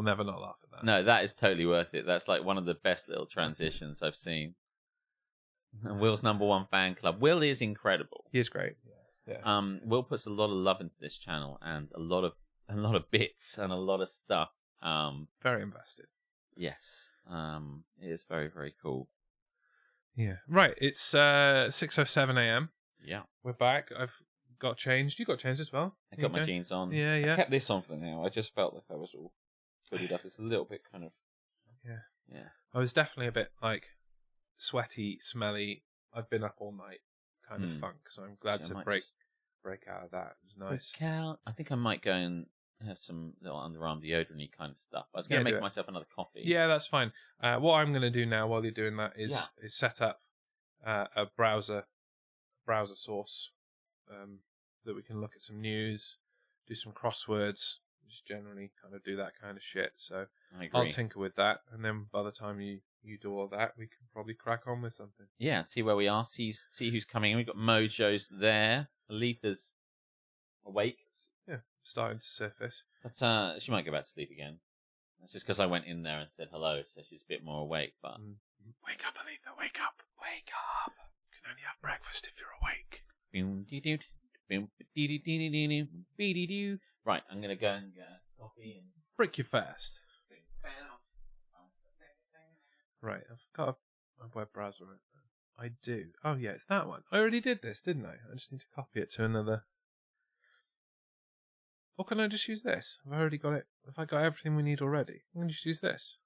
never not laugh at that. No, that is totally worth it. That's like one of the best little transitions I've seen. And Will's #1 fan club. Will is incredible. He is great. Yeah. Will puts a lot of love into this channel and a lot of bits and a lot of stuff. Very invested. Yes. It is very, very cool. Yeah. Right. It's 6:07 a.m. Yeah. We're back. I've got changed. You got changed as well. I got my jeans on. Yeah. I kept this on for now. I just felt like I was all hooded up. It's a little bit kind of. Yeah. I was definitely a bit like sweaty, smelly. I've been up all night kind of funk. So I'm glad to break out of that. It was nice. I think I might go and have some little underarm deodorant kind of stuff. I was going to make myself another coffee. Yeah, that's fine. What I'm going to do now while you're doing that is set up a browser source that we can look at some news, do some crosswords, just generally kind of do that kind of shit. So I'll tinker with that, and then by the time you do all that, we can probably crack on with something. Yeah, see where we are, see who's coming in. We've got Mojo's there. Aletha's awake. Yeah, starting to surface. But she might go back to sleep again. That's just because I went in there and said hello, so she's a bit more awake. But wake up, Aletha! Wake up! Wake up! You can only have breakfast if you're awake. Right, I'm gonna go and get coffee and break you fast. Right, I've got a web browser open. I do. Oh yeah, it's that one. I already did this, didn't I? I just need to copy it to another. Or can I just use this? I've already got it. Have I got everything we need already? I can just use this.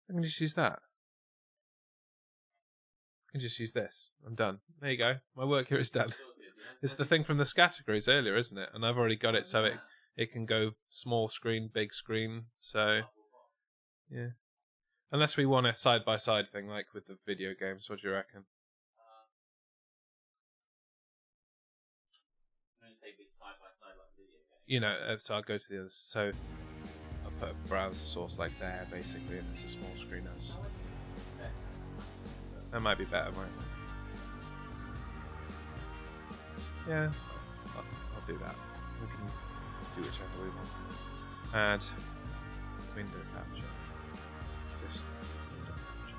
I can just use that. I can just use this. I'm done. There you go. My work here is done. It's the thing from the categories earlier, isn't it? And I've already got it so it can go small screen, big screen. So, yeah. Unless we want a side-by-side thing like with the video games. What do you reckon? You know, so I'll go to the others. So I'll put a browser source like there, basically, and it's a small screen. That might be better, right? Yeah, I'll do that. We can do whichever we want. Add window capture. Exist window capture.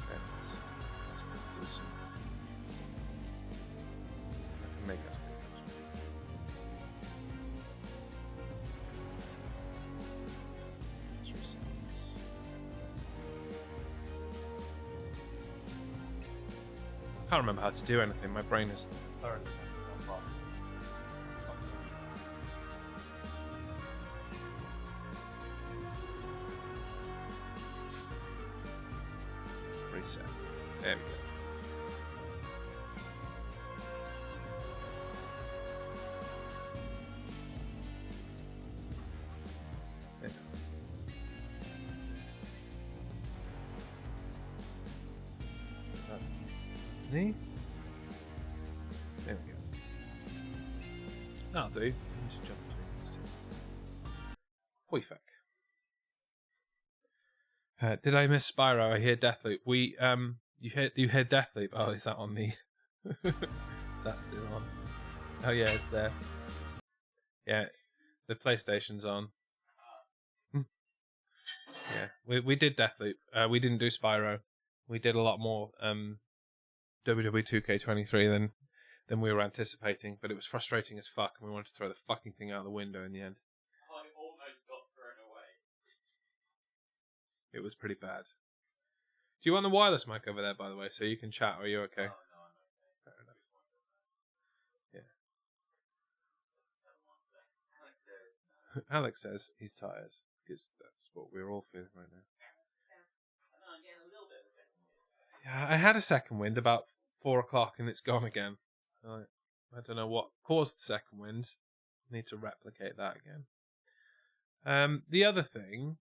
Okay. Let's do some. I can make us big. Let's reset this. I can't remember how to do anything. My brain is thoroughly off. Reset. There we go. There we go. Underneath. There we go. That'll do. Just jump between these two. Perfect. Did I miss Spyro? I hear Deathloop. You heard Deathloop. Oh, is that on the? Is that still on? Oh yeah, it's there. Yeah, the PlayStation's on. Yeah, we did Deathloop. We didn't do Spyro. We did a lot more WWE 2K23 than we were anticipating, but it was frustrating as fuck, and we wanted to throw the fucking thing out the window in the end. I almost got thrown away. It was pretty bad. Do you want the wireless mic over there, by the way, so you can chat, or are you okay? Oh, no, I'm okay. Fair enough. Yeah. Alex says he's tired, because that's what we're all feeling right now. I'm getting a little bit of a second wind. Yeah, I had a second wind about 4 o'clock, and it's gone again. I don't know what caused the second wind. Need to replicate that again. The other thing...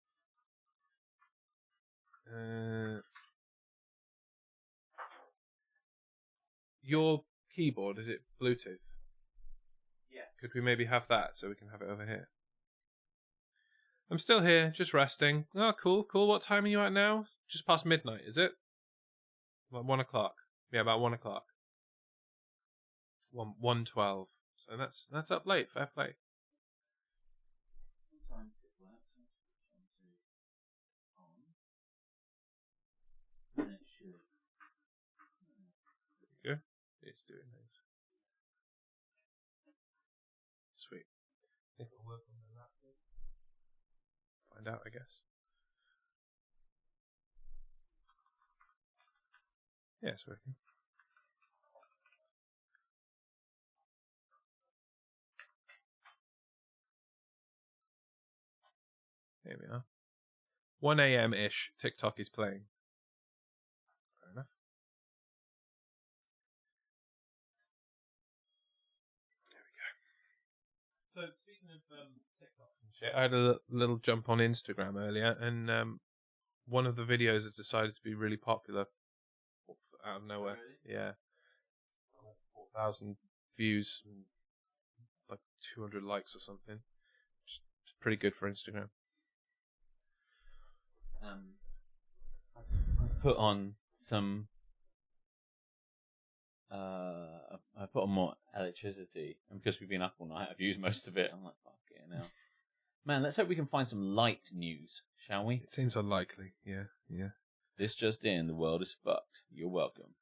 your keyboard, is it Bluetooth? Yeah. Could we maybe have that so we can have it over here? I'm still here, just resting. Oh, cool. What time are you at now? Just past midnight, is it? About 1 o'clock. Yeah, about 1 o'clock. 1:12. So that's up late. Fair play. Sometimes it's doing things. Sweet. I think it'll work on the laptop. Find out, I guess. Yeah, it's working. Here we are. 1 a.m.-ish, TikTok is playing. Fair enough. There we go. So, speaking of TikTok and shit, I had a little jump on Instagram earlier, and one of the videos has decided to be really popular out of nowhere. Really? Yeah. 4,000 views and like 200 likes or something. It's pretty good for Instagram. I put on some. I put on more electricity, and because we've been up all night, I've used most of it. I'm like, fuck it now. Man, let's hope we can find some light news, shall we? It seems unlikely. Yeah. This just in: the world is fucked. You're welcome.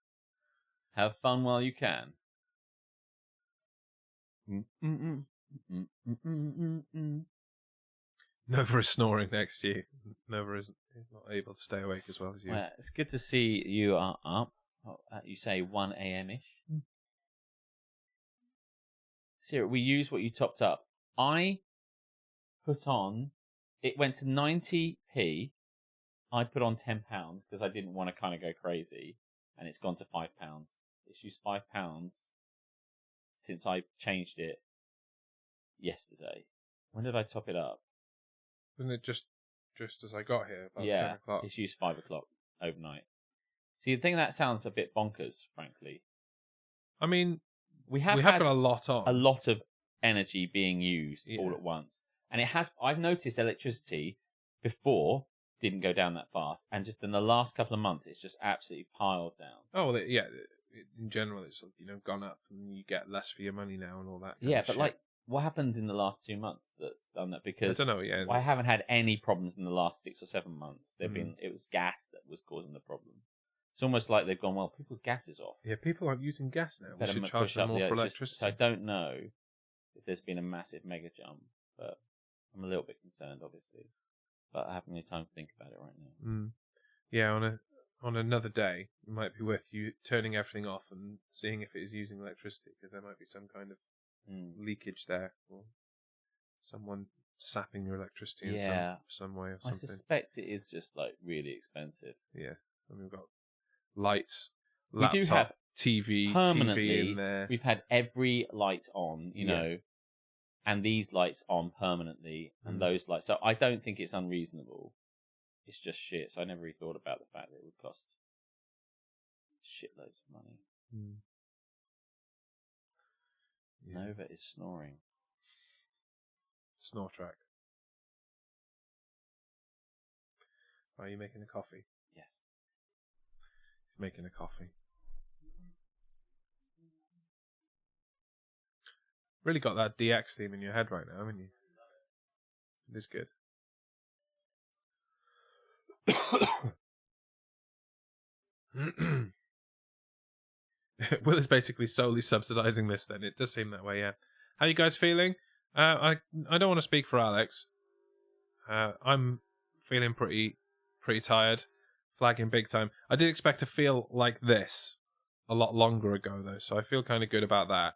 Have fun while you can. Nova is snoring next to you. Nova is not able to stay awake as well as you. Well, it's good to see you are up. You say 1 a.m.-ish. Sarah, we use what you topped up. I put on... It went to 90p. I put on £10 because I didn't want to kind of go crazy. And it's gone to £5. It's used £5 since I changed it yesterday. When did I top it up? Wasn't it just as I got here, about 10 Yeah, o'clock? it's used 5 o'clock overnight. See, the thing that sounds a bit bonkers, frankly. I mean, we have got a lot on. A lot of energy being used all at once. And it has. I've noticed electricity before didn't go down that fast. And just in the last couple of months, it's just absolutely piled down. Oh, well, yeah. In general, it's gone up and you get less for your money now and all that. Yeah, but like, what happened in the last 2 months that's done that? Because I don't know. Yeah, I haven't had any problems in the last 6 or 7 months. It was gas that was causing the problem. It's almost like they've gone, well, people's gas is off. Yeah, people aren't using gas now. We should Better charge them more for electricity. So I don't know if there's been a massive mega jump, but I'm a little bit concerned, obviously. But I haven't any time to think about it right now. Yeah, on another day, it might be worth you turning everything off and seeing if it is using electricity, because there might be some kind of leakage there, or someone sapping your electricity in some way or something. I suspect it is just like really expensive. Yeah, and we've got lights, laptop, we do have TV in there. We've had every light on, you know, and these lights on permanently, and those lights. So I don't think it's unreasonable. It's just shit. So I never really thought about the fact that it would cost shitloads of money. Nova is snoring. Snore track. Are you making a coffee? Yes. He's making a coffee. Really got that DX theme in your head right now, haven't you? It is good. Will is basically solely subsidizing this then. It does seem that way, yeah. How are you guys feeling? I don't want to speak for Alex. I'm feeling pretty tired. Flagging big time. I did expect to feel like this a lot longer ago, though, so I feel kind of good about that.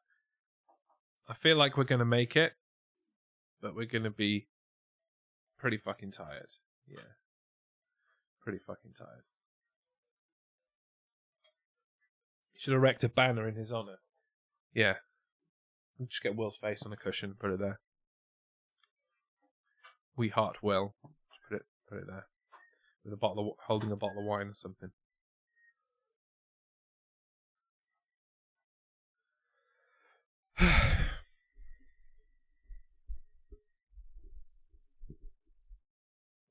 I feel like we're going to make it, but we're going to be pretty fucking tired. Yeah. Pretty fucking tired. Should erect a banner in his honour. Yeah. Just get Will's face on a cushion, put it there. We heart Will. Just put it there. With holding a bottle of wine or something.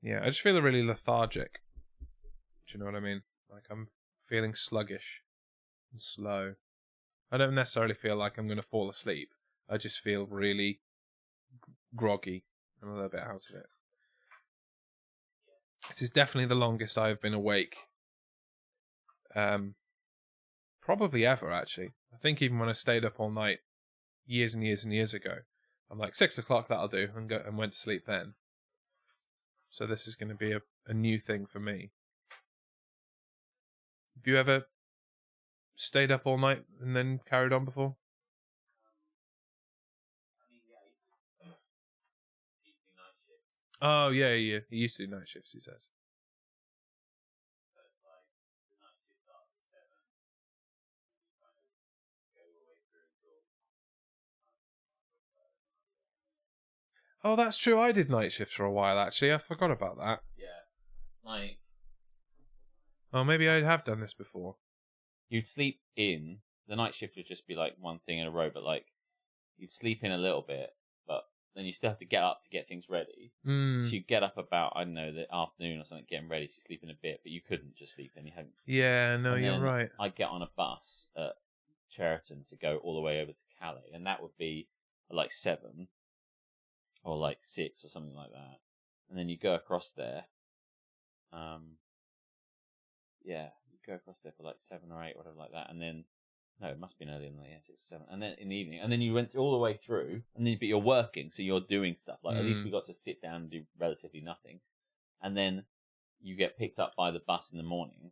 Yeah, I just feel really lethargic. Do you know what I mean? Like I'm feeling sluggish and slow. I don't necessarily feel like I'm going to fall asleep. I just feel really groggy and a little bit out of it. This is definitely the longest I've been awake. probably ever, actually. I think even when I stayed up all night years and years and years ago, I'm like, 6 o'clock, that'll do, and went to sleep then. So this is going to be a new thing for me. Have you ever stayed up all night and then carried on before? Oh, yeah. He used to do night shifts, he says. Oh, that's true. I did night shifts for a while, actually. I forgot about that. Yeah. Oh, maybe I have done this before. You'd sleep in. The night shift would just be like one thing in a row, but like you'd sleep in a little bit, but then you still have to get up to get things ready. So you get up about, I don't know, the afternoon or something, getting ready, so you sleep in a bit, but you couldn't just sleep in. You hadn't. Yeah, no, you're right. I'd get on a bus at Cheriton to go all the way over to Calais, and that would be like 7 or like 6 or something like that. And then you go across there. Yeah, you go across there for like 7 or 8, whatever like that, and then no, it must have been earlier than that. Yeah, 6 or 7, and then in the evening, and then you went all the way through, and then but you're working, so you're doing stuff. Like at least we got to sit down and do relatively nothing, and then you get picked up by the bus in the morning,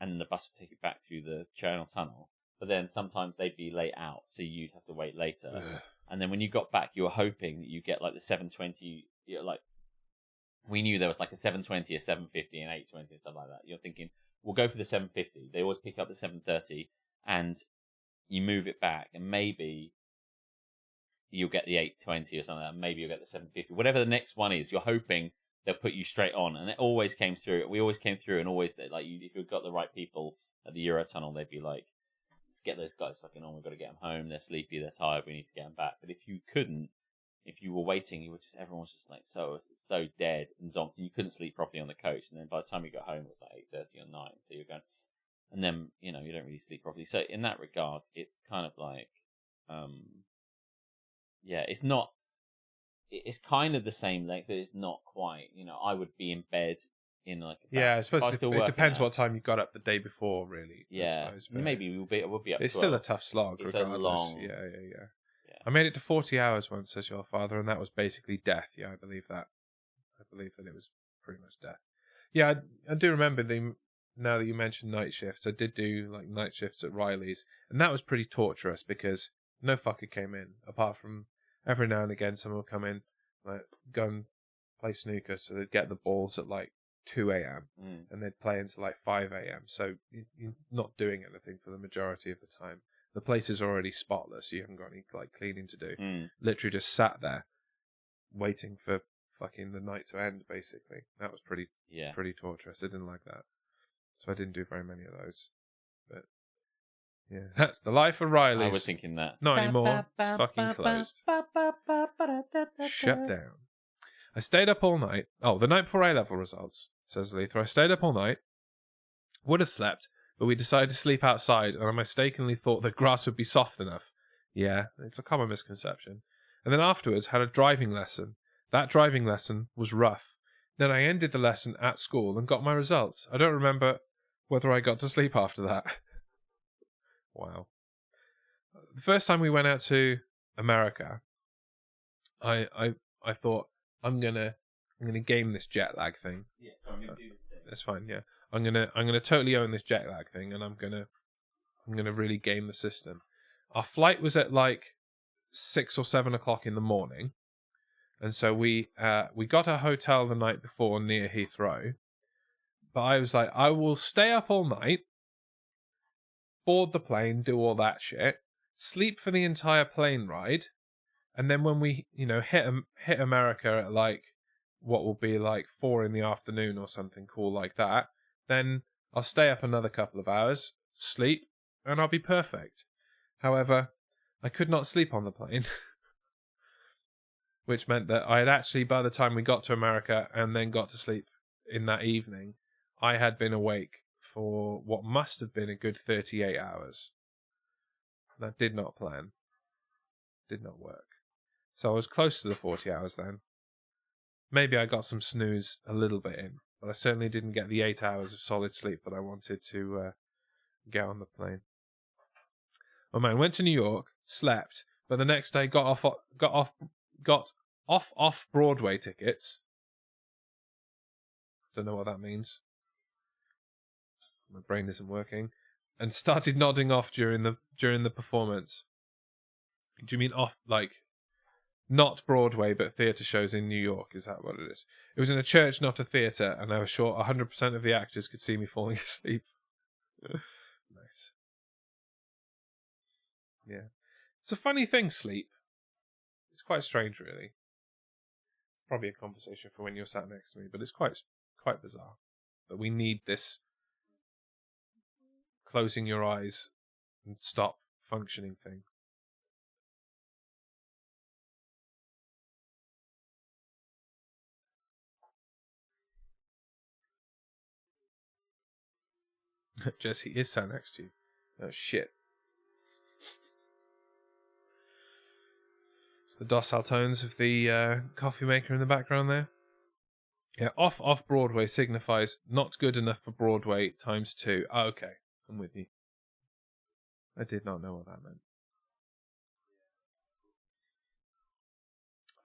and then the bus would take you back through the Channel Tunnel. But then sometimes they'd be late out, so you'd have to wait later. Ugh. And then when you got back, you were hoping that you get like the 7:20. Like we knew there was like a 7:20, a 7:50, and 8:20 and stuff like that. You're thinking, we'll go for the 7:50. They always pick up the 7:30, and you move it back, and maybe you'll get the 8:20 or something like that. Maybe you'll get the 7:50. Whatever the next one is, you're hoping they'll put you straight on, and it always came through. We always came through, and always like if you've got the right people at the Eurotunnel, they'd be like, "Let's get those guys fucking on. We've got to get them home. They're sleepy. They're tired. We need to get them back." But if you couldn't, if you were waiting, everyone was just like so dead and zonked, and you couldn't sleep properly on the coach. And then by the time you got home, it was like 8:30 or 9. So you're going, and then you don't really sleep properly. So in that regard, it's kind of like, yeah, it's not. It's kind of the same length, but it's not quite. I would be in bed in like I suppose it depends what time you got up the day before, really. Yeah, I suppose, maybe we'll be up. It's 12. still a tough slog. It's regardless. A long. Yeah. I made it to 40 hours once, says your father, and that was basically death. Yeah, I believe that. I believe that it was pretty much death. Yeah, I do remember now that you mentioned night shifts, I did do like night shifts at Riley's, and that was pretty torturous because no fucker came in, apart from every now and again someone would come in, like go and play snooker, so they'd get the balls at like 2 a.m. And they'd play until like 5 a.m. So you're not doing anything for the majority of the time. The place is already spotless. You haven't got any like cleaning to do. Literally just sat there waiting for fucking the night to end, basically. That was pretty torturous. I didn't like that. So I didn't do very many of those. But yeah, that's the life of Riley's. I was thinking that. Not anymore. It's fucking closed. Shut down. I stayed up all night. Oh, the night before A-level results, says Letha. I stayed up all night. Would have slept, but we decided to sleep outside, and I mistakenly thought the grass would be soft enough. Yeah, it's a common misconception. And then afterwards had a driving lesson. That driving lesson was rough. Then I ended the lesson at school and got my results. I don't remember whether I got to sleep after that. Wow. The first time we went out to America, I thought, I'm gonna game this jet lag thing. Yeah, so I'm gonna do this thing. That's fine. Yeah, I'm gonna totally own this jet lag thing, and I'm gonna really game the system. Our flight was at like 6 or 7 o'clock in the morning, and so we got a hotel the night before near Heathrow. But I was like, I will stay up all night, board the plane, do all that shit, sleep for the entire plane ride. And then when we, hit America at like what will be like 4 in the afternoon or something cool like that, then I'll stay up another couple of hours, sleep, and I'll be perfect. However, I could not sleep on the plane, which meant that I had actually, by the time we got to America and then got to sleep in that evening, I had been awake for what must have been a good 38 hours. That did not plan. Did not work. So I was close to the 40 hours then. Maybe I got some snooze a little bit in, but I certainly didn't get the 8 hours of solid sleep that I wanted to get on the plane. My man went to New York, slept, but the next day got off Broadway tickets. Don't know what that means. My brain isn't working. And started nodding off during the performance. Do you mean off, like, not Broadway, but theatre shows in New York? Is that what it is? It was in a church, not a theatre, and I was sure 100% of the actors could see me falling asleep. Nice. Yeah. It's a funny thing, sleep. It's quite strange, really. Probably a conversation for when you're sat next to me, but it's quite bizarre that we need this closing your eyes and stop functioning thing. Jesse is sat next to you. Oh, shit. It's the docile tones of the coffee maker in the background there. Yeah, off Broadway signifies not good enough for Broadway times 2. Oh, okay, I'm with you. I did not know what that meant.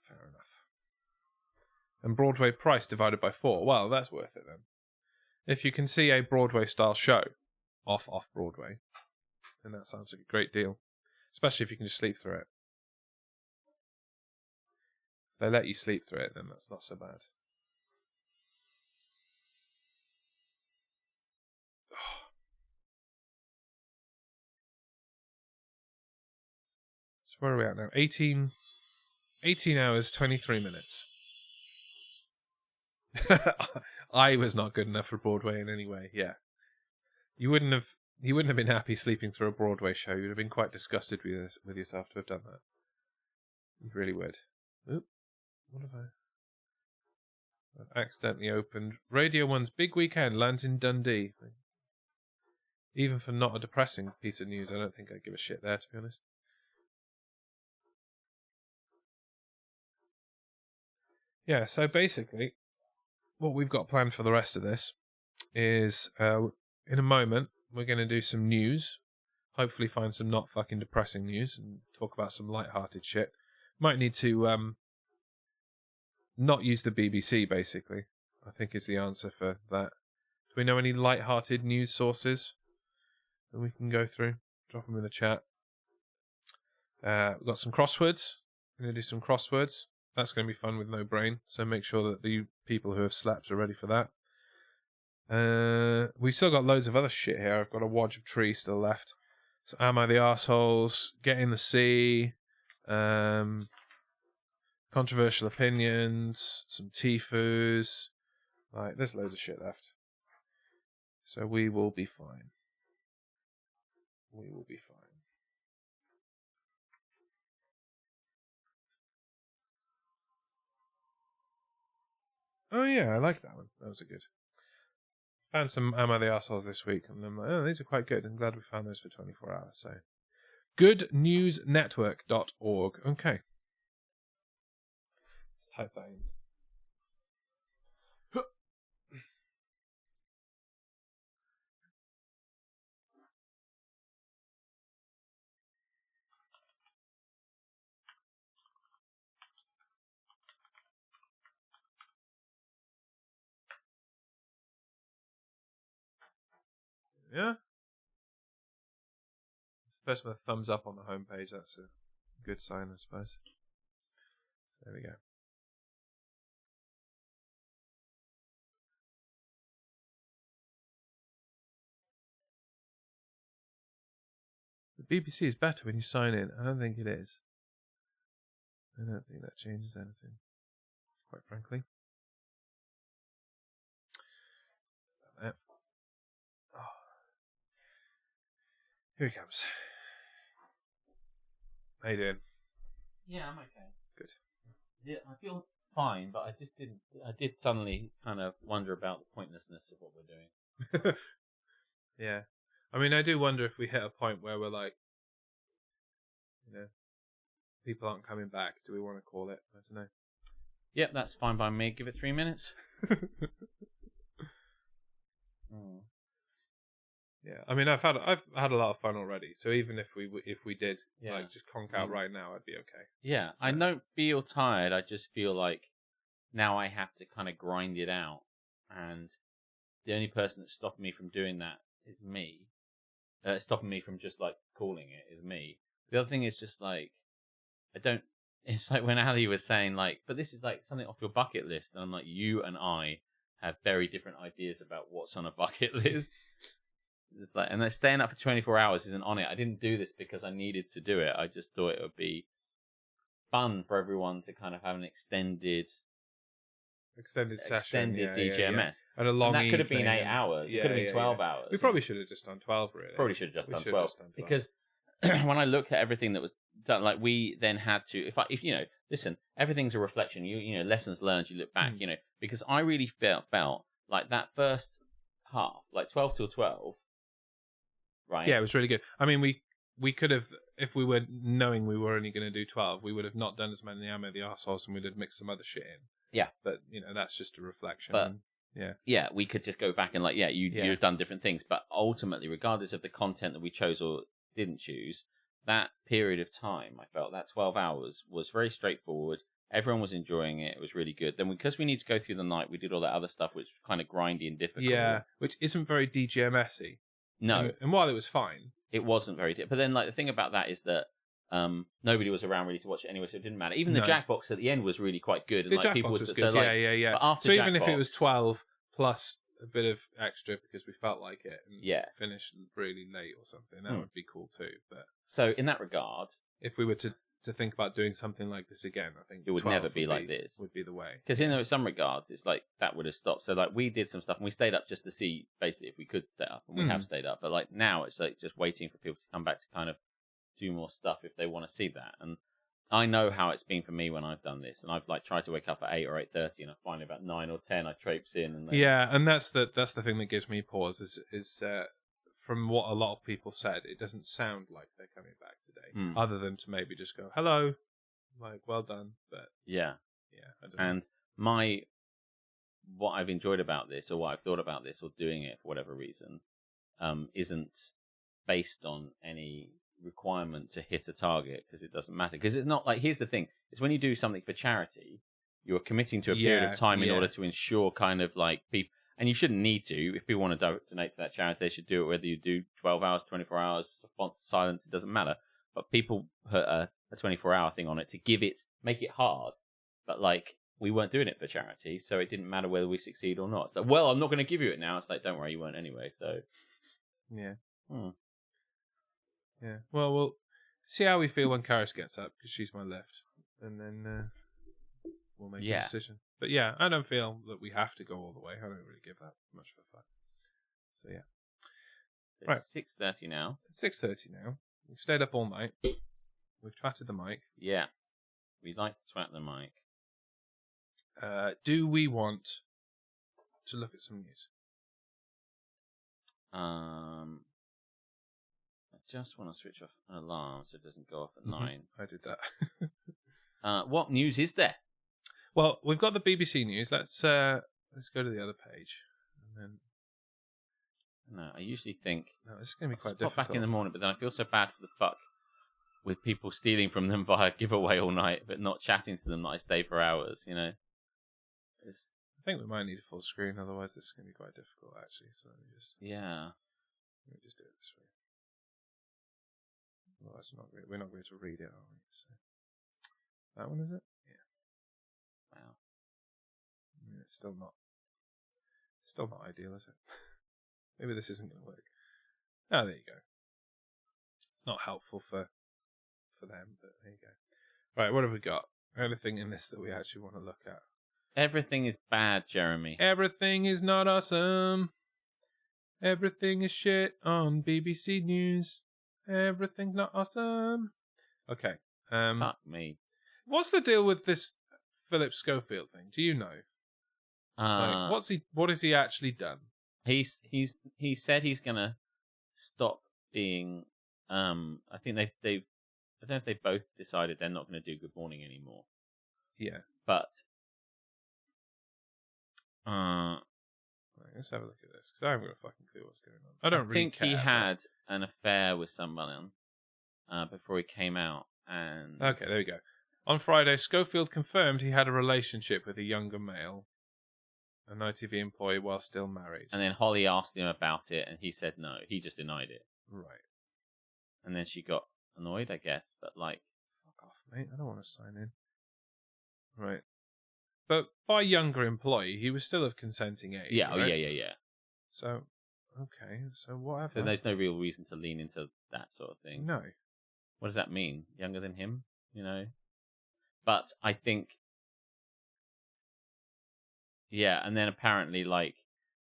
Fair enough. And Broadway price divided by 4. Well, that's worth it then. If you can see a Broadway-style show off Broadway, then that sounds like a great deal. Especially if you can just sleep through it. If they let you sleep through it, then that's not so bad. So where are we at now? 18 hours, 23 minutes. I was not good enough for Broadway in any way, yeah. You wouldn't have been happy sleeping through a Broadway show. You'd have been quite disgusted with yourself to have done that. You really would. Oop. What have I've accidentally opened. Radio 1's Big Weekend lands in Dundee. Even for not a depressing piece of news, I don't think I'd give a shit there, to be honest. Yeah, so basically, what we've got planned for the rest of this is, in a moment, we're going to do some news. Hopefully find some not fucking depressing news and talk about some light-hearted shit. Might need to not use the BBC, basically, I think is the answer for that. Do we know any light-hearted news sources that we can go through? Drop them in the chat. We've got some crosswords. We're going to do some crosswords. That's going to be fun with no brain, so make sure that the people who have slept are ready for that. We've still got loads of other shit here. I've got a wodge of tree still left. So Am I the Arseholes? Get in the Sea. Controversial opinions. Some Tifus. Like, there's loads of shit left. So we will be fine. We will be fine. Oh yeah, I like that one. That was a good. Found some Am I the Arseholes this week, and I'm like, oh, these are quite good. I'm glad we found those for 24 hours. So, goodnewsnetwork.org. Okay. Let's type that in. Yeah. It's the person with a thumbs up on the homepage. That's a good sign, I suppose. So there we go. The BBC is better when you sign in. I don't think it is. I don't think that changes anything, quite frankly. Oh. Here he comes. How you doing? Yeah, I'm okay. Good. Yeah, I feel fine, but I did suddenly kind of wonder about the pointlessness of what we're doing. Yeah. I mean, I do wonder if we hit a point where we're like, people aren't coming back. Do we want to call it? I don't know. Yep, that's fine by me. Give it 3 minutes. Yeah, I mean, I've had a lot of fun already. So even if we did like just conk out right now, I'd be okay. Yeah, I don't feel tired. I just feel like now I have to kind of grind it out, and the only person that's stopping me from doing that is me. Stopping me from just like calling it is me. The other thing is just like I don't. It's like when Ali was saying like, but this is like something off your bucket list, and I'm like, you and I have very different ideas about what's on a bucket list. It's like, and staying up for 24 hours isn't on it. I didn't do this because I needed to do it. I just thought it would be fun for everyone to kind of have an extended session, DGMS. And a long and that could have been evening 8 hours. It could have been 12 hours. We probably should have just done 12, really. Probably should have just done 12. Because when I looked at everything that was done, like we then had to, if you know, listen, everything's a reflection. You know, lessons learned. You look back, you know, because I really felt like that first half, like 12 till 12. Right. Yeah, it was really good. I mean, we could have, if we were knowing we were only going to do 12, we would have not done as many Ammo the Arseholes and we'd have mixed some other shit in. Yeah. But, you know, that's just a reflection. But, yeah, we could just go back and like, you've done different things. But ultimately, regardless of the content that we chose or didn't choose, that period of time, I felt, that 12 hours was very straightforward. Everyone was enjoying it. It was really good. Then because we need to go through the night, we did all that other stuff, which was kind of grindy and difficult. Yeah, which isn't very DGMS-y. No. And while it was fine, it wasn't very. But then, like the thing about that is that nobody was around really to watch it anyway, so it didn't matter. Even the Jackbox at the end was really quite good. And, the Jackbox was good. So, yeah. But after so even if it was 12 plus a bit of extra because we felt like it, and finished really late or something, that would be cool too. But so in that regard, if we were to think about doing something like this again, I think it would never be like this. Would be the way. Because in some regards, it's like that would have stopped. So like we did some stuff and we stayed up just to see basically if we could stay up, and we have stayed up. But like now it's like just waiting for people to come back to kind of do more stuff if they want to see that. And I know how it's been for me when I've done this, and I've like tried to wake up at 8 or 8:30, and I finally about 9 or 10 I traipse in. And and that's the thing that gives me pause is from what a lot of people said, it doesn't sound like they're coming back today, other than to maybe just go hello. Like, well done, but yeah, I don't know. And what I've enjoyed about this, or what I've thought about this, or doing it for whatever reason, isn't based on any requirement to hit a target, because it doesn't matter. Because it's not like, here's the thing: it's when you do something for charity, you're committing to a period of time in order to ensure kind of like people, and you shouldn't need to. If people want to donate to that charity, they should do it. Whether you do 12 hours, 24 hours, sponsor silence, it doesn't matter. But people put a 24-hour thing on it to make it hard. But like, we weren't doing it for charity, so it didn't matter whether we succeed or not. It's like, well, I'm not going to give you it now. It's like, don't worry, you weren't anyway. So, yeah. Yeah. Well, we'll see how we feel when Karis gets up, because she's my left, and then we'll make a decision. But yeah, I don't feel that we have to go all the way. I don't really give that much of a fuck. So yeah. It's 6:30 now. It's 6:30 now. We've stayed up all night. We've twatted the mic. Yeah. We like to twat the mic. Do we want to look at some news? I just want to switch off an alarm so it doesn't go off at 9. I did that. What news is there? Well, we've got the BBC news. Let's go to the other page, and then. No, I usually think this is going to be quite difficult. difficult. Back in the morning, but then I feel so bad for the fuck with people stealing from them via giveaway all night, but not chatting to them that I stay for hours. You know, I think we might need a full screen, otherwise this is going to be quite difficult. Actually, so let me just do it this way. Well, that's not. We're not going to read it, are we? So that one is it? Yeah. Wow. I mean, it's still not ideal, is it? Maybe this isn't going to work. Oh, there you go. It's not helpful for them, but there you go. Right, what have we got? Anything in this that we actually want to look at? Everything is bad, Jeremy. Everything is not awesome. Everything is shit on BBC News. Everything's not awesome. Okay. Fuck me. What's the deal with this Philip Schofield thing? Do you know? What has he actually done? He said he's gonna stop being. I think they've. I don't know if they both decided they're not going to do Good Morning anymore. Yeah, but I'm let's have a look at this, because I haven't got a fucking clue what's going on. I don't really care. I think he had an affair with someone before he came out. And okay, there we go. On Friday, Schofield confirmed he had a relationship with a younger male, an ITV employee, while still married. And then Holly asked him about it, and he said no. He just denied it. Right. And then she got annoyed, I guess, but like... Fuck off, mate. I don't want to sign in. Right. But by younger employee, he was still of consenting age. Yeah, right? yeah. So, okay. So whatever. So there's no real reason to lean into that sort of thing. No. What does that mean? Younger than him? You know? But I think... Yeah, and then apparently, like,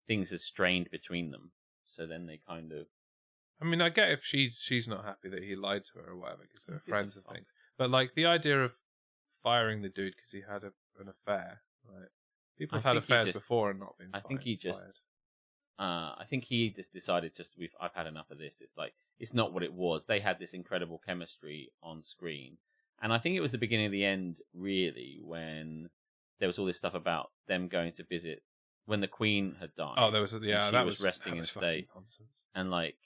things have strained between them. So then they kind of... I mean, I get if she's not happy that he lied to her or whatever, because they're friends and things. But, like, the idea of firing the dude because he had an affair, right? People have had affairs before and not been fired. I think he just decided I've had enough of this. It's like, it's not what it was. They had this incredible chemistry on screen. And I think it was the beginning of the end, really, when there was all this stuff about them going to visit when the Queen had died. Oh, there was, yeah, that was resting in state. Nonsense. And, like,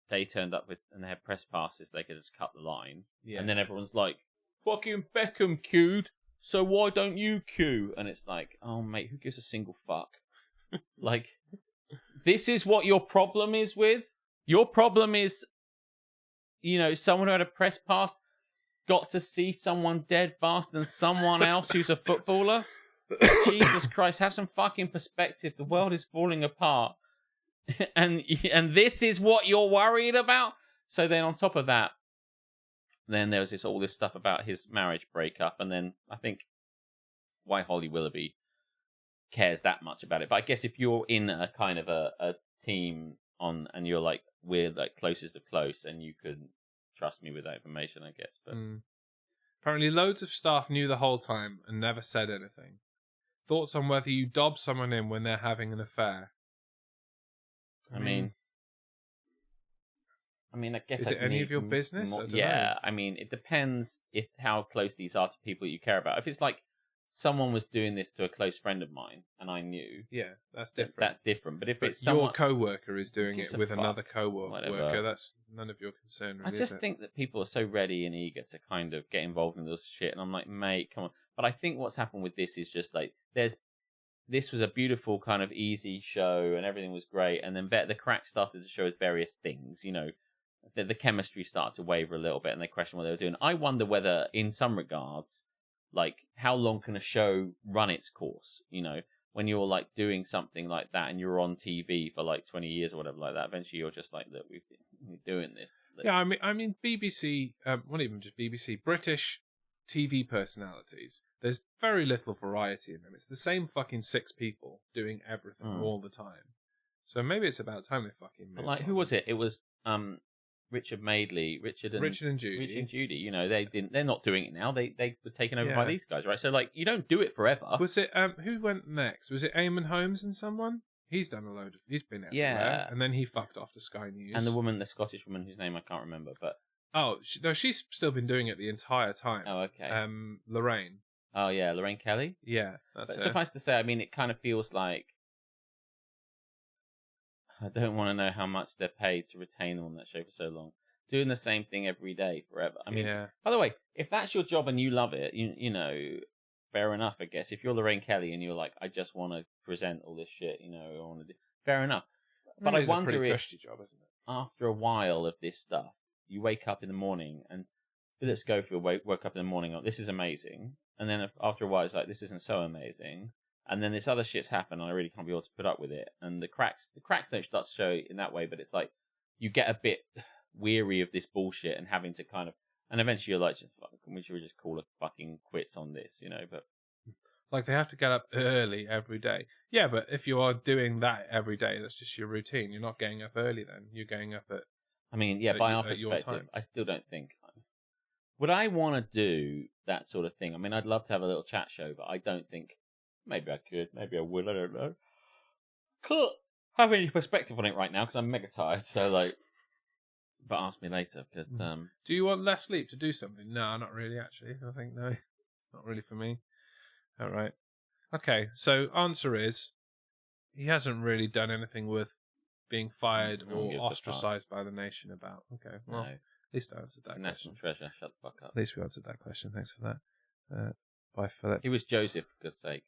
they turned up and they had press passes, they could just cut the line. Yeah. And then everyone's like, fucking Beckham queued, so why don't you queue? And it's like, oh, mate, who gives a single fuck? Like, this is what your problem is with? Your problem is, you know, someone who had a press pass got to see someone dead faster than someone else who's a footballer? Jesus Christ, have some fucking perspective. The world is falling apart. and this is what you're worried about? So then on top of that, then there was all this stuff about his marriage breakup, and then I think why Holly Willoughby cares that much about it. But I guess if you're in a kind of a team and you're like, we're like closest of close, and you could trust me with that information, I guess. But apparently loads of staff knew the whole time and never said anything. Thoughts on whether you dob someone in when they're having an affair? I mean, I guess is it any of your business? I don't know. I mean, it depends how close these are to people you care about. If it's like someone was doing this to a close friend of mine and I knew, yeah, that's different. That's different. But if it's your co-worker is doing it with another co-worker, that's none of your concern. Really, I just think that people are so ready and eager to kind of get involved in this shit, and I'm like, mate, come on. But I think what's happened with this is just like this was a beautiful kind of easy show and everything was great, and then the cracks started to show us various things, you know. The chemistry started to waver a little bit, and they questioned what they were doing. I wonder whether, in some regards, like, how long can a show run its course? You know, when you're like doing something like that and you're on TV for like 20 years or whatever like that, eventually you're just like, look, we're doing this. Yeah, I mean, BBC, not even just BBC, British TV personalities. There's very little variety in them. It's the same fucking 6 people doing everything all the time. So maybe it's about time they fucking moved on. Who was it? It was Richard Madeley, Richard and Judy. You know, they're not doing it now. They were taken over by these guys, right? So like, you don't do it forever. Was it who went next? Was it Eamon Holmes and someone? He's done a load of. He's been everywhere. Yeah, and then he fucked off to Sky News. And the Scottish woman whose name I can't remember, but she's still been doing it the entire time. Oh, okay. Lorraine. Oh yeah, Lorraine Kelly. Yeah, that's it. Suffice to say, I mean, it kind of feels like I don't want to know how much they're paid to retain them on that show for so long. Doing the same thing every day forever. I mean, by the way, if that's your job and you love it, you know, fair enough, I guess. If you're Lorraine Kelly and you're like, I just want to present all this shit, you know, I want to do, fair enough. But I wonder if, cushy job, isn't it? After a while of this stuff, you wake up in the morning and Philip Schofield woke up in the morning, this is amazing. And then after a while, it's like, this isn't so amazing. And then this other shit's happened, and I really can't be able to put up with it. And the cracks don't start to show in that way, but it's like you get a bit weary of this bullshit and having to kind of, and eventually you're like, we should just call it fucking quits on this, you know? But like they have to get up early every day. Yeah, but if you are doing that every day, that's just your routine. You're not getting up early then. You're getting up at. I mean, yeah, by our perspective, I still don't think. Would I want to do that sort of thing? I mean, I'd love to have a little chat show, but I don't think. Maybe I could. Maybe I would. I don't know. Can't have any perspective on it right now because I'm mega tired. So, like, but ask me later because. Do you want less sleep to do something? No, not really. Actually, I think no, it's not really for me. All right. Okay. So, answer is he hasn't really done anything worth being fired No one or gives a fuck. ostracized by the nation about. Okay, well, No. at least I answered that It's a question. national treasure. Shut the fuck up. At least we answered that question. Thanks for that. By Philip. He was Joseph, for good's sake.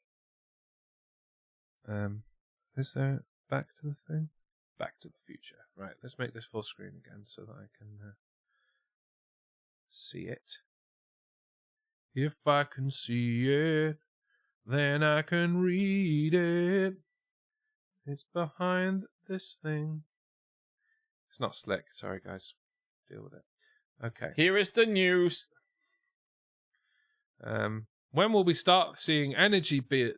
Is there Back to the thing? Back to the Future. Right, let's make this full screen again so that I can see it. If I can see it, then I can read it. It's behind this thing. It's not slick. Sorry, guys. Deal with it. Okay. Here is the news. When will we start seeing energy bill?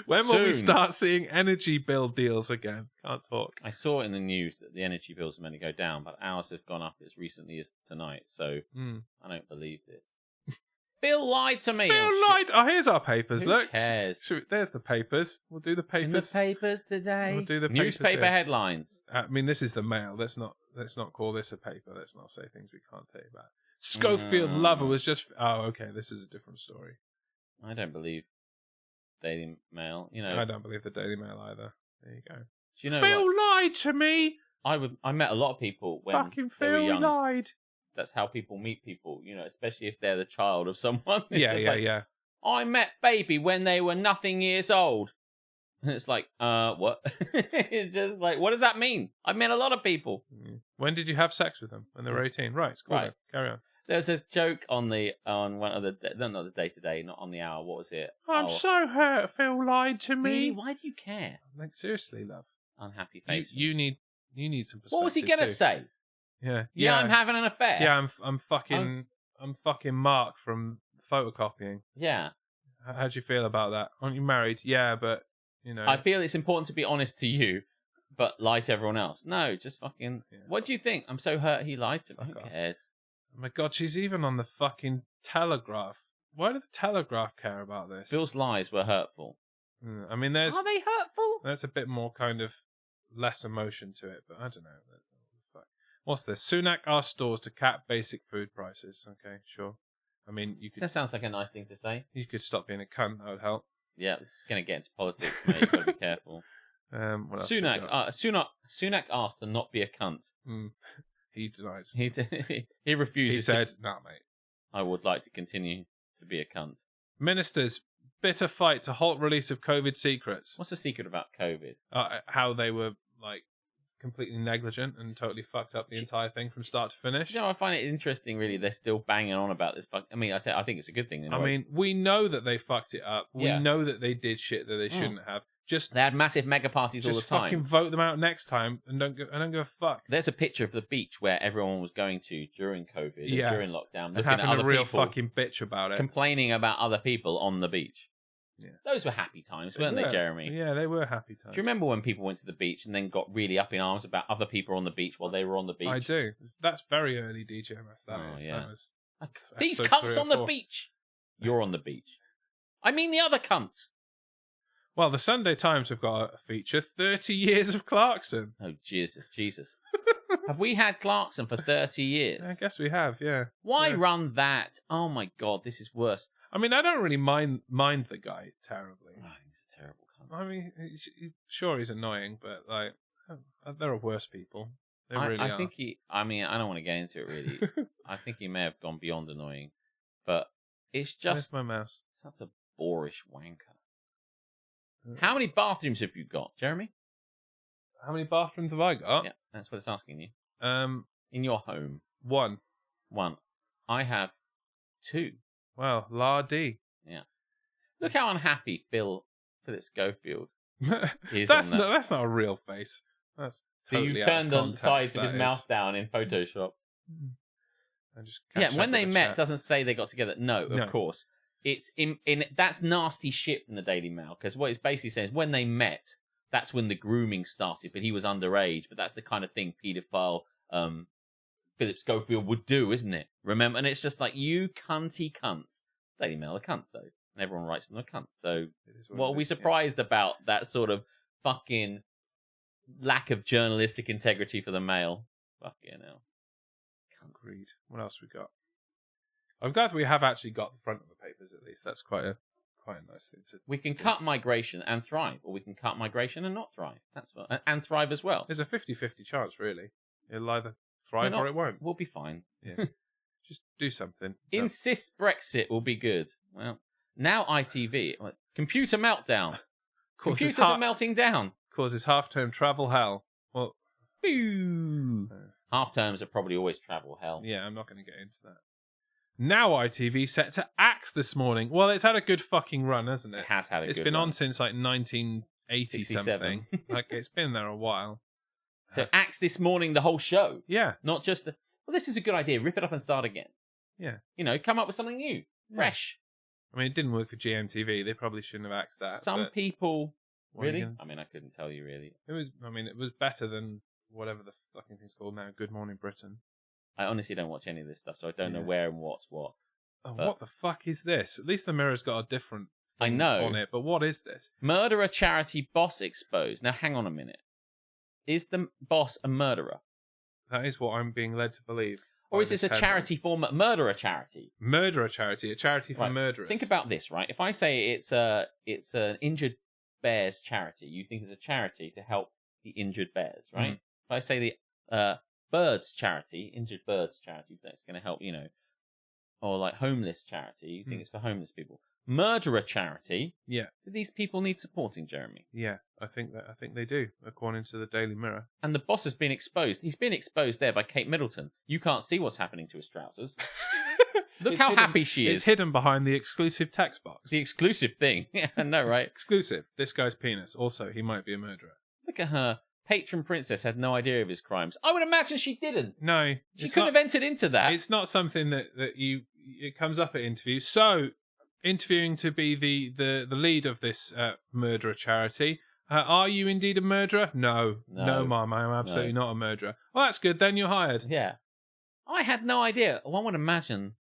When will Soon. we start seeing energy bill deals again? Can't talk. I saw in the news that the energy bills are meant to go down, but ours have gone up as recently as tonight, so I don't believe this. Phil lied to me. Phil lied. Oh, here's our papers. Who Look. cares? There's the papers. We'll do the papers. In the papers today. We'll do the newspaper papers headlines. I mean, this is the Mail. Let's not call this a paper. Let's not say things we can't tell you about. Schofield lover was just. Oh, okay. This is a different story. I don't believe Daily Mail. I don't believe the Daily Mail either. There you go. Do you know Phil what? lied to me. I met a lot of people when Fucking they were Phil young. lied. That's how people meet people, especially if they're the child of someone. It's Yeah, just yeah, like, yeah. I met baby when they were nothing years old. And it's like, what? It's just like, what does that mean? I met a lot of people. When did you have sex with them? When they were 18? Right, it's cool. Right. Carry on. There's a joke on one of the not the day to day, not on the hour. What was it? I'm so hurt. Phil lied to me. Really? Why do you care? Like, seriously, love. Unhappy face. You need some perspective. What was he gonna say? Yeah, I'm having an affair. Yeah, I'm fucking Mark from photocopying. Yeah. How do you feel about that? Aren't you married? Yeah, but I feel it's important to be honest to you, but lie to everyone else. No, just fucking. Yeah. What do you think? I'm so hurt he lied to me. Who cares? Oh my God, she's even on the fucking Telegraph. Why did the Telegraph care about this? Phil's lies were hurtful. I mean, are they hurtful? There's a bit more kind of less emotion to it, but I don't know. What's this? Sunak asked stores to cap basic food prices. Okay, sure. I mean, you could. That sounds like a nice thing to say. You could stop being a cunt. That would help. Yeah, this is going to get into politics, mate. You've got to be careful. What else Sunak asked to not be a cunt. He denied. He refuses. He said, "Nah, mate. I would like to continue to be a cunt." Ministers bitter fight to halt release of COVID secrets. What's the secret about COVID? How they were like completely negligent and totally fucked up the entire thing from start to finish. I find it interesting. Really, they're still banging on about this. I mean, I think it's a good thing. I mean, we know that they fucked it up. We know that they did shit that they shouldn't have. They had massive mega parties all the time. Just fucking vote them out next time and don't give a fuck. There's a picture of the beach where everyone was going to during COVID, during lockdown, and looking having at other a real people, fucking bitch about it, complaining about other people on the beach. Yeah. Those were happy times, weren't they, Jeremy? Yeah, they were happy times. Do you remember when people went to the beach and then got really up in arms about other people on the beach while they were on the beach? I do. That's very early DGMS. That is. Yeah. That was these cunts on the beach. You're on the beach. I mean the other cunts. Well, the Sunday Times have got a feature, 30 years of Clarkson. Oh, Jesus. Have we had Clarkson for 30 years? I guess we have, yeah. Why run that? Oh, my God, this is worse. I mean, I don't really mind the guy terribly. I think he's a terrible cunt. I mean, sure, he's annoying, but, like, there are worse people. They really are. I think I don't want to get into it, really. I think he may have gone beyond annoying, but it's just... Where's my mouse? Such a boorish wanker. How many bathrooms have you got, Jeremy? How many bathrooms have I got? Yeah, that's what it's asking you. In your home? One. I have 2. Wow, la-dee. Yeah. Look how unhappy Philip Schofield is. That's not a real face. That's totally you turned the sides of his is. Mouth down in Photoshop. Just when they met, doesn't say they got together. No, of course. It's in that's nasty shit from the Daily Mail, because what it's basically saying is when they met, that's when the grooming started, but he was underage. But that's the kind of thing paedophile Philip Schofield would do, isn't it? Remember? And it's just like, you cunty cunts. Daily Mail are cunts, though. And everyone writes from the cunts. So what are we surprised about that sort of fucking lack of journalistic integrity for the Mail? Fucking hell. Agreed. What else we got? I'm glad we have actually got the front of the papers, at least. That's quite quite a nice thing to. We can cut migration and thrive, or we can cut migration and not thrive. That's fine. And thrive as well. There's a 50-50 chance, really. It'll either thrive or it won't. We'll be fine. Yeah. Just do something. Insist Brexit will be good. Well, now ITV, computer meltdown. Computers are melting down. Causes half-term travel hell. Well, half terms are probably always travel hell. Yeah, I'm not going to get into that. Now ITV set to axe this morning. Well, it's had a good fucking run, hasn't it? It has had a good run. It's been on since like 1980 something. Like it's been there a while. So axe this morning the whole show. Yeah. Not just the, well, this is a good idea. Rip it up and start again. Yeah. You know, come up with something new. Fresh. I mean, it didn't work for GMTV. They probably shouldn't have axed that. Some people... Really? I mean, I couldn't tell you really. It was better than whatever the fucking thing's called now. Good Morning Britain. I honestly don't watch any of this stuff, so I don't know where and what's what. Oh, what the fuck is this? At least the Mirror's got a different thing on it, but what is this? Murderer charity boss exposed. Now, hang on a minute. Is the boss a murderer? That is what I'm being led to believe. Or is this a charity for murderer charity? Murderer charity, a charity for murderers. Think about this, right? If I say it's an injured bears charity, you think it's a charity to help the injured bears, right? If I say the birds charity, injured birds charity, that's going to help, you know, or like homeless charity, you think it's for homeless people. Murderer charity, do these people need supporting, Jeremy? Yeah, I think they do, according to the Daily Mirror. And the boss has been exposed. He's been exposed there by Kate Middleton. You can't see what's happening to his trousers. Look how happy she is. It's hidden behind the exclusive text box. The exclusive thing. Yeah, I know, right? Exclusive. This guy's penis. Also, he might be a murderer. Look at her. Patron princess had no idea of his crimes. I would imagine she didn't. No. She couldn't have entered into that. It's not something that it comes up at interviews. So, interviewing to be the lead of this murderer charity. Are you indeed a murderer? No, Mum, I'm absolutely not a murderer. Well, that's good. Then you're hired. Yeah. I had no idea. Well, I would imagine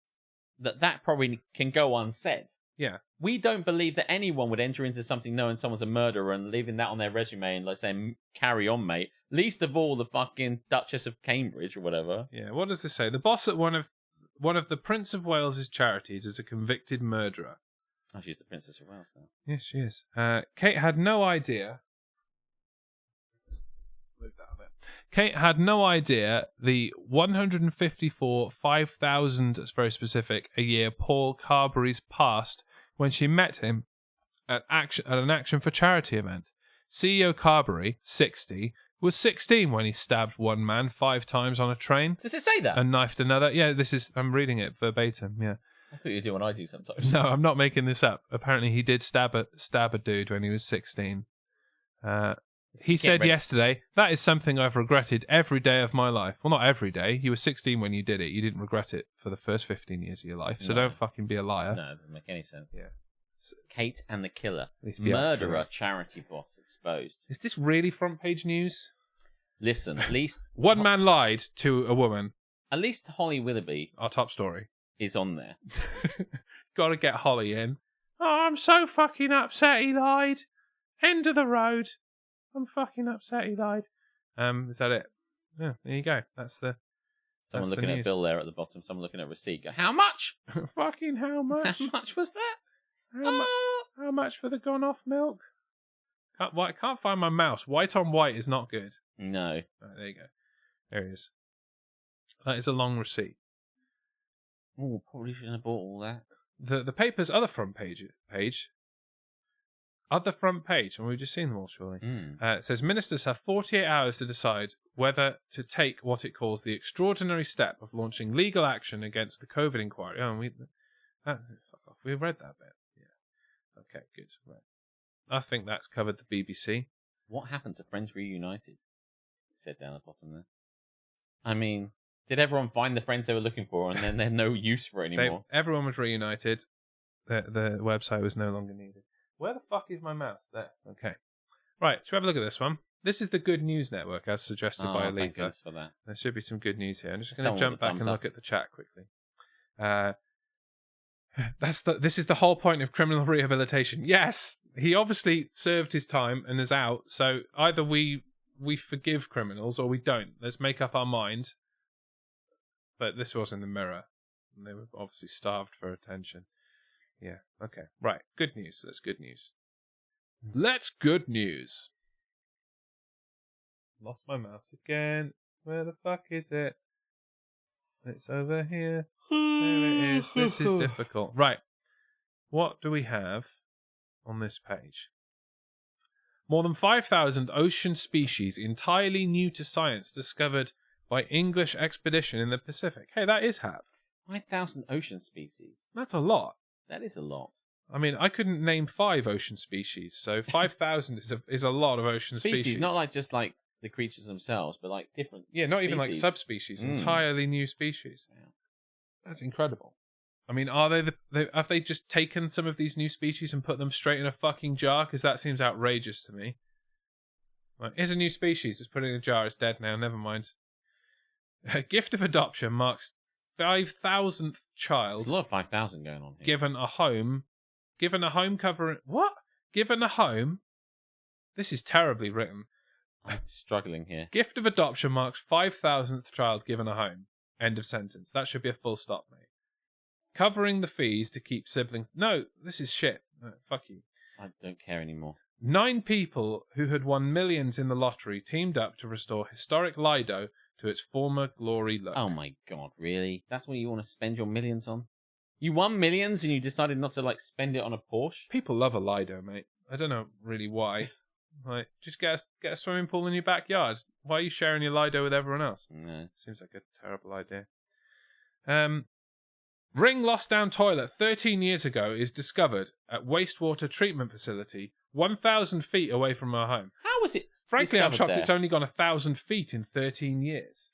that probably can go unsaid. Yeah. We don't believe that anyone would enter into something knowing someone's a murderer and leaving that on their resume and like saying, carry on, mate. Least of all, the fucking Duchess of Cambridge or whatever. Yeah, what does this say? The boss at one of the Prince of Wales's charities is a convicted murderer. Oh, she's the Princess of Wales now. Yes, she is. Kate had no idea. Move that a bit. Kate had no idea the 154 5,000, it's very specific, a year Paul Carberry's past when she met him at an Action for Charity event. CEO Carberry, 60, was 16 when he stabbed one man 5 times on a train. Does it say that? And knifed another. Yeah, I'm reading it verbatim, yeah. I thought you do what I do sometimes. No, I'm not making this up. Apparently he did stab a dude when he was 16. He said yesterday, that is something I've regretted every day of my life. Well, not every day. You were 16 when you did it. You didn't regret it for the first 15 years of your life. So don't fucking be a liar. No, it doesn't make any sense. Yeah. Kate and the Killer. Murderer charity boss exposed. Is this really front page news? Listen, at least... One man lied to a woman. At least Holly Willoughby... Our top story. ...is on there. Gotta get Holly in. Oh, I'm so fucking upset he lied. End of the road. I'm fucking upset he lied. Is that it? Yeah, there you go. That's the... Someone looking at a bill there at the bottom. Someone looking at a receipt. Go, how much? Fucking how much? How much was that? How much for the gone off milk? I can't find my mouse. White on white is not good. No. Right, there you go. There it is. That is a long receipt. Oh, probably shouldn't have bought all that. The paper's other front page, and we've just seen them all, surely. It says ministers have 48 hours to decide whether to take what it calls the extraordinary step of launching legal action against the COVID inquiry. Oh, fuck off. We read that bit. Yeah. Okay, good. Right. I think that's covered the BBC. What happened to Friends Reunited? It said down the bottom there. I mean, did everyone find the friends they were looking for and then they're no use for it anymore? Everyone was reunited. The website was no longer needed. Where the fuck is my mouse? There. Okay. Right, so have a look at this one. This is the Good News Network, as suggested by Alika. Thank goodness for that. There should be some good news here. I'm just going to jump back and look at the chat quickly. This is the whole point of criminal rehabilitation. Yes, he obviously served his time and is out. So either we forgive criminals or we don't. Let's make up our mind. But this was in the Mirror, and they were obviously starved for attention. Yeah. Okay. Right. Good news. That's good news. Let's good news. Lost my mouse again. Where the fuck is it? It's over here. There it is. This is difficult. Right. What do we have on this page? More than 5,000 ocean species entirely new to science discovered by English expedition in the Pacific. Hey, that is Hap. 5,000 ocean species. That's a lot. That is a lot. I mean, I couldn't name 5 ocean species, so 5,000 is a lot of ocean species. Not like just like the creatures themselves, but like different. Yeah, not species. even like subspecies. Entirely new species. Yeah. That's incredible. I mean, are have they just taken some of these new species and put them straight in a fucking jar? Because that seems outrageous to me. Right, here's a new species. Just put it in a jar. It's dead now. Never mind. A gift of adoption marks 5,000th child. There's a lot of 5,000 going on here. Given a home covering... What? Given a home? This is terribly written. I'm struggling here. Gift of adoption marks 5,000th child given a home. End of sentence. That should be a full stop, mate. Covering the fees to keep siblings... No, this is shit. No, fuck you. I don't care anymore. 9 people who had won millions in the lottery teamed up to restore historic Lido to its former glory look. Oh my god, really? That's what you want to spend your millions on? You won millions and you decided not to like spend it on a Porsche? People love a Lido, mate. I don't know really why. Like, just get a swimming pool in your backyard. Why are you sharing your Lido with everyone else? No. Seems like a terrible idea. Ring lost down toilet 13 years ago is discovered at wastewater treatment facility 1,000 feet away from our home. How was it? Frankly, I'm shocked there? it's only gone 1,000 feet in 13 years.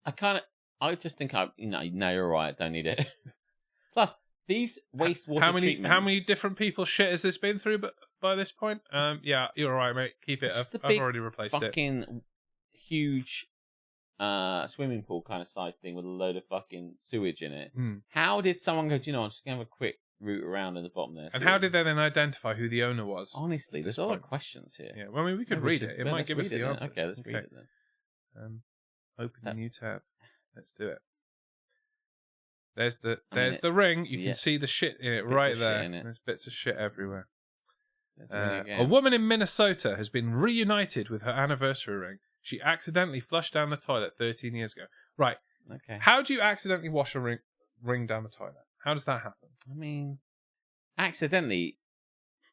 I just think no, you're right. Don't need it. Plus, these wastewater treatments. How many different people shit has this been through by this point? Yeah, you're all right, mate. Keep it. I've already replaced it. Fucking huge swimming pool kind of size thing with a load of fucking sewage in it. How did someone go, do you know, I'm just going to have a quick route around in the bottom there? And how did they then identify who the owner was? Honestly, there's a lot of questions here. Yeah, well, I mean, we could read it. It might give us the answers. Okay, let's read it then. Open a new tab. Let's do it. There's the ring. You can see the shit in it right there. There's bits of shit everywhere. A woman in Minnesota has been reunited with her anniversary ring. She accidentally flushed down the toilet 13 years ago. Right. Okay. How do you accidentally wash a ring down the toilet? How does that happen? I mean, accidentally.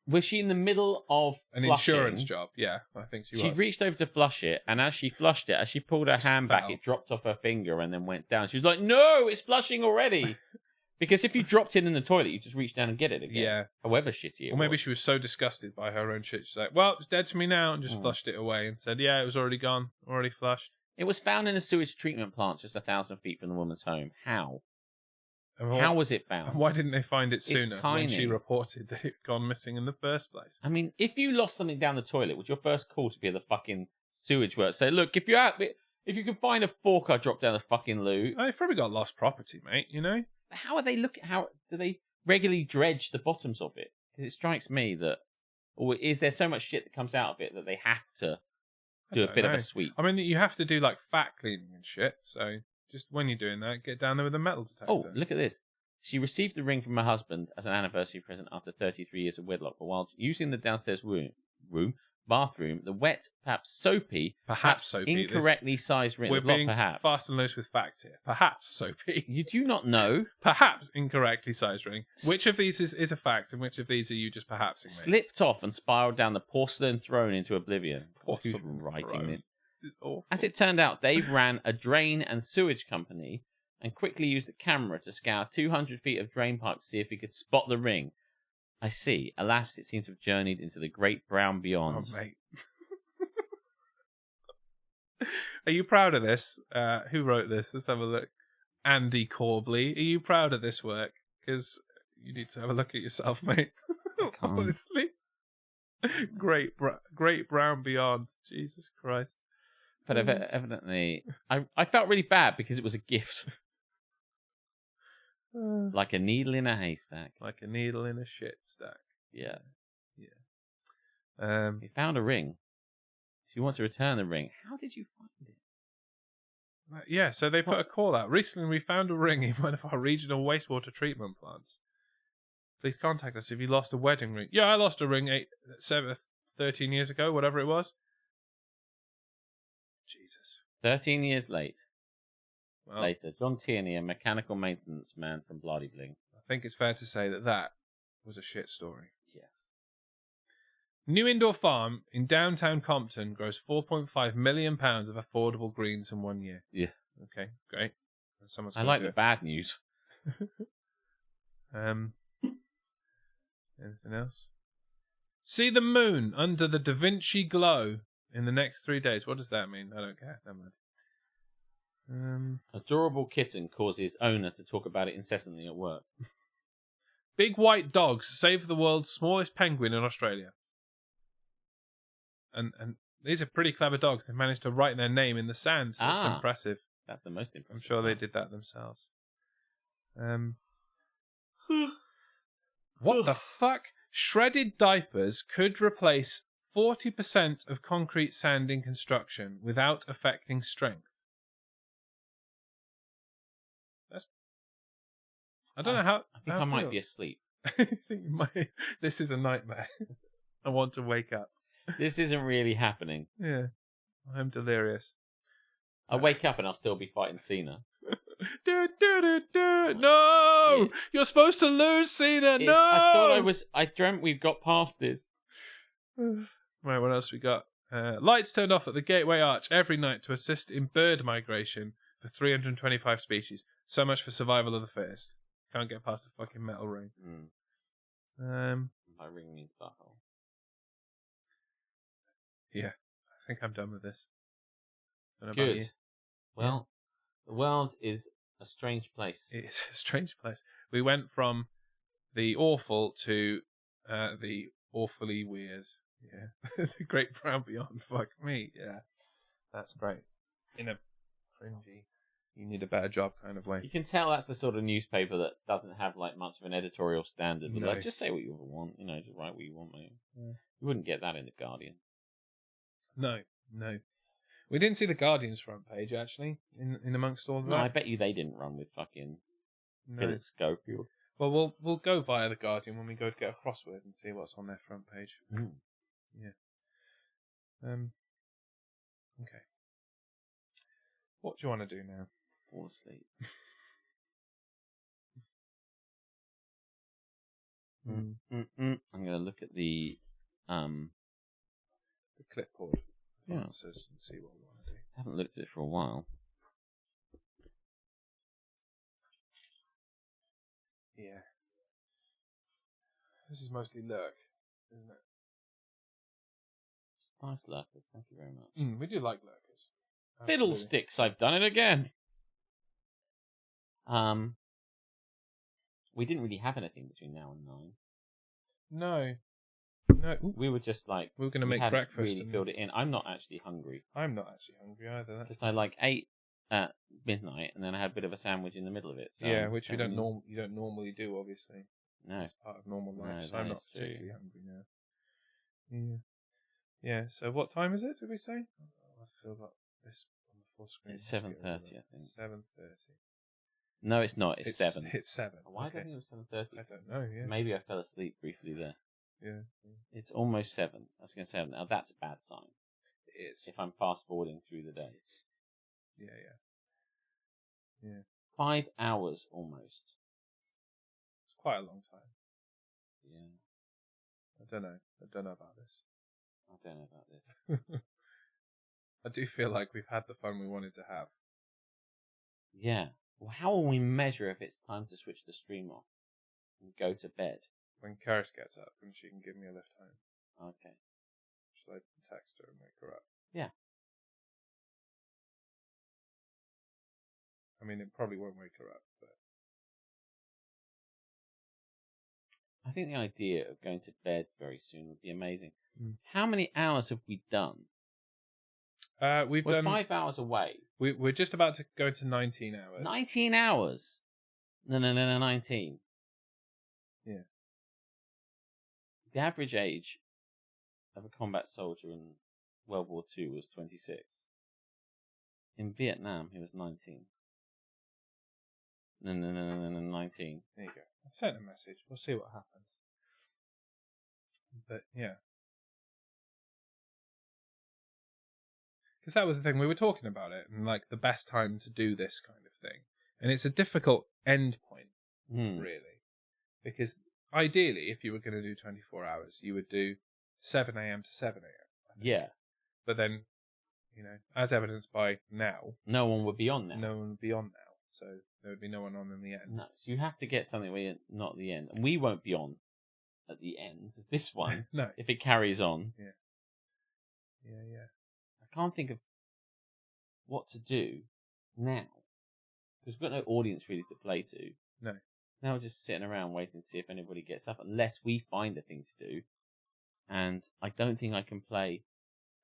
Was she in the middle of an flushing? Insurance job? Yeah, I think she was. She reached over to flush it, and as she flushed it, as she pulled her hand back, it dropped off her finger and then went down. She was like, "No, it's flushing already." Because if you dropped it in the toilet, you just reach down and get it again. Yeah. However shitty it was. Or maybe she was so disgusted by her own shit, she's like, "Well, it's dead to me now," and just flushed it away and said, "Yeah, it was already gone, already flushed." It was found in a sewage treatment plant just 1,000 feet from the woman's home. How? How was it found? Why didn't they find it sooner tiny. when she reported that it had gone missing in the first place? I mean, if you lost something down the toilet, would your first call to be the fucking sewage works? Say, look, if you can find a fork, I drop down the fucking loo. They've probably got lost property, mate, you know? How are they looking? How do they regularly dredge the bottoms of it? Because it strikes me that, or is there so much shit that comes out of it that they have to do a bit of a sweep? I mean, you have to do like fat cleaning and shit, so just when you're doing that, get down there with a metal detector. Oh, look at this. She received the ring from her husband as an anniversary present after 33 years of wedlock, but while using the downstairs bathroom, the wet, perhaps soapy, incorrectly sized ring. We're being fast and loose with facts here. Perhaps soapy. You do not know. Perhaps incorrectly sized ring. Which of these is a fact, and which of these are you just perhapsing? Slipped off and spiraled down the porcelain throne into oblivion. Who's writing this? This is awful. As it turned out, Dave ran a drain and sewage company and quickly used a camera to scour 200 feet of drain pipe to see if he could spot the ring. I see. Alas, it seems to have journeyed into the great brown beyond. Oh, mate. Are you proud of this? Who wrote this? Let's have a look. Andy Corbley. Are you proud of this work? Because you need to have a look at yourself, mate. Honestly. Great brown beyond. Jesus Christ. But evidently, I felt really bad because it was a gift. Like a needle in a haystack. Like a needle in a shit stack. Yeah. Yeah. You found a ring. If you want to return the ring, how did you find it? Yeah, so they put a call out. Recently, we found a ring in one of our regional wastewater treatment plants. Please contact us if you lost a wedding ring. Yeah, I lost a ring 13 years ago, whatever it was. Jesus. 13 years later, Well, John Tierney, a mechanical maintenance man from Bloody Bling. I think it's fair to say that was a shit story. Yes. New indoor farm in downtown Compton grows £4.5 million of affordable greens in 1 year. Yeah. Okay, great. I like the bad news. Anything else? See the moon under the Da Vinci glow in the next 3 days. What does that mean? I don't care. Never mind. Adorable kitten causes owner to talk about it incessantly at work. Big white dogs save the world's smallest penguin in Australia. And these are pretty clever dogs. They managed to write their name in the sand. That's impressive. That's the most impressive. I'm sure they did that themselves. What the fuck? Shredded diapers could replace 40% of concrete sand in construction without affecting strength. I don't know how. I think I might be asleep. I think this is a nightmare. I want to wake up. This isn't really happening. Yeah, I'm delirious. I wake up and I'll still be fighting Cena. No! You're supposed to lose, Cena! No! I dreamt we'd got past this. Right, what else we got? Lights turned off at the Gateway Arch every night to assist in bird migration for 325 species. So much for survival of the fittest. Can't get past a fucking metal ring. My ring means butthole. Yeah, I think I'm done with this. Don't know Good. about you. Well, the world is a strange place. It's a strange place. We went from the awful to the awfully weird. Yeah. The Great Brown Beyond. Fuck me. Yeah. That's great. In a cringy, you need a better job kind of way. You can tell that's the sort of newspaper that doesn't have like much of an editorial standard. But No. like, just say what you want. You know, just write what you want, mate. Yeah. You wouldn't get that in the Guardian. No. We didn't see the Guardian's front page, actually, in amongst all of that. No, I bet you they didn't run with fucking Philip Schofield. Well, we'll go via the Guardian when we go to get a crossword and see what's on their front page. Ooh. Yeah. Okay. What do you want to do now? Fall asleep. I'm going to look at the clipboard Yeah. answers and see what we want to do. I haven't looked at it for a while. Yeah. This is mostly lurk, isn't it? Nice lurkers, thank you very much. We do like lurkers. Fiddlesticks, I've done it again. We didn't really have anything between now and 9. No. Ooh. We were just like... We were going to make breakfast. Really filled it in. I'm not actually hungry. I'm not actually hungry either. Because I ate at midnight and then I had a bit of a sandwich in the middle of it. So yeah, which you don't normally do, obviously. No. It's part of normal life, No, so I'm not true. particularly hungry now. Yeah, so what time is it, did we say? I've still got this on the full screen. It's 7:30, I think. 7:30. No, it's not. It's 7. It's 7. Why do I think it was 7:30? I don't know, yeah. Maybe I fell asleep briefly there. Yeah. It's almost 7. I was going to say, now that's a bad sign. It is. If I'm fast forwarding through the day. Yeah. 5 hours almost. It's quite a long time. Yeah. I don't know about this. I don't know about this. I do feel like we've had the fun we wanted to have. Yeah. Well, how will we measure if it's time to switch the stream off and go to bed? When Karis gets up and she can give me a lift home. Okay. Shall I text her and wake her up? Yeah. I mean, it probably won't wake her up, but... I think the idea of going to bed very soon would be amazing. How many hours have we done? We're done 5 hours away. We're just about to go to 19 hours. 19 hours? No, 19. Yeah. The average age of a combat soldier in World War II was 26. In Vietnam, he was 19. No, 19. There you go. I've sent a message. We'll see what happens. But yeah. Because that was the thing, we were talking about it, and like the best time to do this kind of thing. And it's a difficult end point, really. Because ideally, if you were going to do 24 hours, you would do 7 a.m. to 7 a.m. Yeah. But then, as evidenced by now... No one would be on now. No one would be on now. So there would be no one on in the end. No, so you have to get something where you're not at the end. And we won't be on at the end of this one. No. If it carries on. Yeah. Yeah. I can't think of what to do now. Because we've got no audience really to play to. No. Now we're just sitting around waiting to see if anybody gets up, unless we find a thing to do. And I don't think I can play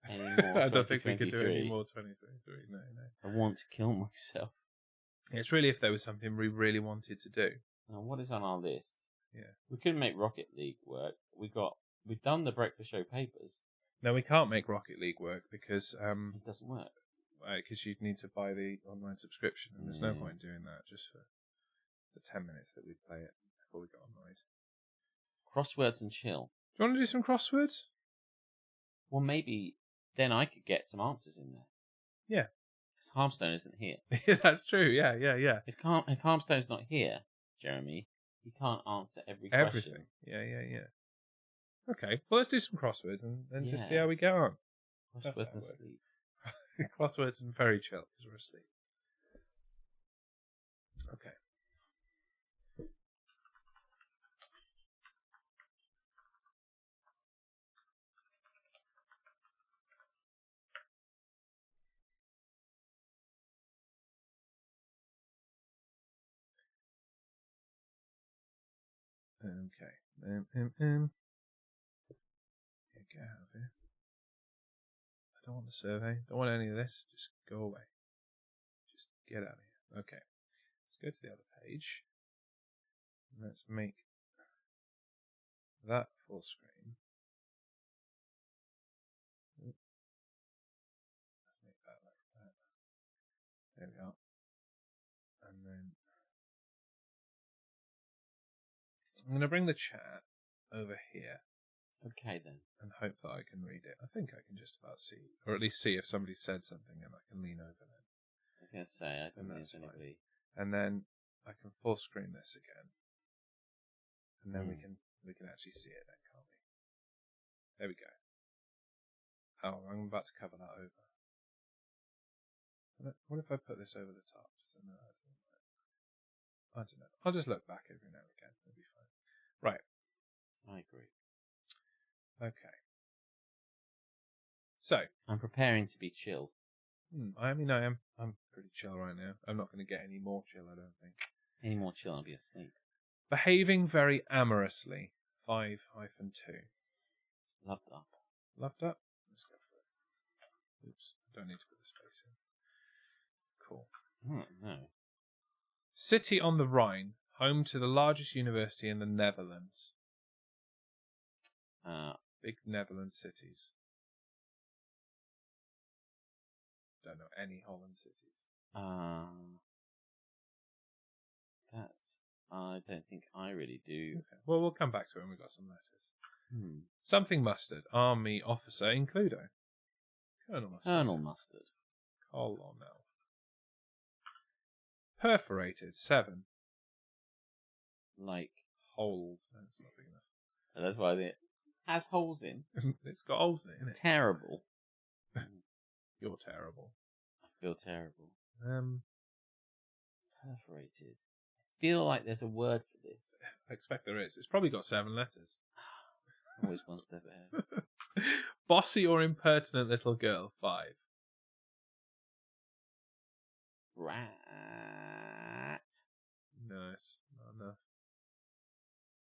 any more. I don't think we could do any more 2023. No. I want to kill myself. It's really if there was something we really wanted to do. Now, what is on our list? Yeah. We couldn't make Rocket League work. We've done the Breakfast Show papers. No, we can't make Rocket League work because it doesn't work. Because you'd need to buy the online subscription, and there's no point doing that just for the 10 minutes that we'd play it before we got annoyed. Crosswords and Chill. Do you want to do some crosswords? Well, maybe then I could get some answers in there. Yeah. Because Harmstone isn't here. That's true, yeah. If Harmstone's not here, Jeremy, he can't answer every question. Everything. Yeah. Okay, well, let's do some crosswords and just see how we get on. Crosswords and sleep. Crosswords and very chill because we're asleep. Okay. Get out of here. I don't want the survey. Don't want any of this. Just go away. Just get out of here. Okay. Let's go to the other page. Let's make that full screen. Let's make that like that. There we are. And then I'm going to bring the chat over here. Okay, then. And hope that I can read it. I think I can just about see, or at least see if somebody said something and I can lean over them. I was going to say, I don't think anybody. And then I can full screen this again. And then we can actually see it then, can't we? There we go. Oh, I'm about to cover that over. What if I put this over the top? I don't know. I'll just look back every now and again. It'll be fine. Right. I agree. Okay. So. I'm preparing to be chilled. I mean, I'm pretty chill right now. I'm not going to get any more chill, I don't think. Any more chill, I'll be asleep. Behaving very amorously. 5-2. Loved up. Loved up? Let's go for it. Oops. Don't need to put the space in. Cool. No. City on the Rhine. Home to the largest university in the Netherlands. Big Netherlands cities. Don't know any Holland cities. I don't think I really do. Okay. Well, we'll come back to it when we've got some letters. Something mustard. Army officer. Includo. Colonel mustard. Colonel mustard. Colonel. Perforated. 7. Like. Holes. No, it's not big enough. That's why it has holes in. It's got holes in it, isn't it? Terrible. You're terrible. I feel terrible. Perforated. I feel like there's a word for this. I expect there is. It's probably got 7 letters. Always one step ahead. Bossy or impertinent little girl. 5. Rat. Nice. Not enough.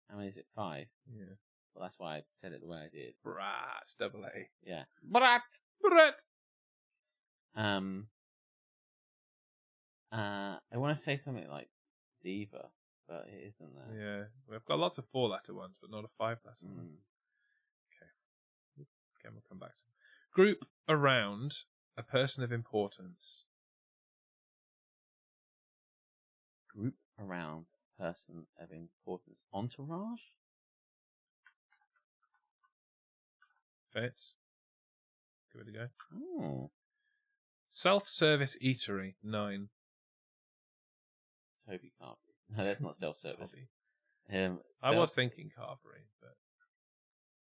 How many is it? 5? Yeah. Well, that's why I said it the way I did. Brat. Double A. Yeah. Brat. I want to say something like diva, but it isn't there. Yeah. We've got lots of 4-letter ones, but not a 5-letter one. Okay. Again, we'll come back to them. Group around a person of importance. Group around a person of importance. Entourage? Fits. Give it a go. Oh. Self-service eatery, 9. Toby Carvery. No, that's not self-service. I was thinking Carvery, but...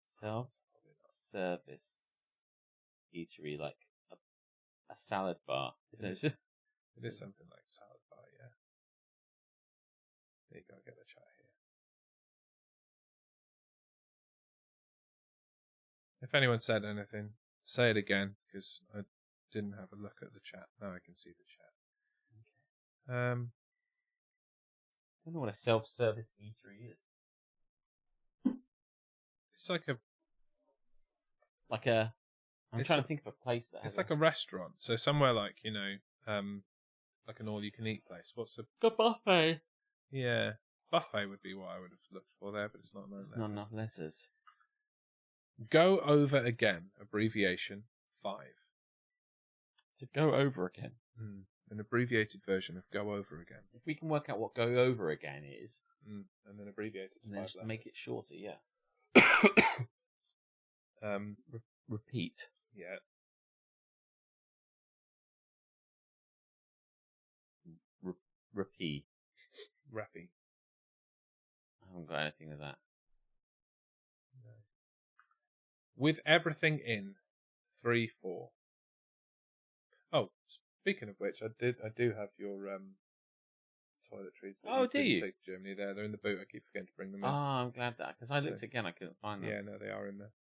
Self-service eatery, like a salad bar. Isn't it? It is something like salad bar, yeah. There you go, get the chat here. If anyone said anything, say it again, because I didn't have a look at the chat. Now I can see the chat. Okay. I don't know what a self-service eatery is. It's like a... I'm trying to think of a place that has... It's like a restaurant. So somewhere like, like an all-you-can-eat place. What's a... A buffet. Yeah. Buffet would be what I would have looked for there, but it's not enough letters. Not enough letters. Go over again. Abbreviation 5. To go over again. An abbreviated version of go over again. If we can work out what go over again is, and then abbreviate it to 5 letters. Make it shorter, yeah. Repeat. Yeah. Repeat. Rappy. I haven't got anything with that. No. With everything in 3, 4. Oh, speaking of which, I do have your toiletries. Oh, do you? Take to Germany there. They're in the boot. I keep forgetting to bring them in. Oh, I'm glad that, because I looked again, I couldn't find them. Yeah, no, they are in there.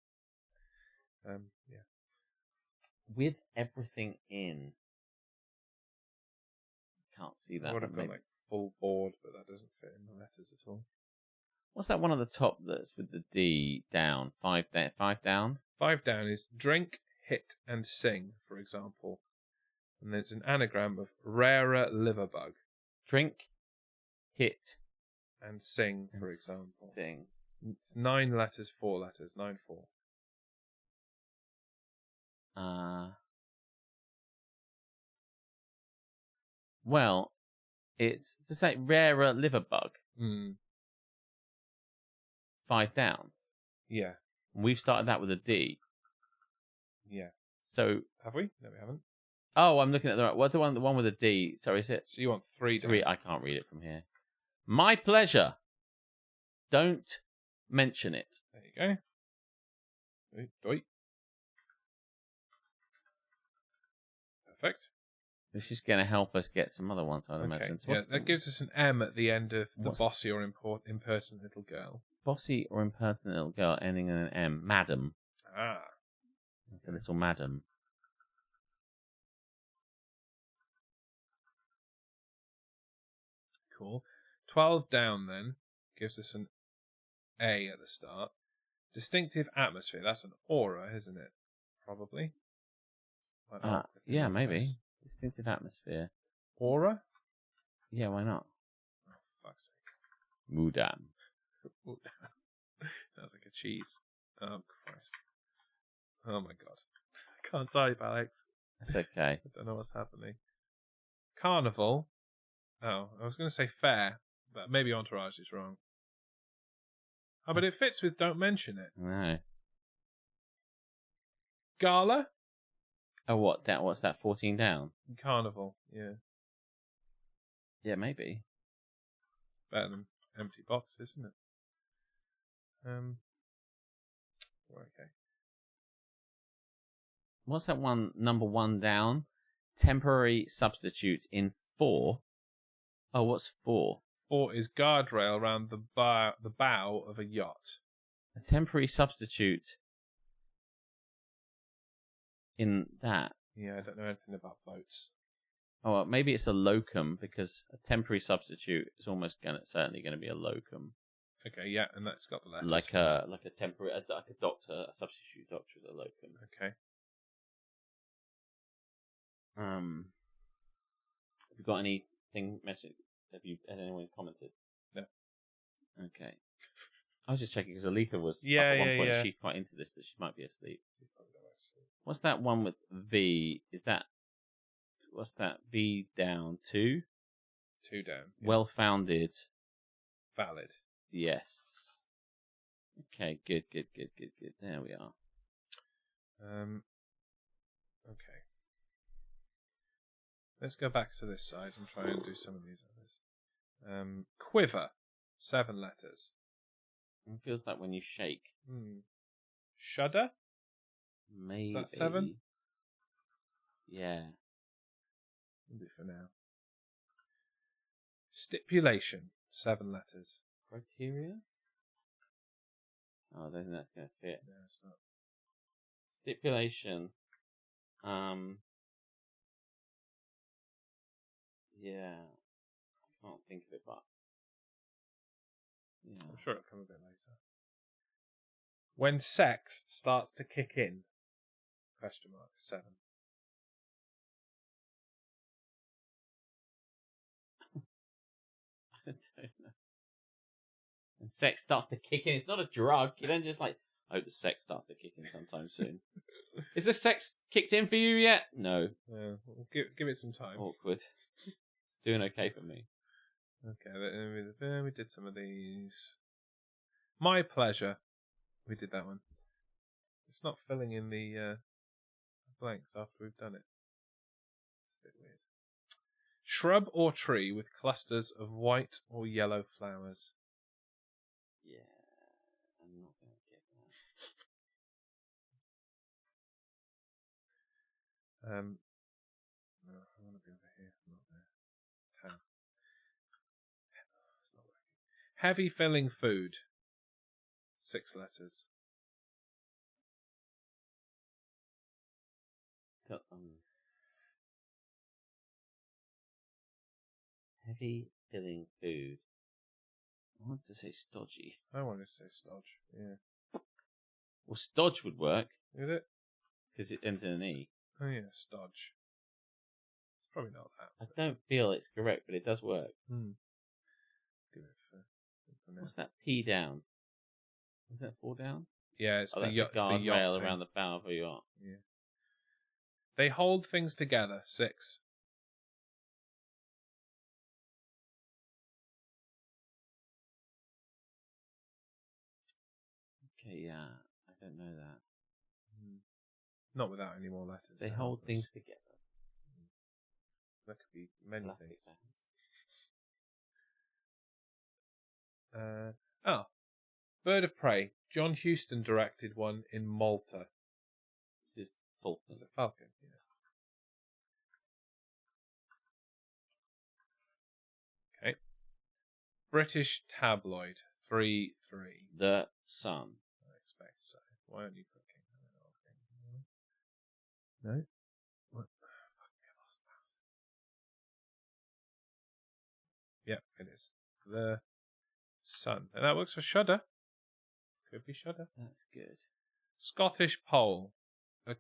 Yeah. With everything in. Can't see that. I would have gone like full board, but that doesn't fit in the letters at all. What's that one on the top that's with the D down? 5 down? 5 down is drink, hit, and sing, for example. And there's an anagram of rarer liverbug. Drink, hit, and sing, for example. Sing. It's 9 letters, 4 letters, 9, 4. Well, it's to say rarer liverbug. 5 down. Yeah. And we've started that with a D. Yeah. So have we? No, we haven't. Oh, I'm looking at the right. What's the one with a D? Sorry, is it? So you want 3 down? 3. I can't read it from here. My pleasure. Don't mention it. There you go. Doi. Perfect. This is going to help us get some other ones, I'd imagine. So yeah, that gives us an M at the end of the bossy or impertinent little girl. Bossy or impertinent little girl ending in an M. Madam. Ah. Like a little madam. Cool. 12 down then gives us an A at the start. Distinctive atmosphere. That's an aura, isn't it? Probably. Yeah, maybe. Distinctive atmosphere. Aura? Yeah, why not? Oh, for fuck's sake. Mudam. Sounds like a cheese. Oh, Christ. Oh, my God. I can't type, Alex. That's okay. I don't know what's happening. Carnival. Oh, I was going to say fair, but maybe Entourage is wrong. Oh, but it fits with don't mention it. No. Gala? Oh, what's that, 14 down? Carnival, yeah. Yeah, maybe. Better than empty box, isn't it? Okay. What's that one, number 1 down? Temporary substitute in 4. Oh, what's 4? 4 is guardrail around the bow of a yacht. A temporary substitute in that. Yeah, I don't know anything about boats. Oh, well, maybe it's a locum, because a temporary substitute is almost certainly going to be a locum. Okay, yeah, and that's got the letters. Like a temporary, like a doctor, a substitute doctor is a locum. Okay. Have you got anything message? Had anyone commented? No. Okay. I was just checking because Alita was at one point. Yeah. She's quite into this, but she might be asleep. What's that one with V? What's that? V down 2? 2 down. Yeah. Well-founded. Valid. Yes. Okay, good. There we are. Okay. Let's go back to this side and try and do some of these others. Quiver. 7 letters. It feels like when you shake. Shudder? Maybe. Is that 7? Yeah. Maybe for now. Stipulation. 7 letters. Criteria? Oh, I don't think that's going to fit. No, it's not. Stipulation. Yeah. I can't think of it, but... Yeah. I'm sure it'll come a bit later. When sex starts to kick in? Question mark. 7. I don't know. And sex starts to kick in. It's not a drug. You don't just like, I hope the sex starts to kick in sometime soon. Is the sex kicked in for you yet? No. Yeah, we'll give it some time. Awkward. It's doing okay for me. Okay, we did some of these. My pleasure. We did that one. It's not filling in the blanks after we've done it. It's a bit weird. Shrub or tree with clusters of white or yellow flowers. Yeah, I'm not going to get that. No, I want to be over here. I'm not there. 10. It's not working. Heavy filling food. 6 letters. So, heavy filling food. I want to say stodgy. I want to say stodge. Yeah. Well, stodge would work. Would it? Because it ends in an E. Oh yeah, stodge. It's probably not that. I don't feel it's correct, but it does work. Give it for now. What's that P down? Is that 4 down? Yeah, it's Oh, the that's yacht. the guardrail around the bow of a yacht. Yeah. They hold things together. 6. Okay, yeah. I don't know that. Not without any more letters. They hold things together. That could be many Plastic things. bands. Bird of Prey. John Huston directed one in Malta. This is Falcon. Is it Falcon? Yeah. Okay. British tabloid. 3-3. The Sun. I expect so. Why aren't you cooking? No? What? Fuck, I lost mouse. Yep, it is. The Sun. And that works for Shudder. Could be Shudder. That's good. Scottish pole. A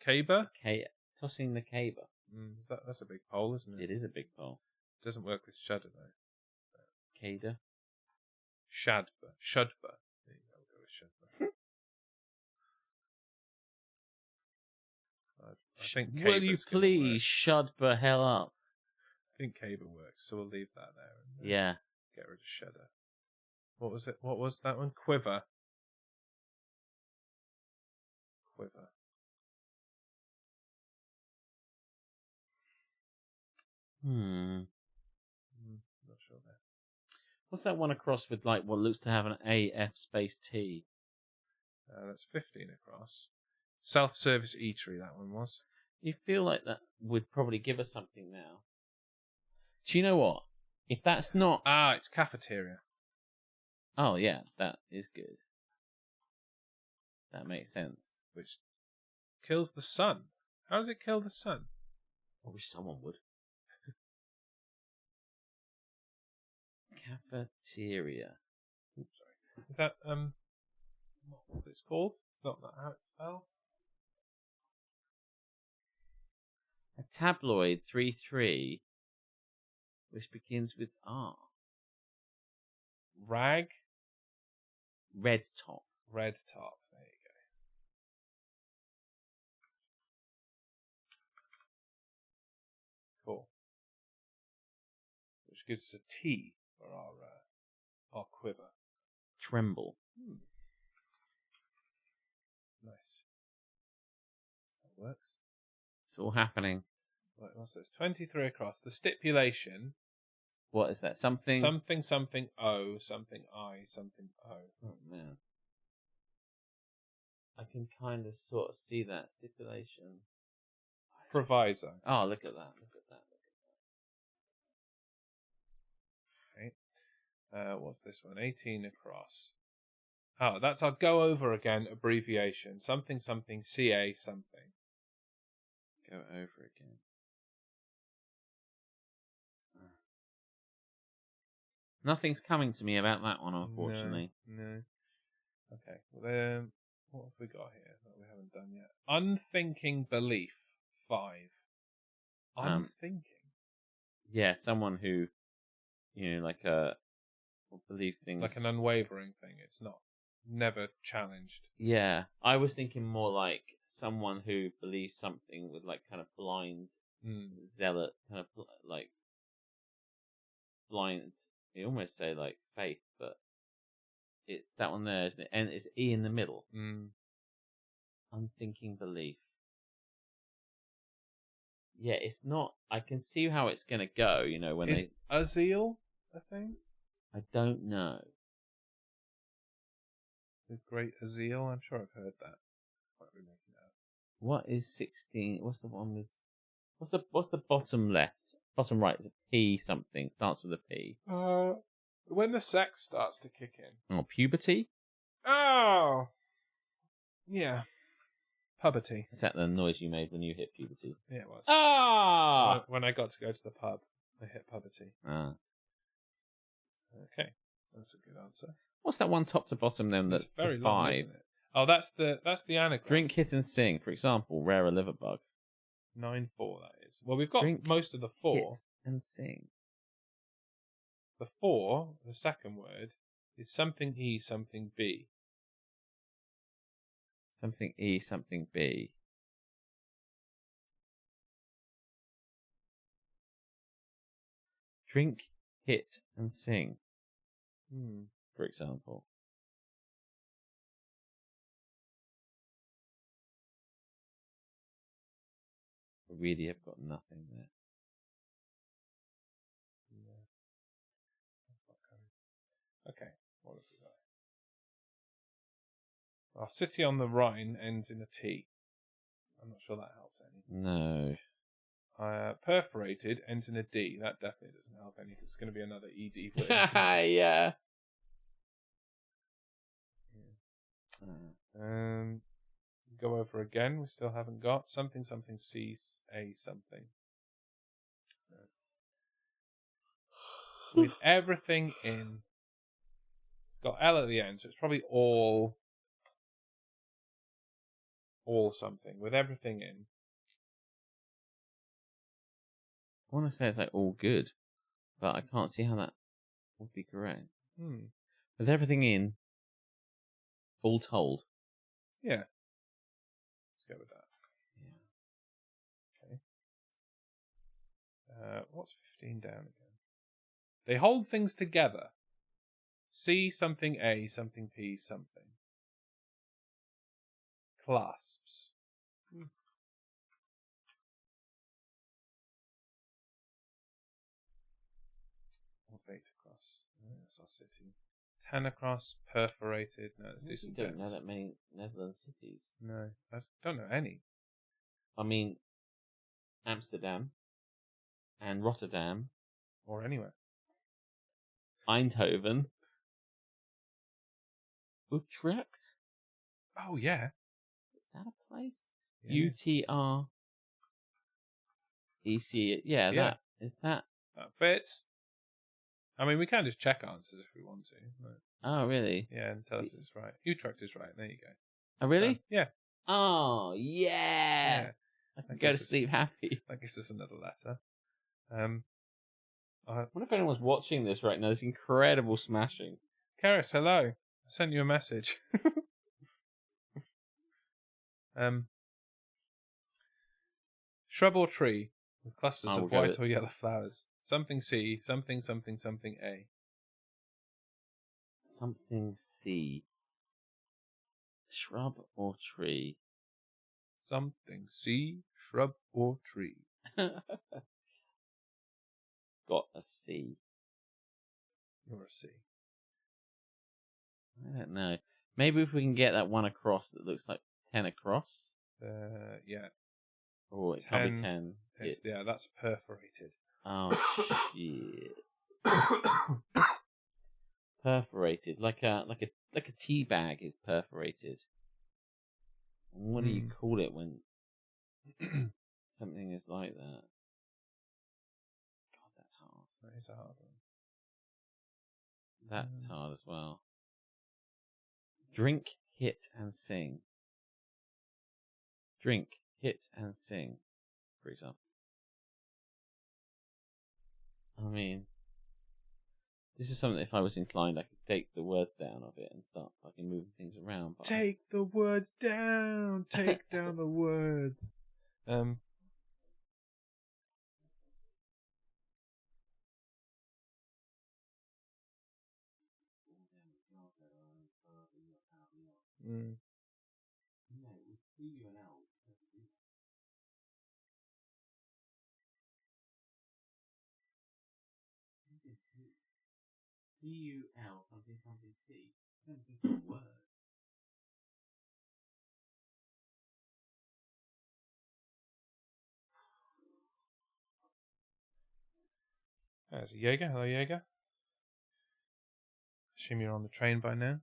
caber? Tossing the caber. That's a big pole, isn't it? It is a big pole. Doesn't work with Shudder, though. Cader. Shadber. Shudber. There you go, we'll go with Shudber. I think Will you please shut the hell up? I think caber works, so we'll leave that there. And, yeah. Get rid of Shudder. What was it? What was that one? Quiver. Quiver. Not sure there. What's that one across with like what looks to have an AF space T? That's 15 across. Self-service eatery, that one was. You feel like that would probably give us something now. Do you know what? If that's not... it's cafeteria. Oh, yeah, that is good. That makes sense. Which kills the sun. How does it kill the sun? I wish someone would. Cafeteria. Oops, sorry. Is that not what it's called? It's not that how it's spelled. A tabloid 3-3, which begins with R. Rag. Red top. Red top. There you go. Cool. gives us a T for our quiver. Tremble. Nice. That works. It's all happening. Right, what's this? 23 across. The stipulation. What is that? Something? Something, something, O, something, I, something, O. Oh, man. I can kind of sort of see that stipulation. Proviso. Oh, look at that. Okay. What's this one? 18 across. Oh, that's our go over again abbreviation. Something, something, CA, something. Go over again. Nothing's coming to me about that one, unfortunately. No. Okay. Well, then, what have we got here that we haven't done yet? Unthinking belief. 5. Unthinking. Yeah, someone who, like will believe things like an unwavering thing. It's not never challenged. Yeah, I was thinking more like someone who believes something with like kind of blind zealot, kind of like blind. You almost say like faith, but it's that one there, isn't it? And it's E in the middle. Unthinking belief. Yeah, it's not. I can see how it's going to go. When is Azeel a thing? I don't know. With great Azeel, I'm sure I've heard that. Might be making it up. What is 16? What's the one with? What's the bottom left? Bottom right. P something starts with a P. When the sex starts to kick in. Oh, puberty. Oh, yeah. Puberty. Is that the noise you made when you hit puberty? Yeah, it was. Ah! When I got to go to the pub, I hit puberty. Ah. Okay, that's a good answer. What's that one top to bottom then? That's very the long, 5. isn't it? Oh, that's the anagram. Drink, hit, and sing. For example, rare a liver bug. 9-4. That is. Well, we've got Drink, most of the 4. Hit and sing. The 4, the second word, is something E, something B. Something E, something B. Drink, hit, and sing. For example. I really have got nothing there. Yeah. That's not coming. Okay, what have we got? Our city on the Rhine ends in a T. I'm not sure that helps any. No. Perforated ends in a D. That definitely doesn't help any. It's going to be another ED word. Yeah. Go over again. We still haven't got something C A something. With everything in. It's got L at the end, so it's probably all something with everything in. I want to say it's like all good, but I can't see how that would be correct. With everything in, all told. Yeah. Let's go with that. Yeah. Okay. What's 15 down again? They hold things together. C something A, something P, something. Clasps. What's 8 across? That's our city. 10 across, perforated. No, let's do some You don't know that many Netherlands cities. No, I don't know any. I mean, Amsterdam and Rotterdam. Or anywhere. Eindhoven. Utrecht? Oh, yeah. Is that a place? Yeah. UTREC. Yeah, that. Is that? That fits. I mean, we can just check answers if we want to. But... Oh, really? Yeah, and tell us it's right. Utrecht is right. There you go. Oh, really? Yeah. Oh, yeah. I can go to sleep happy. That gives us another letter. I wonder if anyone's watching this right now. This incredible smashing. Karis, hello. I sent you a message. Shrub or tree with clusters of white or yellow flowers. Something C, something A. Something C. Shrub or tree? Something C, shrub or tree. Got a C. You're a C. I don't know. Maybe if we can get that one across that looks like 10 across. Yeah. Oh, it can't be 10. Yeah, that's perforated. Oh, shit. Perforated. Like a tea bag is perforated. What do you call it when something is like that? God, that's hard. That is a hard one. That's hard as well. Drink, hit, and sing. Drink, hit, and sing, for example. I mean, this is something that if I was inclined, I could take the words down of it and start fucking moving things around. But take the words down. Take down the words. P-U-L something something T. I don't think it's a word. There's a Jaeger. Hello, Jaeger. Assume you're on the train by now.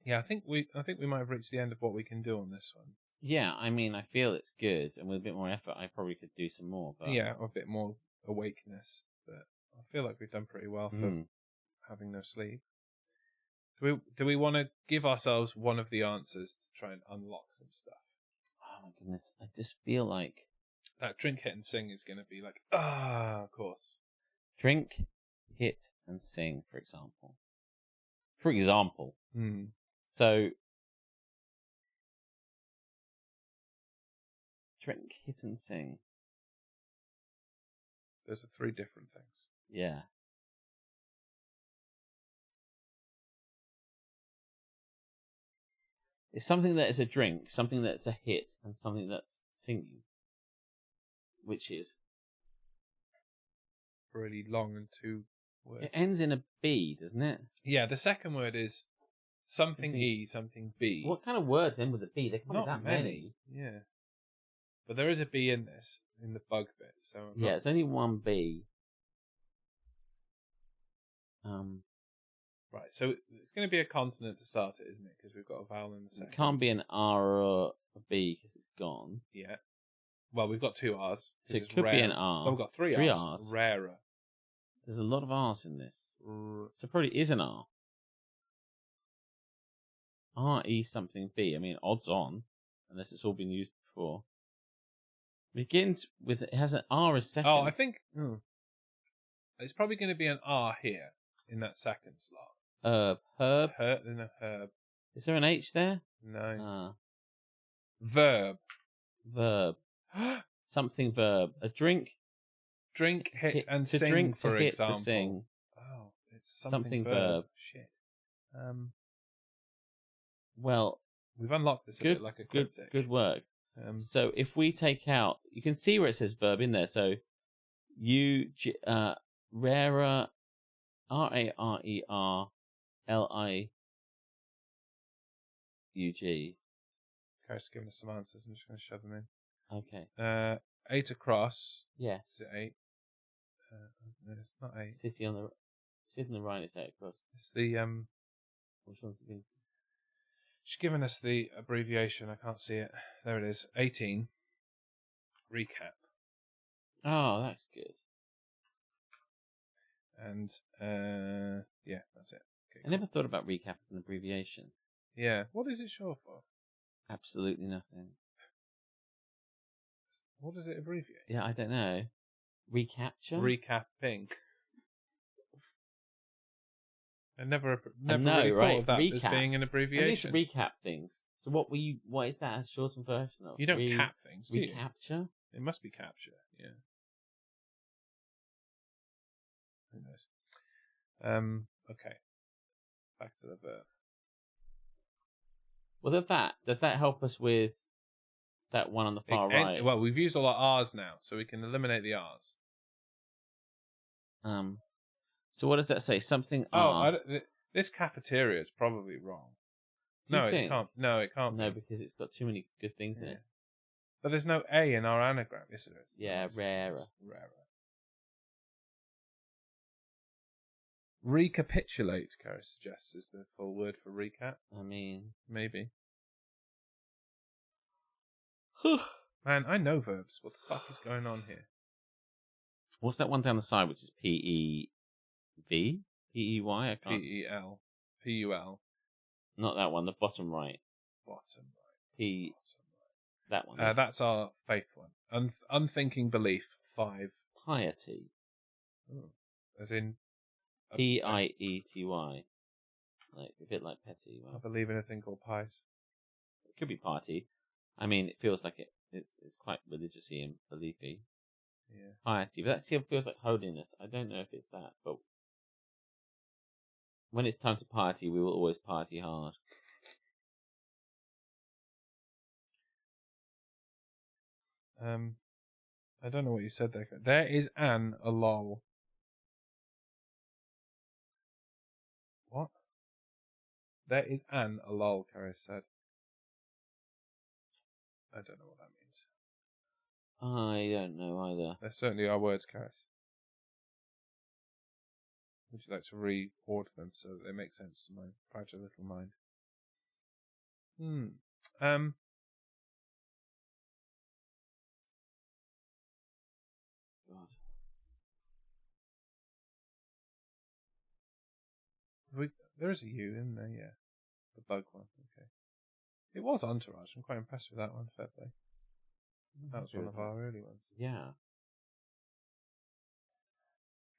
Yeah, I think we might have reached the end of what we can do on this one. Yeah, I mean, I feel it's good, and with a bit more effort, I probably could do some more. But yeah, or a bit more awakeness, but I feel like we've done pretty well for having no sleep. Do we want to give ourselves one of the answers to try and unlock some stuff? Oh my goodness, I just feel like that drink, hit, and sing is going to be like, of course. Drink, hit, and sing, for example. For example. So, drink, hit, and sing. Those are 3 different things. Yeah. It's something that is a drink, something that's a hit, and something that's singing. Which is really long and 2 words. It ends in a B, doesn't it? Yeah, the second word is something E, something B. What kind of words end with a B? There can't Not be that many. Yeah. But there is a B in this, in the bug bit. So yeah, it's only one B. Right, so it's going to be a consonant to start it, isn't it? Because we've got a vowel in the second. It can't be an R or a B because it's gone. Yeah. Well, we've got 2 R's. So it could be an R. Well, we've got 3 Three R's. R's. Rarer. There's a lot of R's in this. So it probably is an R. R-E something B. I mean, odds on, unless it's all been used before. It begins with, it has an R as second. Oh, I think it's probably going to be an R here in that second slot. Herb. In a herb. Is there an H there? No. Verb. Something verb. A drink. Drink, hit, and to sing, drink, for to hit, example. To sing. Oh, it's something verb. Shit. Well, we've unlocked this a bit like a cryptic. Good work. So if we take out, you can see where it says verb in there. So rarer, R-A-R-E-R-L-I-U-G. Karis giving us some answers. I'm just going to shove them in. Okay. 8 across. Yes. Is it 8? No, it's not 8. City on the right is 8 across. It's the Which one's it been? She's given us the abbreviation. I can't see it. There it is. 18. Recap. Oh, that's good. And yeah, that's it. Okay, I never thought about recap as an abbreviation. Yeah. What is it short for? Absolutely nothing. What does it abbreviate? Yeah, I don't know. Recapture? Recapping. I never know, really right? thought of that Recap. as being an abbreviation. I used to recap things. So what is that a shortened version of? You don't cap things, do you? Recapture? It must be capture. Yeah. Who knows? Okay. Back to the verb. Well, does that help us with that one on the far right? Well, we've used all our R's now, so we can eliminate the R's. So what does that say? Something R. This cafeteria is probably wrong. Do you think? It can't. No, it can't. No, be. because it's got too many good things in it. But there's no A in our anagram. Yes, there is. Yeah, rarer. Recapitulate, Kara suggests, is the full word for recap. I mean, maybe. Man, I know verbs. What the fuck is going on here? What's that one down the side, which is P-E-V? P-E-Y? I can't... P-E-L. P-U-L. Not that one, the bottom right. Bottom right. P... That one. That's our faith one. Unthinking belief, 5. Piety. Oh. As in... P-I-E-T-Y. Like, a bit like petty. I believe in a thing called pies. It could be party. I mean, it feels like it's quite religious-y and beliefy. Yeah. Piety. But that still feels like holiness. I don't know if it's that, but when it's time to party, we will always party hard. I don't know what you said there. There is a lol. What? There is a lol, Karis said. I don't know what that means. I don't know either. There certainly are words, Karis. Would you like to reorder them so that they make sense to my fragile little mind? God. There is a U in there, yeah. The bug one, okay. It was Entourage. I'm quite impressed with that one, fair play. That was one of our early ones. Yeah.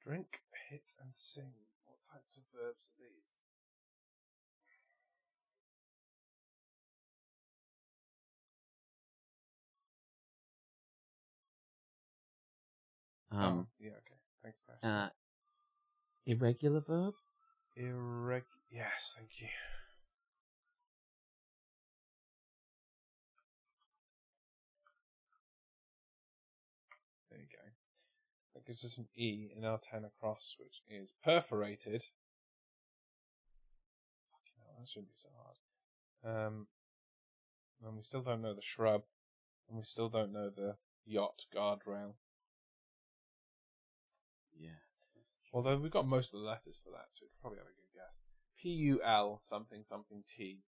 Drink, hit, and sing. What types of verbs are these? Yeah, okay. Thanks, guys. Irregular verb? Yes, thank you. There you go. That gives us an E in our 10 across, which is perforated. Fucking hell, that shouldn't be so hard. And we still don't know the shrub, and we still don't know the yacht guardrail. Yes. Although we've got most of the letters for that, so we could probably have a good guess. P-U-L something something T.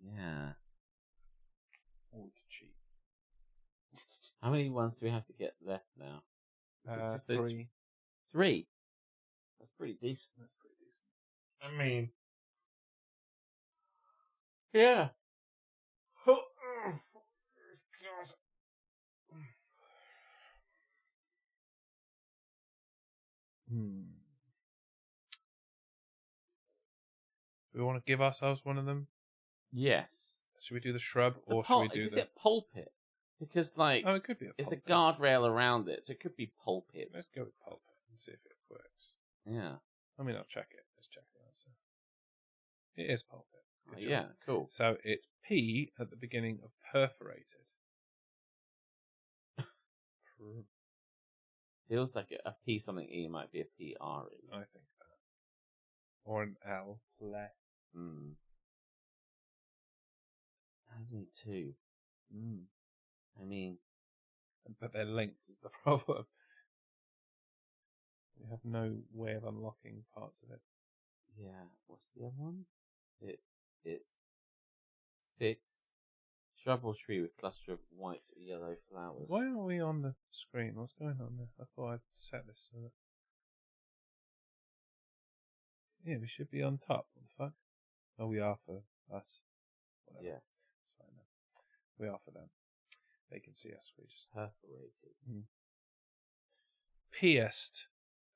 Yeah. Or we could cheat. How many ones do we have to get left now? 3. 3? That's pretty decent. I mean... Yeah. Do we want to give ourselves one of them? Yes. Should we do the shrub, or should we do Is it pulpit? Because, like... Oh, it could be a pulpit. It's a guardrail around it, so it could be pulpit. Let's go with pulpit and see if it works. Yeah. I mean, I'll check it. Let's check the answer. It is pulpit. Yeah, cool. So it's P at the beginning of perforated. Feels like a P something E might be a P-R-E. I think that. Or an L. As in 2. I mean... But they're linked is the problem. We have no way of unlocking parts of it. Yeah. What's the other one? It's 6. Shrub or tree with cluster of white or yellow flowers. Why aren't we on the screen? What's going on there? I thought I'd set this so that... Yeah, we should be on top. What the fuck? Oh, we are for us. Whatever. Yeah. It's fine then. We are for them. They can see us. We just... Perforated. Pierced.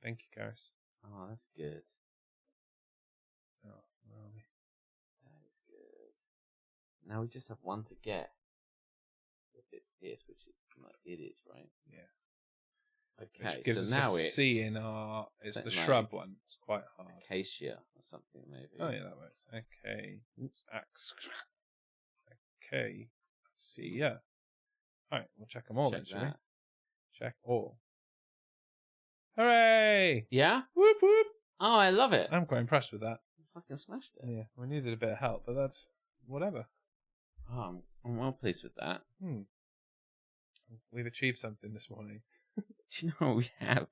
Thank you, guys. Oh, that's good. Oh, where are we? That is good. Now we just have one to get. The Pierce, which is like it is, right? Yeah. Okay, Which gives so us now a it's C in our. It's the something like shrub one. It's quite hard. acacia or something, maybe. Oh yeah, that works. Okay. Oops. Okay. C. Yeah. All right. We'll check them all. Check Then, shall we? that. Check all. Hooray! Yeah. Whoop whoop. Oh, I love it. I'm quite impressed with that. Fucking smashed it. Yeah, we needed a bit of help, but that's whatever. Oh, I'm well pleased with that. We've achieved something this morning. Do you know what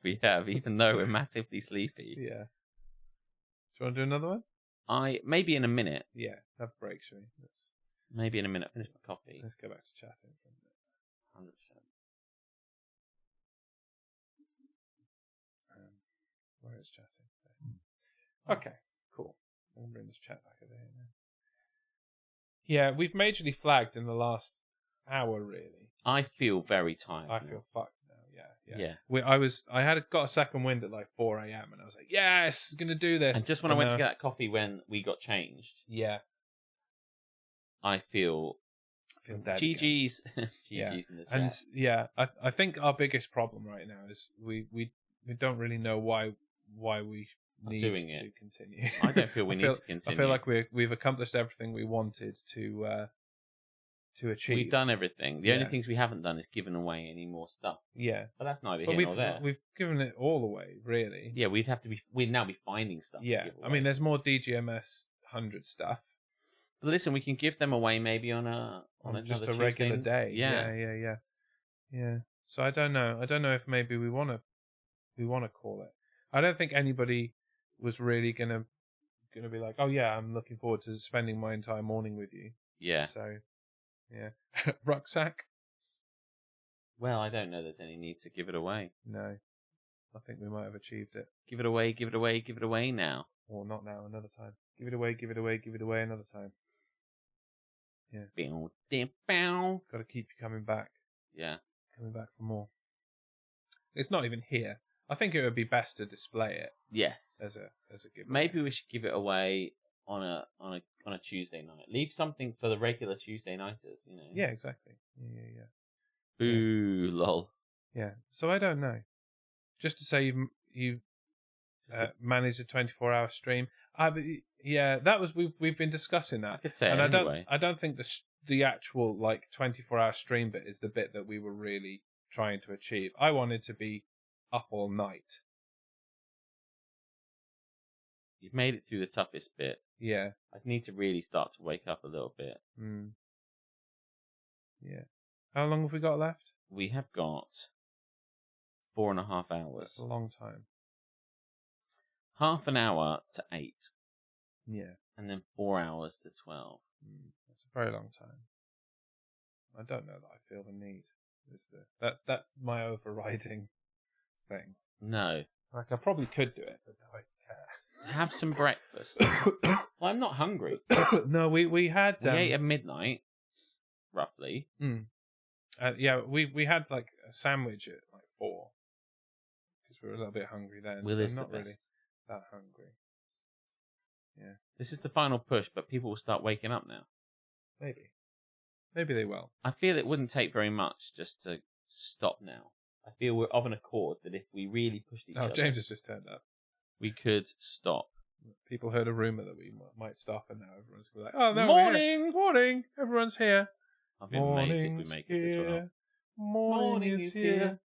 we have, even though we're massively sleepy. Yeah. Do you want to do another one? Maybe in a minute. Yeah, have a break, shall we? Maybe in a minute. Finish my coffee. Let's go back to chatting for a minute. 100%. Where is chatting? Okay, cool. I'll bring this chat back over here now. Yeah, we've majorly flagged in the last hour, really. I feel very tired. I feel fucked now. Yeah. Yeah. I got a second wind at like 4 a.m. and I was like, yes, gonna do this. And just when I went to get that coffee when we got changed, yeah, I feel dead. GG's. Again. GG's in the chat. And yeah, I think our biggest problem right now is we don't really know why we need doing to it. continue. I don't feel we need to continue. I feel like we've accomplished everything we wanted to achieve. We've done everything. The only things we haven't done is given away any more stuff. Yeah, but that's neither here nor there. We've given it all away, really. Yeah, we'd now be finding stuff. Yeah, to give away. I mean, there's more DGMS 100 stuff. But listen, we can give them away maybe on just a Tuesday. regular day. Yeah. Yeah. So I don't know. I don't know if maybe we want to call it. I don't think anybody was really gonna be like, oh yeah, I'm looking forward to spending my entire morning with you. Yeah. So, yeah. Rucksack? Well, I don't know there's any need to give it away. No. I think we might have achieved it. Give it away, give it away, give it away now. Or not now, another time. Give it away, give it away, give it away another time. Yeah. Got to keep you coming back. Yeah. Coming back for more. It's not even here. I think it would be best to display it. Yes. As a giveaway. Maybe we should give it away on a Tuesday night. Leave something for the regular Tuesday nighters, you know. Yeah, exactly. Yeah. Boo, lol. Yeah. So I don't know. Just to say you managed a 24-hour stream. Yeah, that was we've been discussing that. I could say and it anyway. I don't think the actual like 24-hour stream bit is the bit that we were really trying to achieve. I wanted to be up all night. You've made it through the toughest bit. Yeah. I need to really start to wake up a little bit. Yeah. How long have we got left? We have got 4.5 hours. That's a long time. Half an hour to 8. Yeah. And then 4 hours to 12. That's a very long time. I don't know that I feel the need. That's my overriding thing. No. Like I probably could do it, but no, I care. Have some breakfast. Well, I'm not hungry. No, we had we ate at midnight, roughly. Yeah, we had like a sandwich at like 4 because we were a little bit hungry then. Will so is I'm not the really best. that hungry. Yeah. This is the final push, but people will start waking up now. Maybe they will. I feel it wouldn't take very much just to stop now. I feel we're of an accord that if we really pushed each other... Oh, James has just turned up. We could stop. People heard a rumour that we might stop, and now everyone's going to be like, oh, no, morning! Morning! Everyone's here. I'll be amazed if we make it this well. Morning is here.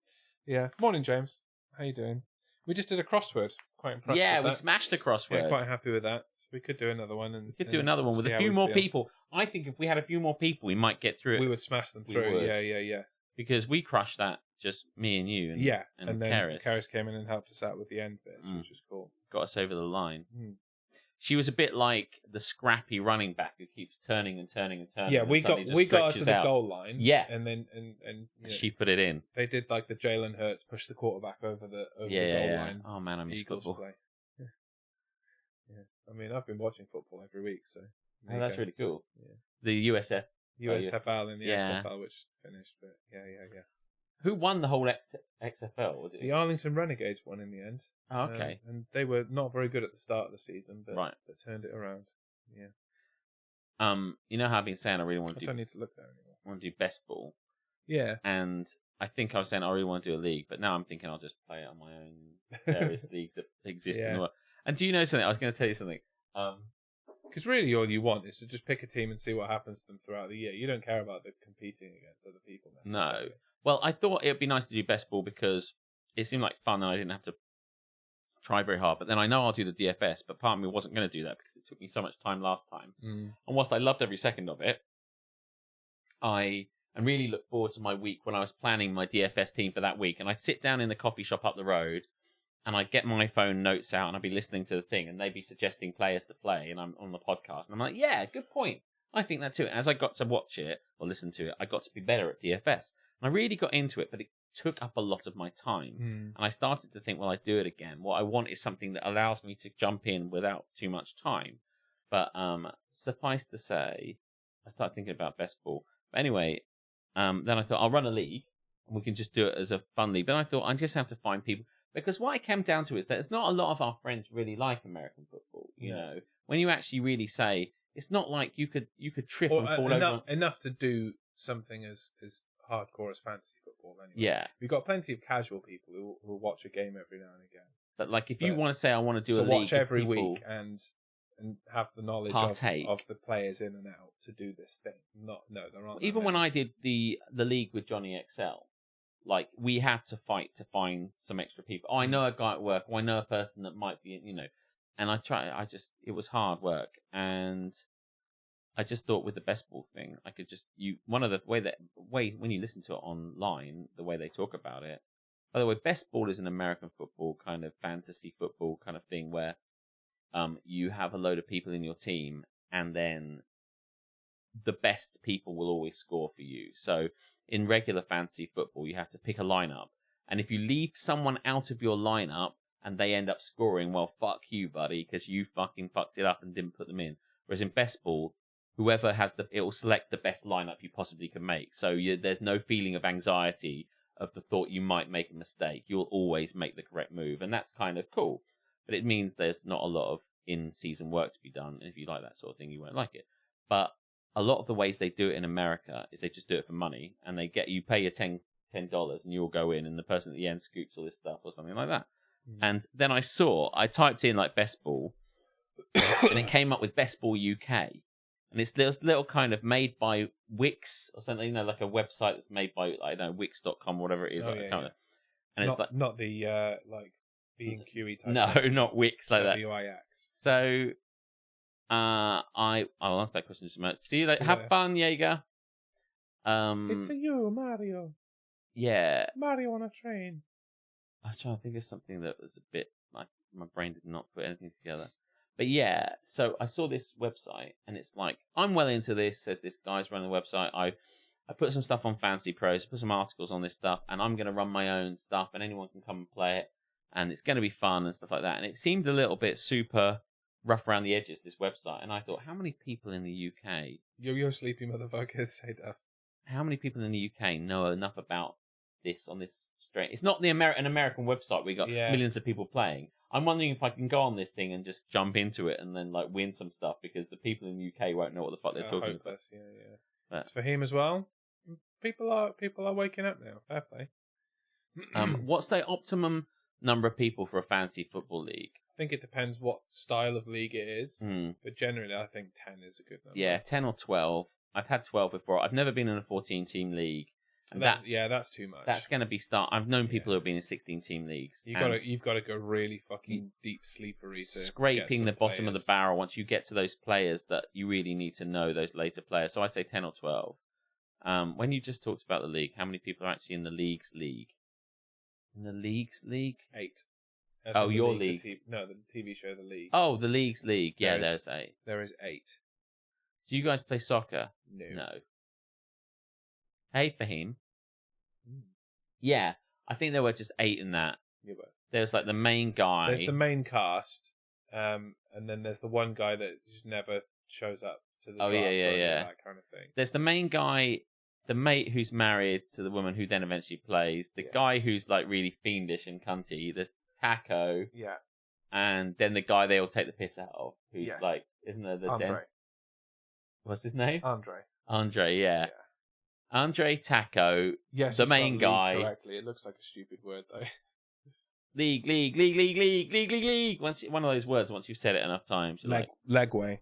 Yeah. Morning, James. How you doing? We just did a crossword. Quite impressed with that. We smashed the crossword. Yeah, quite happy with that. So we could do another one. We could do another one with a few more people. I think if we had a few more people, we might get through it. We would smash them through. Yeah. Because we crushed that, just me and you. And then Karis came in and helped us out with the end bits, which was cool. Got us over the line. She was a bit like the scrappy running back who keeps turning and turning and turning. Yeah, we got her to the goal line. Yeah, and then she put it in. They did like the Jalen Hurts push the quarterback over the goal line. Oh man, I miss football. Play. Yeah. I mean, I've been watching football every week, so that's really cool. Yeah. The USFL and the XFL, which finished, but yeah. Who won the whole XFL? The Arlington Renegades won in the end. Oh, okay. And they were not very good at the start of the season, but they turned it around. Yeah. You know how I've been saying I really want to do... I don't need to look there anymore. I want to do best ball. Yeah. And I think I was saying I really want to do a league, but now I'm thinking I'll just play it on my own various leagues that exist in the world. And do you know something? I was going to tell you something. Because really all you want is to just pick a team and see what happens to them throughout the year. You don't care about the competing against other people necessarily. No. Well, I thought it would be nice to do best ball because it seemed like fun and I didn't have to try very hard. But then I know I'll do the DFS, but part of me wasn't going to do that because it took me so much time last time. And whilst I loved every second of it, I really looked forward to my week when I was planning my DFS team for that week. And I'd sit down in the coffee shop up the road and I'd get my phone notes out and I'd be listening to the thing and they'd be suggesting players to play and I'm on the podcast. And I'm like, yeah, good point. I think that too. And as I got to watch it or listen to it, I got to be better at DFS. And I really got into it, but it took up a lot of my time. And I started to think, well, I'd do it again. What I want is something that allows me to jump in without too much time. But suffice to say, I started thinking about best ball. But anyway, then I thought I'll run a league and we can just do it as a fun league. But I thought I just have to find people. Because what I came down to is that it's not a lot of our friends really like American football. You know, when you actually really say, it's not like you could trip and fall over. Enough to do something as hardcore as fantasy football anyway. Yeah. We've got plenty of casual people who will watch a game every now and again. But like if you want to say I want to do a league watch every week and have the knowledge of the players in and out to do this thing. There aren't. Even when I did the league with Johnny XL, like we had to fight to find some extra people. Oh, I know a guy at work, or I know a person that might be, and it was hard work. And I just thought with the best ball thing, I could just, one of the way when you listen to it online, the way they talk about it, by the way, best ball is an American football kind of fantasy football kind of thing where, you have a load of people in your team and then the best people will always score for you. So in regular fantasy football, you have to pick a lineup. And if you leave someone out of your lineup and they end up scoring, well, fuck you, buddy, because you fucking fucked it up and didn't put them in. Whereas in best ball, whoever has it will select the best lineup you possibly can make. So there's no feeling of anxiety of the thought you might make a mistake. You'll always make the correct move. And that's kind of cool. But it means there's not a lot of in-season work to be done. And if you like that sort of thing, you won't like it. But a lot of the ways they do it in America is they just do it for money, and you pay your $10 and you'll go in, and the person at the end scoops all this stuff or something like that. And then I typed in like best ball, and it came up with Best Ball UK, and it's this little kind of made by Wix or something, like a website that's made by Wix.com, whatever it is. And it's like not the like B&QE type. No, not Wix like that. WIX. So. I'll answer that question in just a minute. See you later. Have fun, Jaeger. It's you, Mario. Yeah. Mario on a train. I was trying to think of something that was a bit like my brain did not put anything together. But yeah, so I saw this website and it's like, I'm well into this. There's this guy's running the website. I put some stuff on Fantasy Pros, put some articles on this stuff, and I'm going to run my own stuff and anyone can come and play it. And it's going to be fun and stuff like that. And it seemed a little bit super rough around the edges, this website, and I thought, how many people in the UK? You're sleepy motherfuckers, say that. How many people in the UK know enough about this on this straight? It's not an American website. We got millions of people playing. I'm wondering if I can go on this thing and just jump into it and then like win some stuff because the people in the UK won't know what the fuck they're talking about. Yeah. But it's for him as well. People are waking up now. Fair play. What's the optimum number of people for a fantasy football league? I think it depends what style of league it is, but generally I think 10 is a good number. Yeah, 10 or 12. I've had 12 before. I've never been in a 14-team league. And that's too much. That's going to be I've known people who have been in 16-team leagues. You've got to go really fucking deep sleepery to scraping the bottom of the barrel once you get to those players that you really need to know, those later players. So I'd say 10 or 12. When you just talked about the league, how many people are actually in the league's league? In the league's league? 8. Your league. The TV show, The League. Oh, the league's league. Yeah, there's 8. There is 8. Do you guys play soccer? No. Hey, Fahim. Yeah, I think there were just 8 in that. Yeah, but there's like the main guy. There's the main cast, and then there's the one guy that just never shows up to the draft that kind of thing. There's the main guy, the mate who's married to the woman who then eventually plays, the guy who's like really fiendish and cunty. There's Taco. Yeah. And then the guy they all take the piss out of, who's like, isn't there the Andre. What's his name? Andre, yeah. Andre Taco, Yes, the main guy. Correctly. It looks like a stupid word though. League. One of those words. Once you've said it enough times, you're Legway.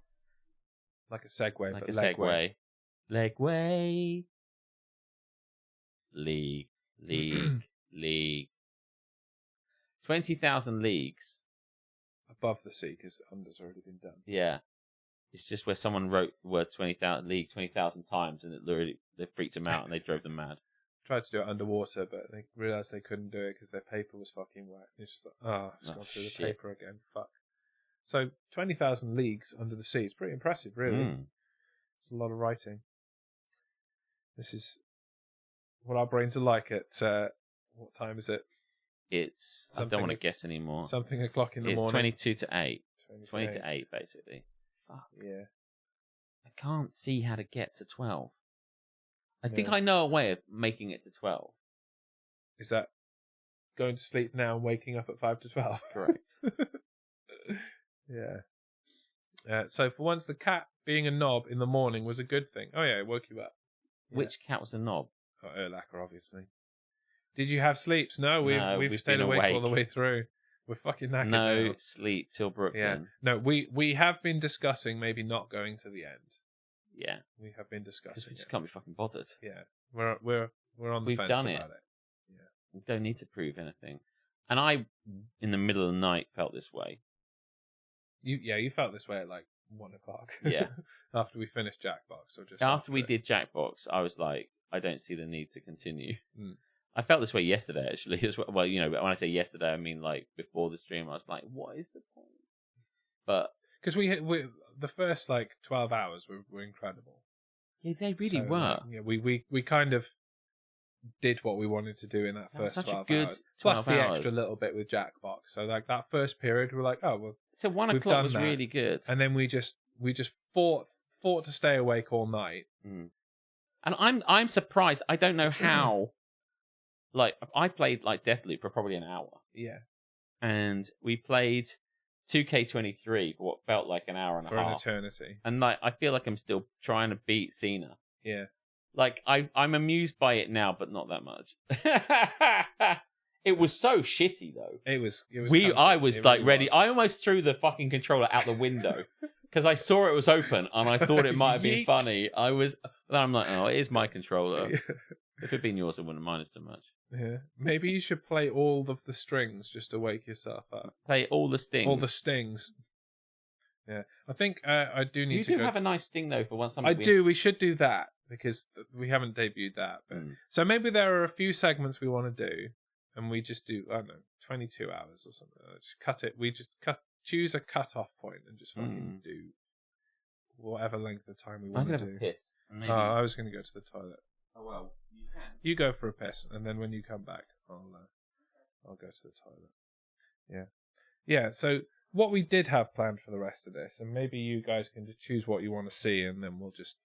Like a segue, like but a legway. Legway. League. 20,000 leagues. Above the sea, because the under's already been done. Yeah. It's just where someone wrote the word 20,000 times, and they freaked them out and they drove them mad. Tried to do it underwater, but they realised they couldn't do it because their paper was fucking wet. It's just like, it's gone through the paper again. Fuck. So 20,000 leagues under the sea is pretty impressive, really. It's a lot of writing. This is what our brains are like at, what time is it? It's, I don't want to guess anymore. Something o'clock in the morning. It's 22 to 8. 20 to 8, basically. Fuck. Yeah. I can't see how to get to 12. I think I know a way of making it to 12. Is that going to sleep now and waking up at 5 to 12? Correct. Yeah. So for once, the cat being a knob in the morning was a good thing. Oh yeah, it woke you up. Yeah. Which cat was a knob? Oh, Erlacher, obviously. Did you have sleeps? No, we've stayed awake all the way through. We're fucking knackered now. No sleep till Brooklyn. Yeah. No, we have been discussing maybe not going to the end. Yeah. We have been discussing. Because we just can't be fucking bothered. Yeah. We're on the fence about it. Yeah. We don't need to prove anything. And I, in the middle of the night, felt this way. You felt this way at like 1 o'clock. Yeah. After we finished Jackbox, or just after we did Jackbox, I was like, I don't see the need to continue. Mm. I felt this way yesterday, actually, as well. Well, when I say yesterday, I mean like before the stream. I was like, what is the point? But because we the first like 12 hours were incredible. Yeah, they really were. We kind of did what we wanted to do in that first 12 hours. Plus the extra little bit with Jackbox. So like that first period, we're like, oh well. So 1 o'clock was really good. And then we just fought to stay awake all night. Mm. And I'm surprised. I don't know how. Like I played like Deathloop for probably an hour. Yeah. And we played 2K23 for what felt like an hour and a half. For an eternity. And like I feel like I'm still trying to beat Cena. Yeah. Like I'm amused by it now, but not that much. It was so shitty though. It was I was it like really ready. was. I almost threw the fucking controller out the window because I saw it was open and I thought it might have been funny. Then I'm like, oh, it is my controller. If it had been yours, I wouldn't mind it so much. Yeah. Maybe you should play all of the strings just to wake yourself up. Play all the stings. All the stings. Yeah. I think I do need to go. You do have a nice sting though for once. I do. We should do that because we haven't debuted that. But so maybe there are a few segments we want to do, and we just do, I don't know, 22 hours or something. Just cut it. We just choose a cut-off point and just fucking do whatever length of time we want to do. I'm going to piss. Maybe... I was going to go to the toilet. Oh, well, you can. You go for a piss, and then when you come back, I'll go to the toilet. Yeah. Yeah, so what we did have planned for the rest of this, and maybe you guys can just choose what you want to see, and then we'll just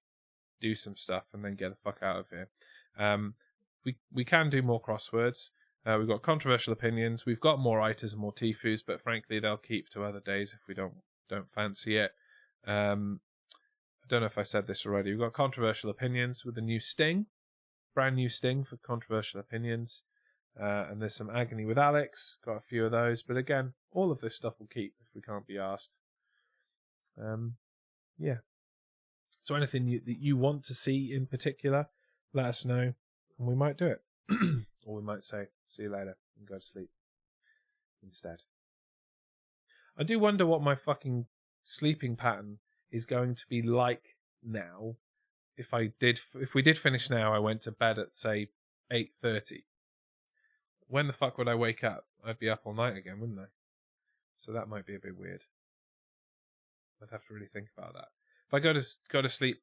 do some stuff and then get the fuck out of here. We can do more crosswords. We've got controversial opinions. We've got more Itas and more Tifus, but frankly, they'll keep to other days if we don't fancy it. I don't know if I said this already. We've got controversial opinions with the new Sting, brand new Sting for controversial opinions, and there's some Agony with Alex. Got a few of those, but again, all of this stuff will keep if we can't be asked. Yeah. So anything that you want to see in particular, let us know, and we might do it. Or we might say, see you later, and go to sleep instead. I do wonder what my fucking sleeping pattern is going to be like now. If we did finish now, I went to bed at, say, 8:30. When the fuck would I wake up? I'd be up all night again, wouldn't I? So that might be a bit weird. I'd have to really think about that. If I go to sleep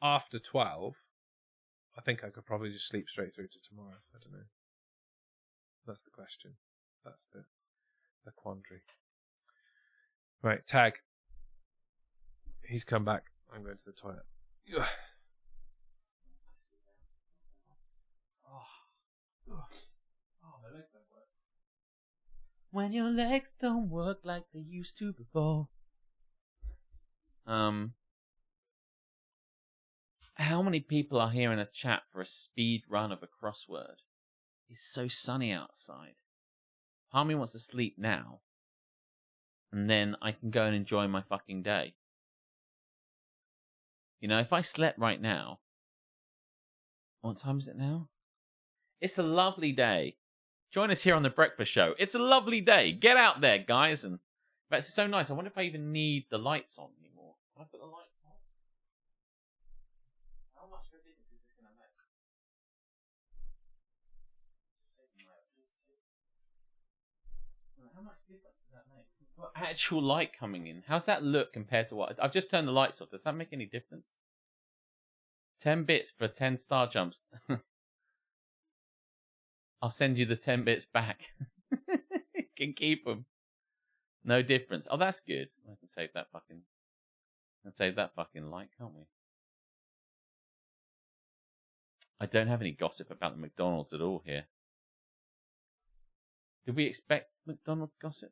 after 12, I think I could probably just sleep straight through to tomorrow. I don't know. That's the question. That's the quandary. Right, Tag. He's come back. I'm going to the toilet. Ugh. My legs don't work. When your legs don't work like they used to before. How many people are here in a chat for a speed run of a crossword? It's so sunny outside. Part of me wants to sleep now. And then I can go and enjoy my fucking day. You know, if I slept right now... What time is it now? It's a lovely day. Join us here on The Breakfast Show. It's a lovely day. Get out there, guys. And but it's so nice. I wonder if I even need the lights on anymore. Can I put the lights on? How much of a difference is this going to make? How much difference does that make? What actual light coming in? How's that look compared to what... I've just turned the lights off. Does that make any difference? 10 bits for 10 star jumps. I'll send you the 10 bits back. You can keep them. No difference. Oh, that's good. I can save that fucking light, can't we? I don't have any gossip about the McDonald's at all here. Did we expect McDonald's gossip?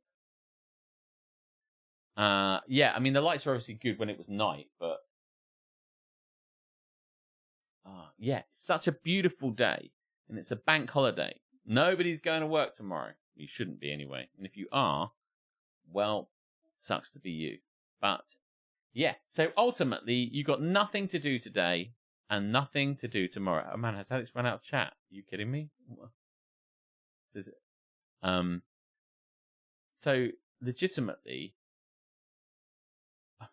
Yeah, I mean, the lights were obviously good when it was night, but... yeah, such a beautiful day. And it's a bank holiday. Nobody's going to work tomorrow. You shouldn't be anyway. And if you are, well, sucks to be you. But, yeah. So ultimately, you got nothing to do today and nothing to do tomorrow. Oh man, has Alex run out of chat? Are you kidding me? Is it? So, legitimately,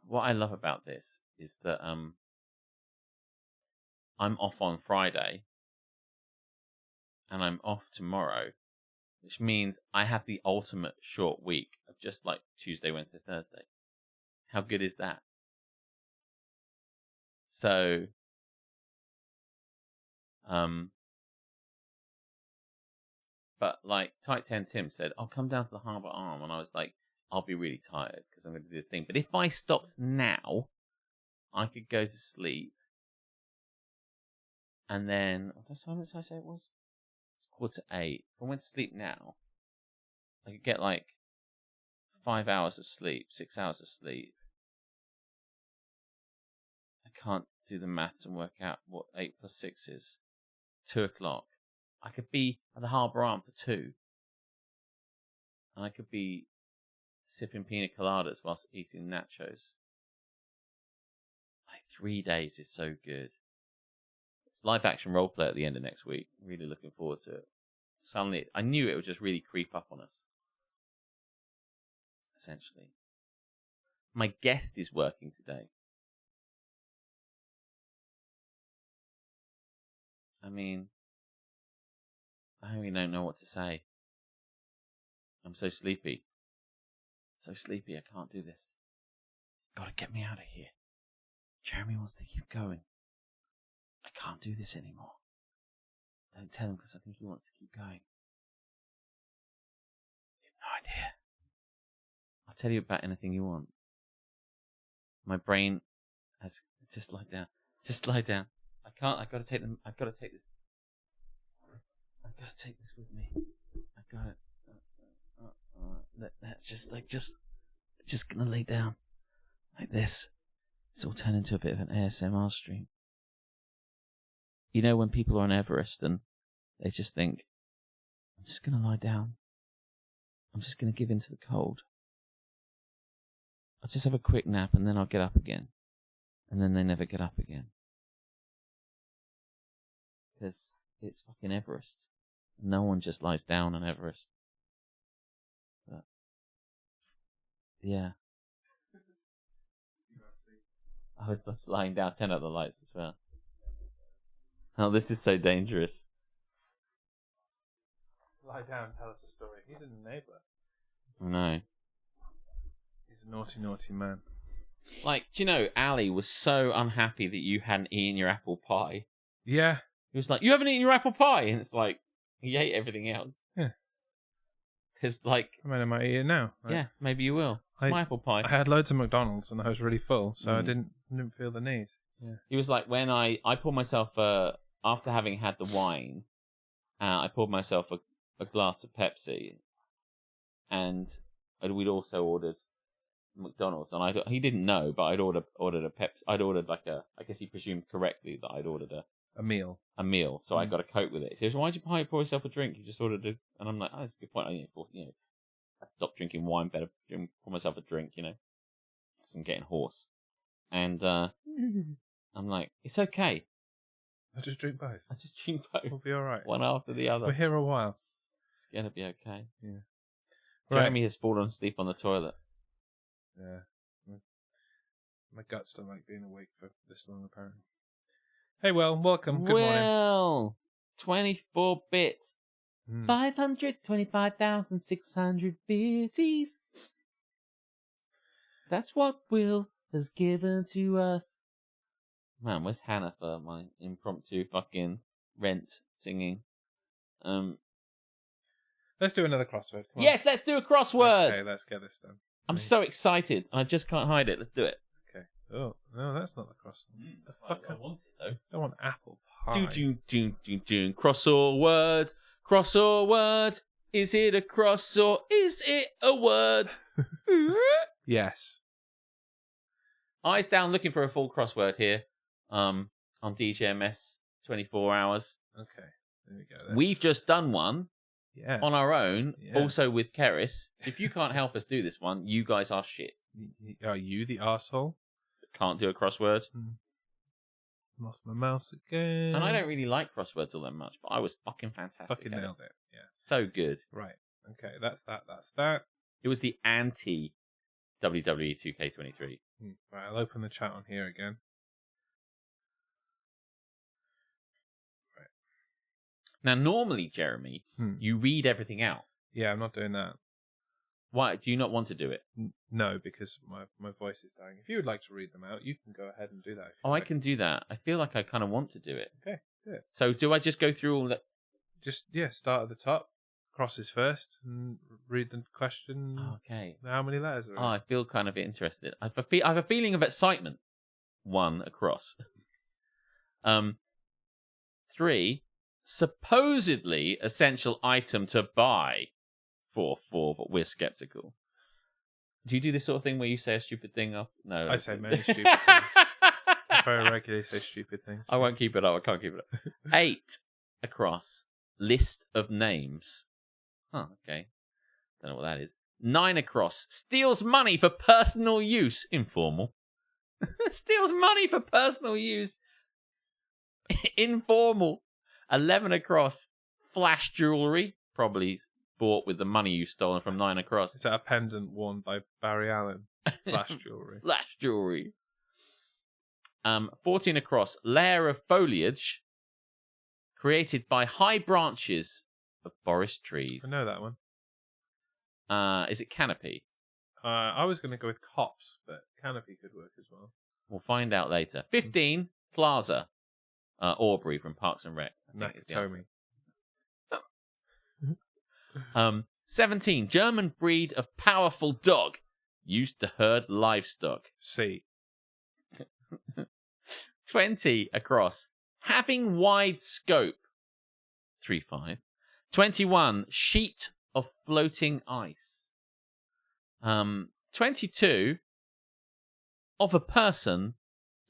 what I love about this is that I'm off on Friday. And I'm off tomorrow, which means I have the ultimate short week of just like Tuesday, Wednesday, Thursday. How good is that? So, but like Tight 10 Tim said, I'll come down to the Harbour Arm, and I was like, I'll be really tired because I'm going to do this thing. But if I stopped now, I could go to sleep, and then what time did I say it was? 7:45. If I went to sleep now, I could get like 5 hours of sleep, 6 hours of sleep. I can't do the maths and work out what 8 plus 6 is. 2 o'clock. I could be at the Harbour Arm for 2. And I could be sipping pina coladas whilst eating nachos. Like 3 days is so good. It's live action roleplay at the end of next week. Really looking forward to it. Suddenly, I knew it would just really creep up on us. Essentially. My guest is working today. I mean, I really don't know what to say. I'm so sleepy. So sleepy, I can't do this. Gotta get me out of here. Jeremy wants to keep going. I can't do this anymore. Don't tell him because I think he wants to keep going. You have no idea. I'll tell you about anything you want. My brain has... Just lie down. Just lie down. I can't. I've got to take them. I've got to take this. I've got to take this with me. I've got it. That's just gonna lay down like this. It's all turned into a bit of an ASMR stream. You know when people are on Everest and they just think, I'm just gonna lie down. I'm just gonna give in to the cold. I'll just have a quick nap and then I'll get up again. And then they never get up again. Because it's fucking Everest. No one just lies down on Everest. But, yeah. I was just lying down, 10 other lights as well. Oh, this is so dangerous. Lie down, tell us a story. He's a neighbour. I know. He's a naughty, naughty man. Like, do you know, Ali was so unhappy that you hadn't eaten your apple pie. Yeah. He was like, you haven't eaten your apple pie? And it's like, he ate everything else. Yeah. Because, like... I might eat it now. Yeah, maybe you will. It's my apple pie. I had loads of McDonald's and I was really full, so I didn't feel the need. Yeah. He was like, when I poured myself, after having had the wine, I poured myself a glass of Pepsi, and we'd also ordered McDonald's, and he didn't know, but I'd ordered a Pepsi. I'd ordered like I guess he presumed correctly that I'd ordered a meal. So I got a Coke with it. He says, "Why'd you pour yourself a drink? You just ordered a..." And I'm like, "Oh, that's a good point. I stopped drinking wine, better pour myself a drink, because I'm getting hoarse." And I'm like, "It's okay. I just drink both. We'll be all right. One after the other. We're here a while. It's gonna be okay." Yeah. Jeremy has fallen asleep on the toilet. Yeah. My guts don't like being awake for this long, apparently. Hey, welcome. Good morning. 24 bits. 525,600 bitties. That's what Will has given to us. Man, where's Hannah for my impromptu fucking Rent singing? Let's do another crossword. Come on. Yes, let's do a crossword. Okay, let's get this done. I'm so excited. I just can't hide it. Let's do it. Okay. Oh, no, that's not the crossword. The fuck? I want it, though. I want apple pie. Crossword. Crossword. Is it a cross or is it a word? Yes. Eyes down, looking for a full crossword here. On DGMS 24 hours. Okay. There we go. We've just done one. Yeah. On our own, also with Keris. So if you can't help us do this one, you guys are shit. Are you the arsehole? Can't do a crossword. Lost my mouse again. And I don't really like crosswords all that much, but I was fucking fantastic. Fucking nailed it. Yeah. So good. Right. Okay, that's that. It was the anti WWE 2K23. Right, I'll open the chat on here again. Now, normally, Jeremy, you read everything out. Yeah, I'm not doing that. Why? Do you not want to do it? No, because my voice is dying. If you would like to read them out, you can go ahead and do that. I can do that. I feel like I kind of want to do it. Okay, do it. So, do I just go through all that? Just, start at the top, crosses first, and read the question. Okay. How many letters are there? I feel kind of interested. I have a feeling of excitement. 1 across. 3... supposedly essential item to buy. 4, but we're skeptical. Do you do this sort of thing where you say a stupid thing up? No. I say many stupid things. I very regularly say stupid things. I won't keep it up. I can't keep it up. 8 across. List of names. Oh, okay. Don't know what that is. 9 across. Steals money for personal use. Informal. Steals money for personal use. Informal. 11 across, flash jewellery, probably bought with the money you've stolen from 9 across. Is that a pendant worn by Barry Allen? Flash jewellery. Flash jewellery. 14 across, layer of foliage created by high branches of forest trees. I know that one. Is it canopy? I was going to go with copse, but canopy could work as well. We'll find out later. 15, plaza. Aubrey from Parks and Rec. Nakatomi. 17, German breed of powerful dog used to herd livestock. C. 20 across, having wide scope. 3-5. 21, sheet of floating ice. 22, of a person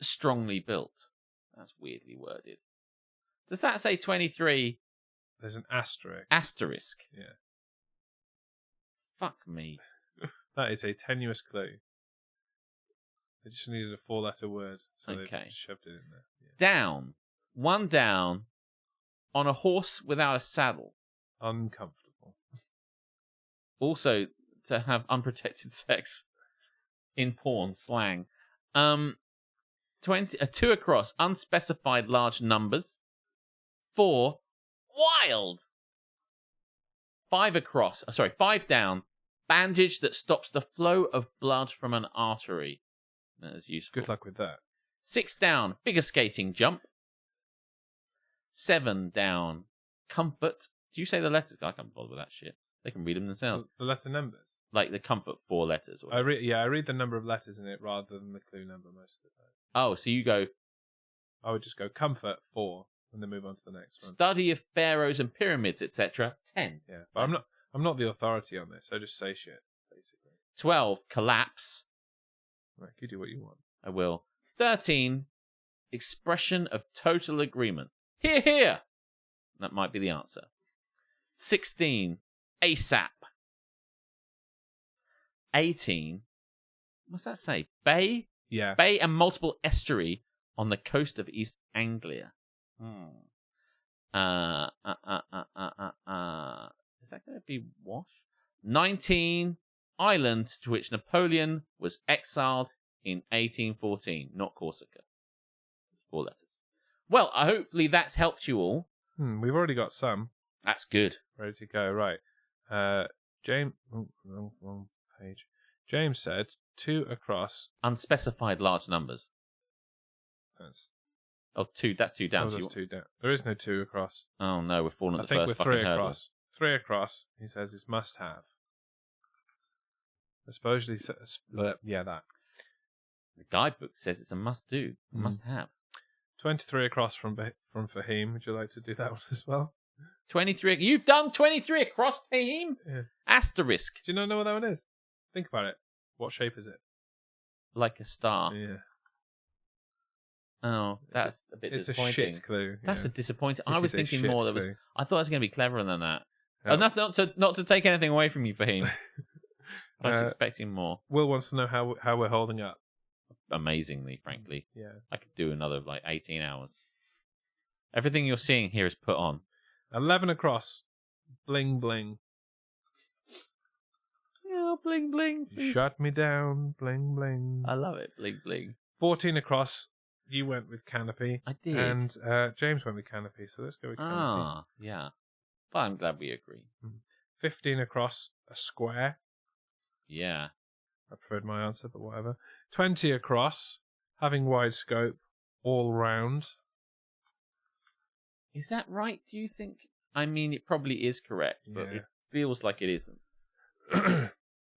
strongly built. That's weirdly worded. Does that say 23? There's an asterisk. Asterisk. Yeah. Fuck me. That is a tenuous clue. They just needed a 4-letter word, so they shoved it in there. Yeah. Down. 1 down. On a horse without a saddle. Uncomfortable. Also, to have unprotected sex in porn slang. 2 across, unspecified large numbers. 4, wild. 5 across, 5 down, bandage that stops the flow of blood from an artery. That is useful. Good luck with that. 6 down, figure skating jump. 7 down, comfort. Do you say the letters? I can't bother with that shit. They can read them themselves. The letter numbers? Like the comfort 4 letters. I read the number of letters in it rather than the clue number most of the time. Oh, so you go... I would just go comfort 4 and then move on to the next one. Study of pharaohs and pyramids, etc. 10. Yeah, but I'm not the authority on this. I just say shit, basically. 12, collapse. Right, you do what you want. I will. 13. Expression of total agreement. Hear, hear. That might be the answer. 16. ASAP. 18. What's that say? Bay? Yeah. Bay and multiple estuary on the coast of East Anglia. Is that going to be Wash? 19. Island to which Napoleon was exiled in 1814. Not Corsica. 4 letters. Well, hopefully that's helped you all. We've already got some. That's good. Ready to go. Right. James... Oh, wrong page. James said 2 across. Unspecified large numbers. That's... Oh, 2. That's 2 down. Oh, that's 2 down. There is no 2 across. Oh, no. We're falling at the I first think we're fucking 3 hurdle. across. 3 across, he says, is must have. Especially... yeah, that. The guidebook says it's a must do. Must have. 23 across from Fahim. Would you like to do that one as well? 23. You've done 23 across, Fahim? Yeah. Asterisk. Do you not know what that one is? Think about it. What shape is it? Like a star. Yeah. Oh, that's a bit disappointing. It's a shit clue. That's a disappointing. It I was is a thinking shit more. clue. I thought it was going to be cleverer than that. Oh. Enough not to take anything away from you, Fahim. I was expecting more. Will wants to know how we're holding up. Amazingly, frankly. Yeah. I could do another 18 hours. Everything you're seeing here is put on. 11 across. Bling bling. Yeah, bling bling. You shut me down. Bling bling. I love it. Bling bling. 14 across. You went with Canopy. I did. And James went with Canopy, so let's go with Canopy. Ah, yeah. But I'm glad we agree. 15 across. A square. Yeah. I preferred my answer, but whatever. 20 across. Having wide scope. All round. Is that right, do you think? I mean, it probably is correct, but it feels like it isn't.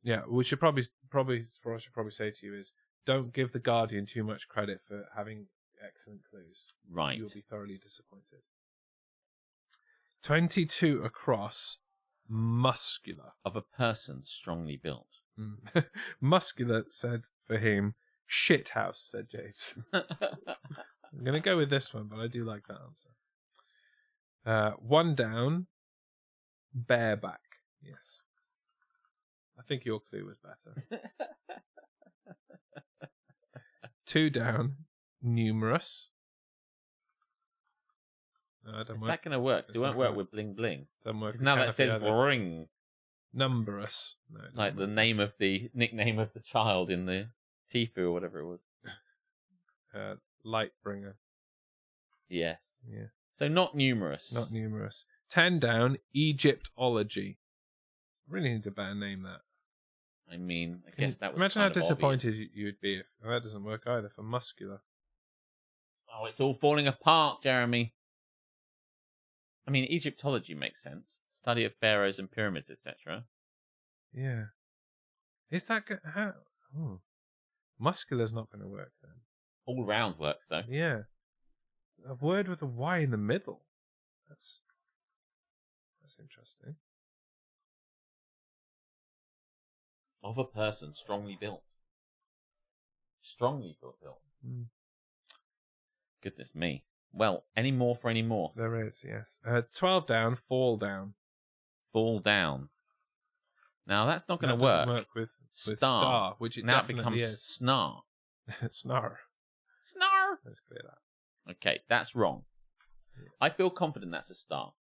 Yeah, we should probably what I should probably say to you is don't give the Guardian too much credit for having excellent clues. Right. You'll be thoroughly disappointed. 22 across, muscular. Of a person strongly built. Muscular said for him, shit house, said James. I'm going to go with this one, but I do like that answer. 1 down, bareback. Yes. I think your clue was better. 2 down, numerous. No, Is that going to work? It won't work with bling bling. Because now that says ring. Numberous. No, like the nickname of the child in the Tifu or whatever it was. Lightbringer. Yes. Yeah. So not numerous. Not numerous. 10 down, Egyptology. I really need to better name that. I mean, I guess that was imagine how disappointed obvious. you would be if that doesn't work either for muscular. Oh, it's all falling apart, Jeremy. I mean, Egyptology makes sense. Study of pharaohs and pyramids, etc. Yeah. Is that how? Oh. Muscular's not going to work then. All round works though. Yeah. A word with a Y in the middle. That's interesting. Of a person strongly built. Strongly built. Goodness me. Well, any more for any more? There is, yes. 12 down, fall down. Fall down. Now that's not going to work. work with star, which it now definitely it becomes is. snar. Snar. Snar. Let's clear that. Okay, that's wrong. Yeah. I feel confident that's a star.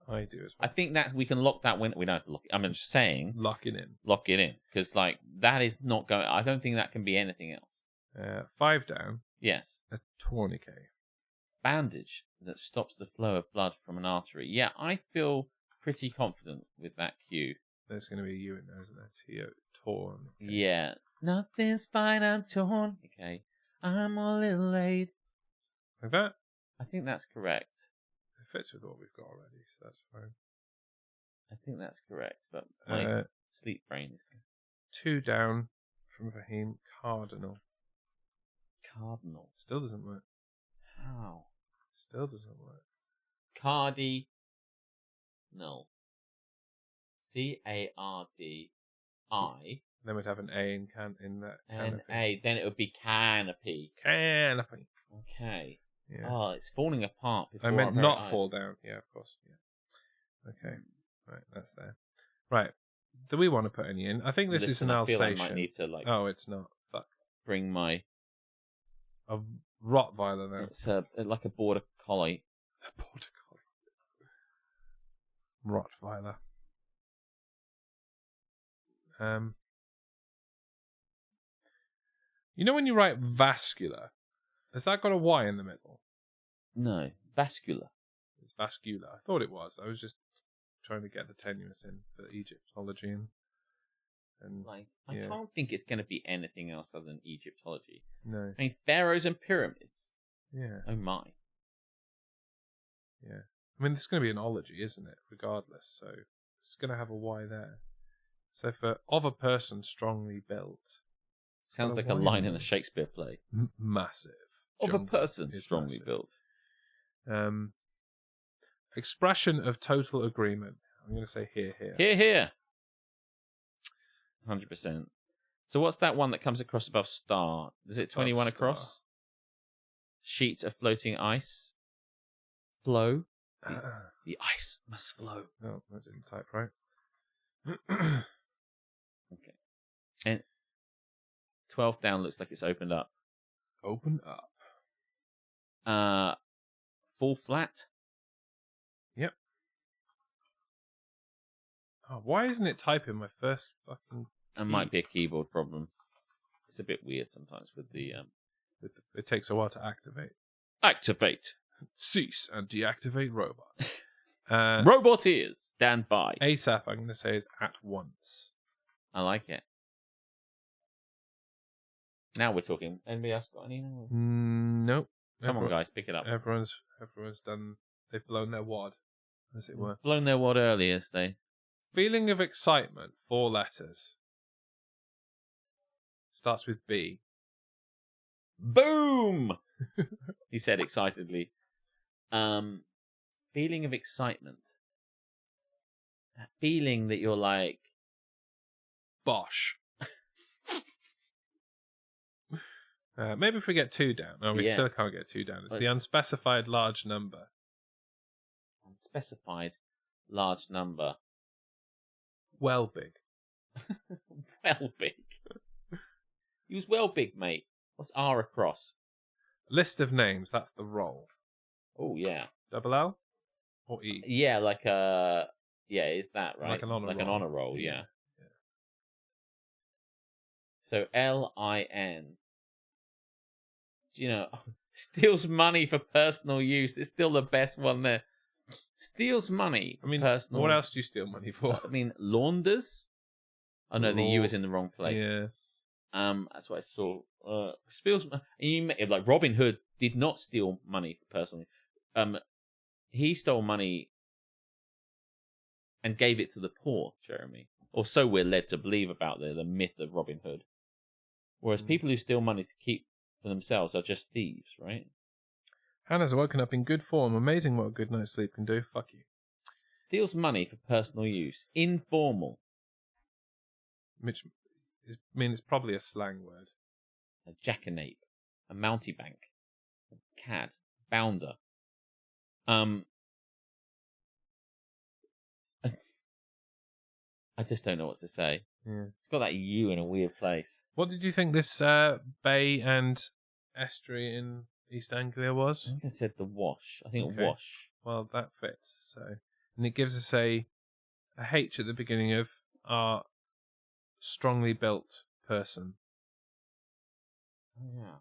I do as well. I think that we can lock that win. We don't have to lock it. I'm just saying. Lock it in. Lock it in. Because, that is not going. I don't think that can be anything else. 5 down. Yes. A tourniquet. Bandage that stops the flow of blood from an artery. Yeah, I feel pretty confident with that cue. There's going to be you in there, isn't there? Torn. Okay. Yeah. Nothing's fine, I'm torn. Okay. I'm a little late. Like that? I think that's correct. It fits with what we've got already, so that's fine. I think that's correct, but my sleep brain is... 2 down from Fahim. Cardinal. Cardinal. Still doesn't work. How? Still doesn't work. Cardi. No. CARDI. Then we'd have an A in that. N-A. Then it would be canopy. Canopy. Okay. Yeah. Oh, it's falling apart. I meant not fall down. Yeah, of course. Yeah. Okay. Right, that's there. Right. Do we want to put any in? I think this is an Alsatian. I might need to Oh, it's not. Fuck. Bring my a Rottweiler now. It's like a border collie. A border collie. Rottweiler. You know when you write vascular, has that got a Y in the middle? No, vascular. It's vascular. I thought it was. I was just trying to get the tenuous in for Egyptology and like I can't think it's going to be anything else other than Egyptology. No. I mean, pharaohs and pyramids. Yeah. Oh my. Yeah. I mean, there's going to be an ology, isn't it? Regardless, so it's going to have a Y there. So for of a person strongly built. Sounds like a line in a Shakespeare play. Massive. Of a person strongly built. Expression of total agreement. I'm going to say here. Here. 100%. So what's that one that comes across above star? Is it 21 across? Sheet of floating ice. Flow. The ice must flow. No, that didn't type right. Okay. And 12 down looks like it's opened up. Open up. Full flat. Yep. Oh, why isn't it typing my first fucking... It might be a keyboard problem. It's a bit weird sometimes with the... It takes a while to activate. Activate. Cease and deactivate robot. Robot ears, stand by. ASAP, I'm going to say, is at once. I like it. Now we're talking. Anybody else got any? Nope. Come on, guys, pick it up. Everyone's done. They've blown their wad, as it were. Blown their wad early, as they. Feeling of excitement. 4 letters. Starts with B. Boom! He said excitedly. Feeling of excitement. That feeling that you're like... Bosh. Maybe if we get 2 down. No, we still can't get 2 down. It's the unspecified large number. Unspecified large number. Well big. Well big. He was well big, mate. What's R across? List of names. That's the roll. Oh, yeah. Double L? Or E? Yeah, like a... Yeah, is that right? Like an honor roll. An honor roll, yeah. Yeah. So L-I-N. You know, steals money for personal use. It's still the best one there. Steals money for personal... what else do you steal money for? I mean, launders? Oh, no, the U is in the wrong place. Yeah. That's what I saw. Steals... Like, Robin Hood did not steal money for personal use. He stole money and gave it to the poor, Jeremy. Or so we're led to believe about the myth of Robin Hood. Whereas people who steal money to keep for themselves are just thieves, right? Hannah's woken up in good form. Amazing what a good night's sleep can do. Fuck you. Steals money for personal use. Informal. Which, I mean, it's probably a slang word. A jackanape. A mountebank. A cad. Bounder. I just don't know what to say. Yeah. It's got that U in a weird place. What did you think this bay and estuary in East Anglia was? I think I said the Wash. I think Wash. Well, that fits. So, and it gives us a H at the beginning of our strongly built person. Yeah.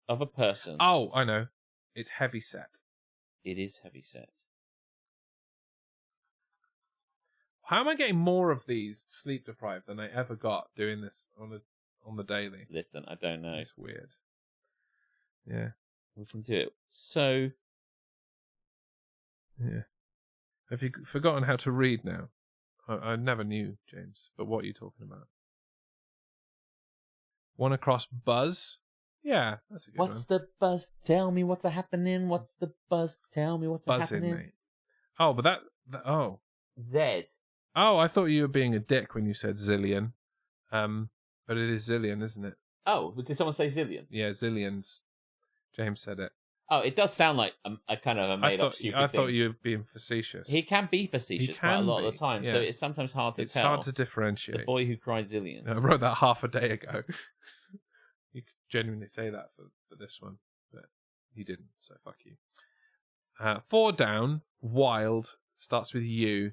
Of a person. Oh, I know. It's heavy set. It is heavy set. How am I getting more of these sleep deprived than I ever got doing this on the daily? Listen, I don't know. It's weird. Yeah. We can do it. So. Yeah. Have you forgotten how to read now? I never knew, James. But what are you talking about? One across buzz? Yeah, that's a good one. What's the buzz? Tell me what's happening. What's the buzz? Tell me what's Buzzing, happening. Mate. Oh, but that. Oh. Z. Oh, I thought you were being a dick when you said zillion. But it is zillion, isn't it? Oh, did someone say zillion? Yeah, zillions. James said it. Oh, it does sound like a kind of a made-up stupid thing. I thought you were being facetious. He can be facetious quite a lot of the time, so it's sometimes hard to tell. It's hard to differentiate. The boy who cried zillions. I wrote that half a day ago. You could genuinely say that for this one, but you didn't, so fuck you. 4 down, wild, starts with U.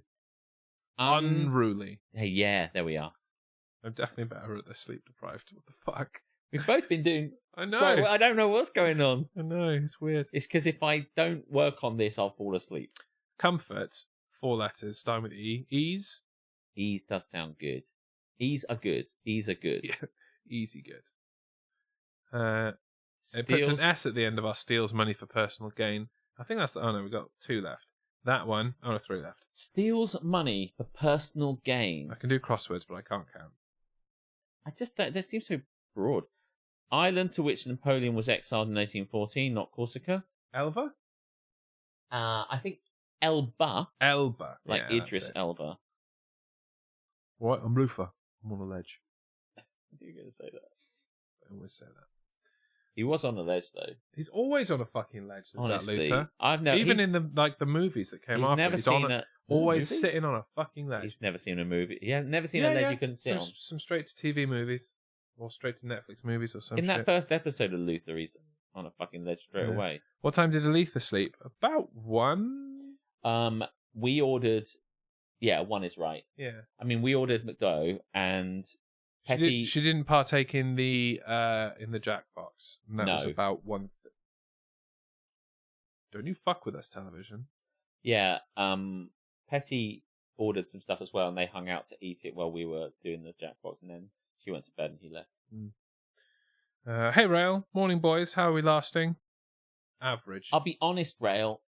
Unruly. Hey, yeah, there we are. I'm definitely better at the sleep deprived. What the fuck? We've both been doing... I know. I don't know what's going on. I know, it's weird. It's because if I don't work on this, I'll fall asleep. Comfort, 4 letters, starting with E. Ease. Ease does sound good. Ease are good. Ease are good. Yeah, easy good. It puts an S at the end of our steals money for personal gain. I think that's oh no, we've got 2 left. That one, 3 left. Steals money for personal gain. I can do crosswords, but I can't count. I just don't, that seems so broad. Island to which Napoleon was exiled in 1814, not Corsica. Elva? I think Elba. Elba. Like yeah, Idris Elba. Right, I'm Luther. I'm on a ledge. I knew you were going to say that. I always say that. He was on a ledge, though. He's always on a fucking ledge. Honestly, that Luther. Even in the movies that came after, never seen always sitting on a fucking ledge. He's never seen a movie. He had never seen a ledge you couldn't sit on. Some straight to TV movies, or straight to Netflix movies, or something. In that first episode of Luther, he's on a fucking ledge straight away. What time did Aletha sleep? About 1. We ordered. Yeah, 1 is right. Yeah. I mean, we ordered McDo and Petty. She didn't partake in the Jackbox. And that was about 1. Don't you fuck with us, television? Yeah. Petty ordered some stuff as well, and they hung out to eat it while we were doing the Jackbox, and then she went to bed and he left. Hey, Rail. Morning, boys. How are we lasting? Average. I'll be honest, Rail.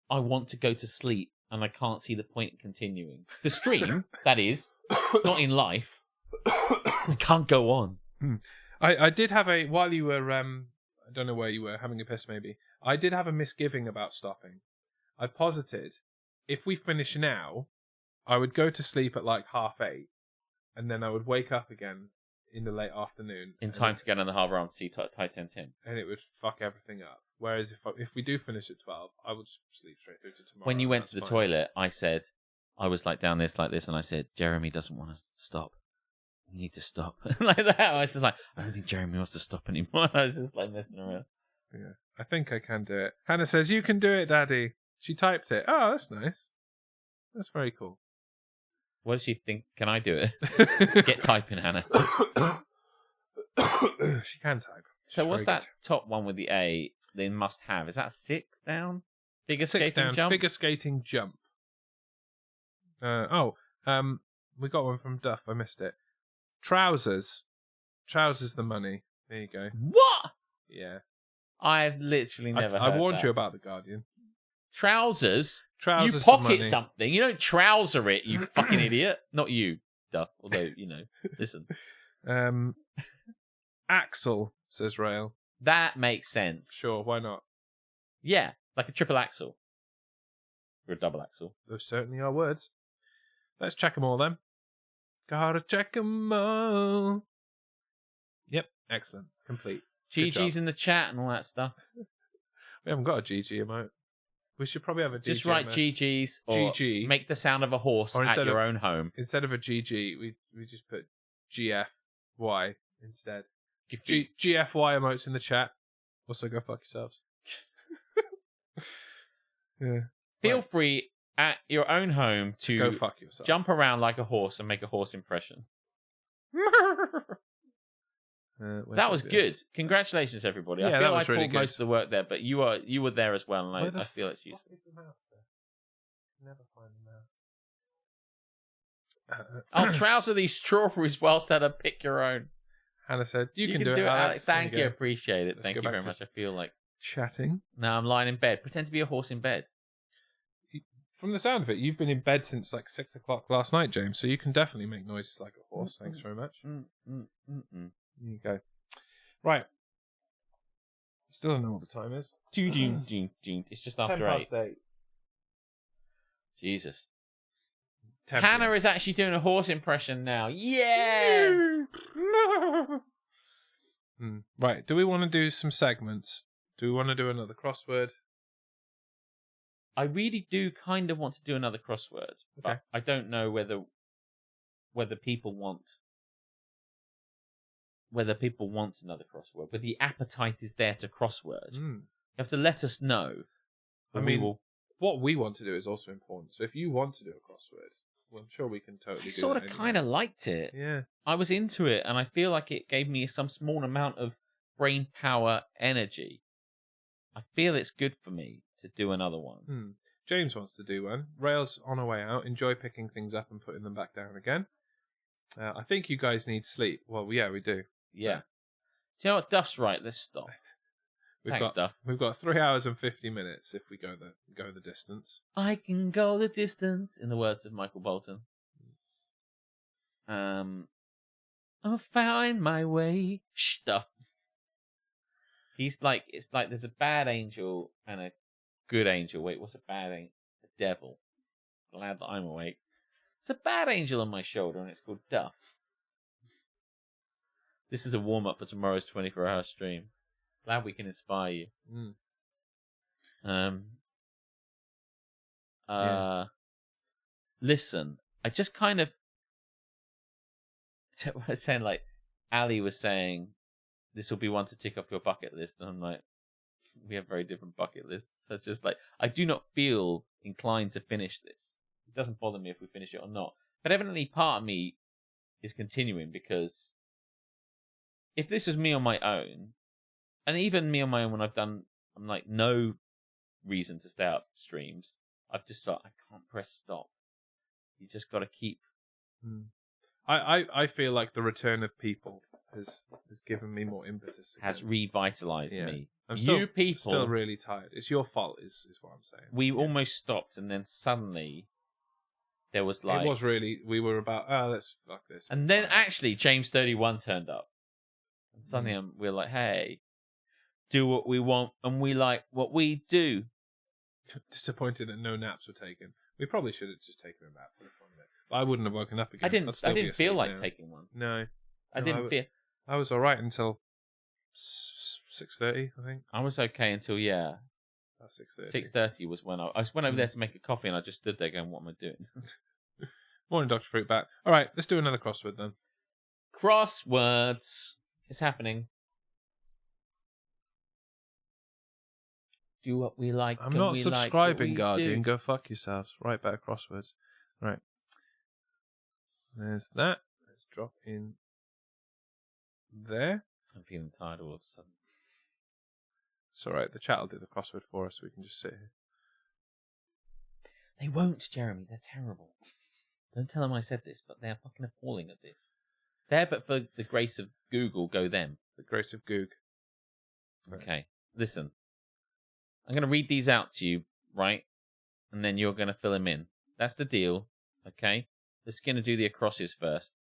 I want to go to sleep, and I can't see the point in continuing. The stream, that is, not in life. I can't go on. I did have while you were, I don't know where you were, having a piss maybe, I did have a misgiving about stopping. I posited, if we finish now, I would go to sleep at like 8:30, and then I would wake up again in the late afternoon. In time to get on the Harbour Arm to see Titan Tim. And it would fuck everything up. Whereas if we do finish at 12, I would sleep straight through to tomorrow. When you went to the toilet, I was like down this like this, and I said, Jeremy doesn't want us to stop. We need to stop. Like that. I was just like, I don't think Jeremy wants to stop anymore. I was just like messing around. Yeah, I think I can do it. Hannah says, you can do it, Daddy. She typed it. Oh, that's nice. That's very cool. What does she think? Can I do it? Get typing, Hannah. She can type. So what's that top one with the A? They must have. Is that 6 down? Figure 6 skating down. jump? Figure skating jump. We got one from Duff. I missed it. Trousers. Trousers the money. There you go. What? Yeah. I've literally never heard I warned that. you about The Guardian. Trousers? Trousers You the pocket money. something. You don't trouser it, you fucking idiot. Not you, Duff. Although, listen. Axel, says Rail. That makes sense. Sure, why not? Yeah, like a triple axle. Or a double axle. Those certainly are words. Let's check them all then. Gotta check them all. Yep, excellent. Complete. GG's in the chat and all that stuff. We haven't got a GG emote. We should probably have a DGMS. Just write GG's or GG. make the sound of a horse at your own home. Instead of a GG, we just put GFY instead. GFY emotes in the chat. Also, go fuck yourselves. Yeah. Feel free at your own home to go fuck yourself. Jump around like a horse and make a horse impression. That was good. Congratulations, everybody. Yeah, I feel I pulled really most of the work there, but you were there as well, and I feel it's useful. Is the mouse there? Never find the mouse. I'll trouser these strawberries whilst at a pick your own. Hannah said, you can do it, Alex. Thank you. Appreciate it. Let's Thank go you very back to much. I feel like chatting. now I'm lying in bed. Pretend to be a horse in bed. From the sound of it, you've been in bed since like 6 o'clock last night, James, so you can definitely make noises like a horse. Thanks very much. There you go. Right. Still don't know what the time is. It's just after 8. 8. Jesus. Hannah is actually doing a horse impression now. Yeah! Right, do we want to do some segments? Do we want to do another crossword? I really do kind of want to do another crossword, but I don't know whether people want another crossword. Whether the appetite is there to crossword. You have to let us know. What we want to do is also important. So if you want to do a crossword, well, I'm sure we can totally do it. I sort of kind of liked it. Yeah. I was into it, and I feel like it gave me some small amount of brain power energy. I feel it's good for me to do another one. James wants to do one. Rail's on her way out. Enjoy picking things up and putting them back down again. I think you guys need sleep. Well, yeah, we do. Yeah. Do you know what? Duff's right. Let's stop. Thanks, Duff. We've got 3 hours and 50 minutes if we go the distance. I can go the distance, in the words of Michael Bolton. I'll find my way. Shh, Duff. It's like there's a bad angel and a good angel. Wait, what's a bad angel? A devil. Glad that I'm awake. It's a bad angel on my shoulder, and it's called Duff. This is a warm-up for tomorrow's 24-hour stream. Glad we can inspire you. Listen, I just kind of... I was saying, like, Ali was saying, this will be one to tick off your bucket list. And I'm like, we have very different bucket lists. So it's just like, I do not feel inclined to finish this. It doesn't bother me if we finish it or not. But evidently part of me is continuing because if this was me on my own, and even me on my own when I'm like, no reason to stay up streams, I've just felt I can't press stop. You just got to keep... I feel like the return of people has given me more impetus again. Has revitalized me. I'm still really tired. It's your fault, is what I'm saying. We almost stopped, and then suddenly there was like... It was really... We were about, let's fuck this. And then actually James 31 turned up. And suddenly we're like, hey, do what we want, and we like what we do. Disappointed that no naps were taken. We probably should have just taken a nap for the fun of it. But I wouldn't have woken up again. I didn't feel like taking one. No. I didn't feel... I was alright until 6:30, I think. I was okay until, 6:30. 6:30 was when I went over there to make a coffee, and I just stood there going, what am I doing? Morning, Dr. Fruitbat. Alright, let's do another crossword then. Crosswords. It's happening. Do what we like. I'm not subscribing, Guardian. Go fuck yourselves. Right back crosswords. Right. There's that. Let's drop in there. I'm feeling tired all of a sudden. It's alright. The chat will do the crossword for us. So we can just sit here. They won't, Jeremy. They're terrible. Don't tell them I said this, but they're fucking appalling at this. There, but for the grace of Google, go them. The grace of Goog. Right. Okay. Listen. I'm going to read these out to you, right? And then you're going to fill them in. That's the deal, okay? Let's going to do the acrosses first.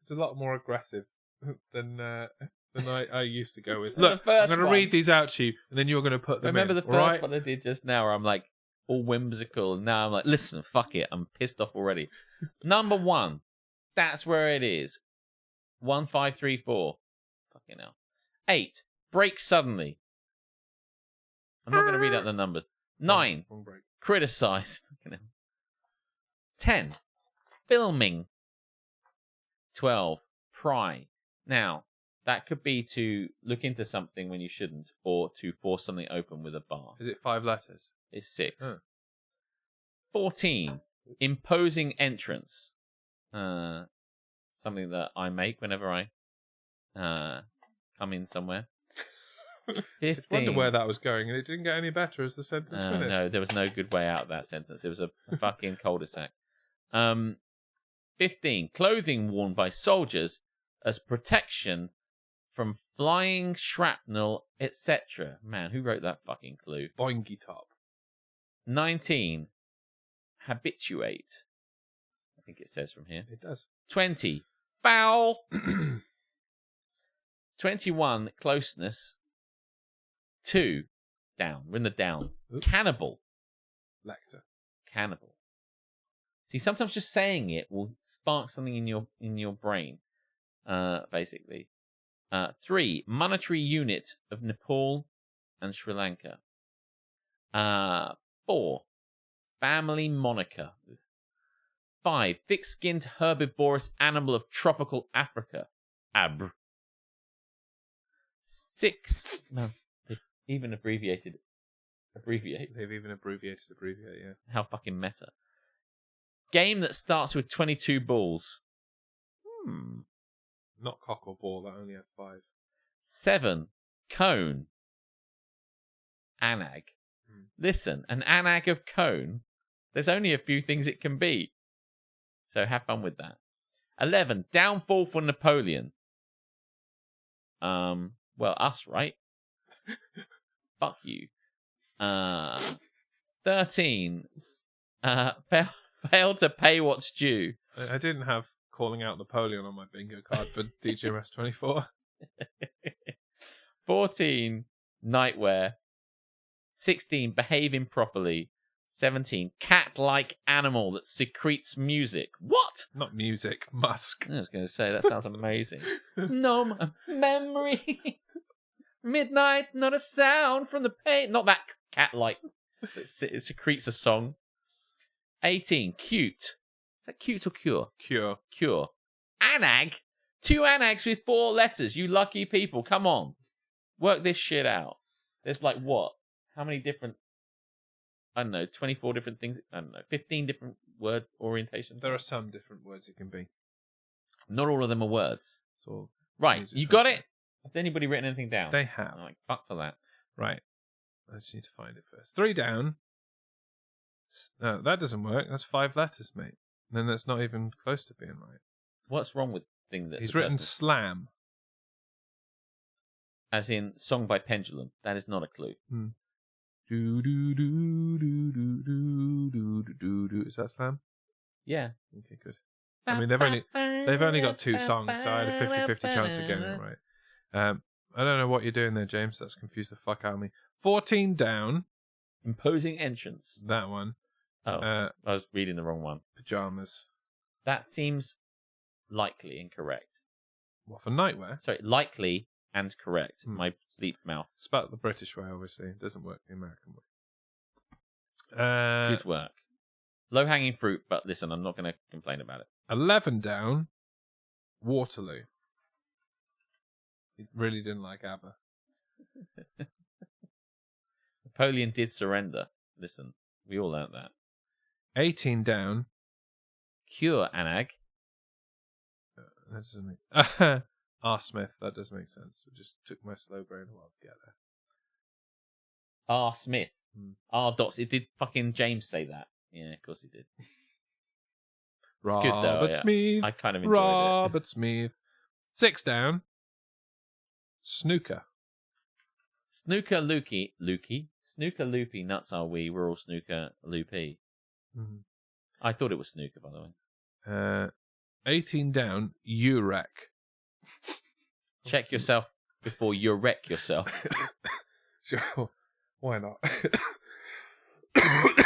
It's a lot more aggressive than I used to go with. Look, I'm going to read these out to you, and then you're going to put them Remember in. The first one I did just now, where I'm like, all whimsical, and now I'm like, listen, fuck it. I'm pissed off already. Number 1. That's where it is. 1, 5, 3, 4. Fucking hell. 8. Break suddenly. I'm not going to read out the numbers. 9. Criticize. 10. Filming. 12. Pry. Now, that could be to look into something when you shouldn't, or to force something open with a bar. Is it 5 letters? It's 6. 14. Imposing entrance. Something that I make whenever I come in somewhere. 15. I wonder where that was going, and it didn't get any better as the sentence finished. No, there was no good way out of that sentence. It was a fucking cul-de-sac. 15. Clothing worn by soldiers as protection from flying shrapnel, etc. Man, who wrote that fucking clue? Boingy top. 19. Habituate. I think it says from here. It does. 20. Foul. 21. Closeness. 2. Down. We're in the downs. Oops. Cannibal. Lecter. Cannibal. See, sometimes just saying it will spark something in your brain. Basically. 3, monetary unit of Nepal and Sri Lanka. 4, family moniker. 5, thick-skinned herbivorous animal of tropical Africa. Abr. 6, no, they've even abbreviated. They've even abbreviated, yeah. How fucking meta. Game that starts with 22 balls. Not cock or ball, that only had 5. 7, cone. Anag. Listen, an anag of cone, there's only a few things it can be. So have fun with that. 11, downfall for Napoleon. Well, us, right? Fuck you. 13, failed to pay what's due. I didn't have calling out Napoleon on my bingo card for DGMS 24. 14, nightwear. 16, behave improperly. 17, cat-like animal that secretes music. What? Not music, musk. I was going to say, that sounds amazing. No memory. Midnight, not a sound from the pain. Not that cat-like. It secretes a song. 18, cute. Is that cute or cure? Cure. Anag? 2 anags with 4 letters. You lucky people. Come on. Work this shit out. There's like what? How many different... I don't know, 24 different things. I don't know, 15 different word orientations. There are some different words it can be. Not all of them are words. So right, you got it? Has anybody written anything down? They have. I'm like, fuck for that. Right. I just need to find it first. 3 down. No, that doesn't work. That's 5 letters, mate. And then that's not even close to being right. What's wrong with the thing that... He's written slam. As in song by Pendulum. That is not a clue. Do do do do do do do do do. Is that slam? Yeah. Okay, good. I mean, they've only got 2 songs, so I had a 50-50 chance of getting it right. I don't know what you're doing there, James. That's confused the fuck out of me. 14 down. Imposing entrance. That one. Oh, I was reading the wrong one. Pajamas. That seems likely incorrect. What, for nightwear? Sorry, likely and correct. My sleep mouth. It's about the British way, obviously. It doesn't work the American way. Good work. Low-hanging fruit, but listen, I'm not going to complain about it. 11 down. Waterloo. He really didn't like ABBA. Napoleon did surrender. Listen, we all learnt that. 18 down. Cure, Anag. That doesn't make... R. Smith, that does make sense. It just took my slow brain a while to get there. R. Smith. R. Dots. It did fucking James say that. Yeah, of course he did. It's good though. Robert Smith. I kind of enjoyed Robert Smith. 6 down. Snooker. Snooker Lukey. Snooker loopy nuts are we. We're all snooker loopy. I thought it was snooker, by the way. 18 down. Urek. Check yourself before you wreck yourself. Sure. Why not?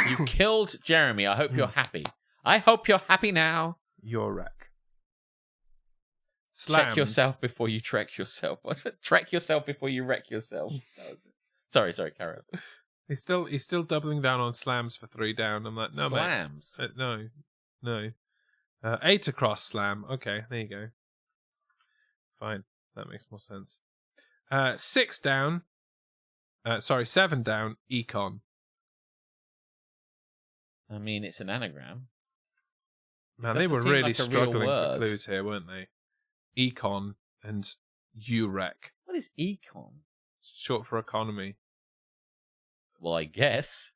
You killed Jeremy. I hope you're happy. I hope you're happy now. Urek. Check yourself before you trek yourself. What? Trek yourself before you wreck yourself. That was it. Sorry, Karen. He's still doubling down on slams for 3 down. I'm like, no, slams. Mate. No. 8 across slam. Okay, there you go. Fine, that makes more sense. 6 down. 7 down. Econ. I mean, it's an anagram. Man, they were really struggling for clues here, weren't they? Econ and Urek. What is econ? Short for economy. Well, I guess.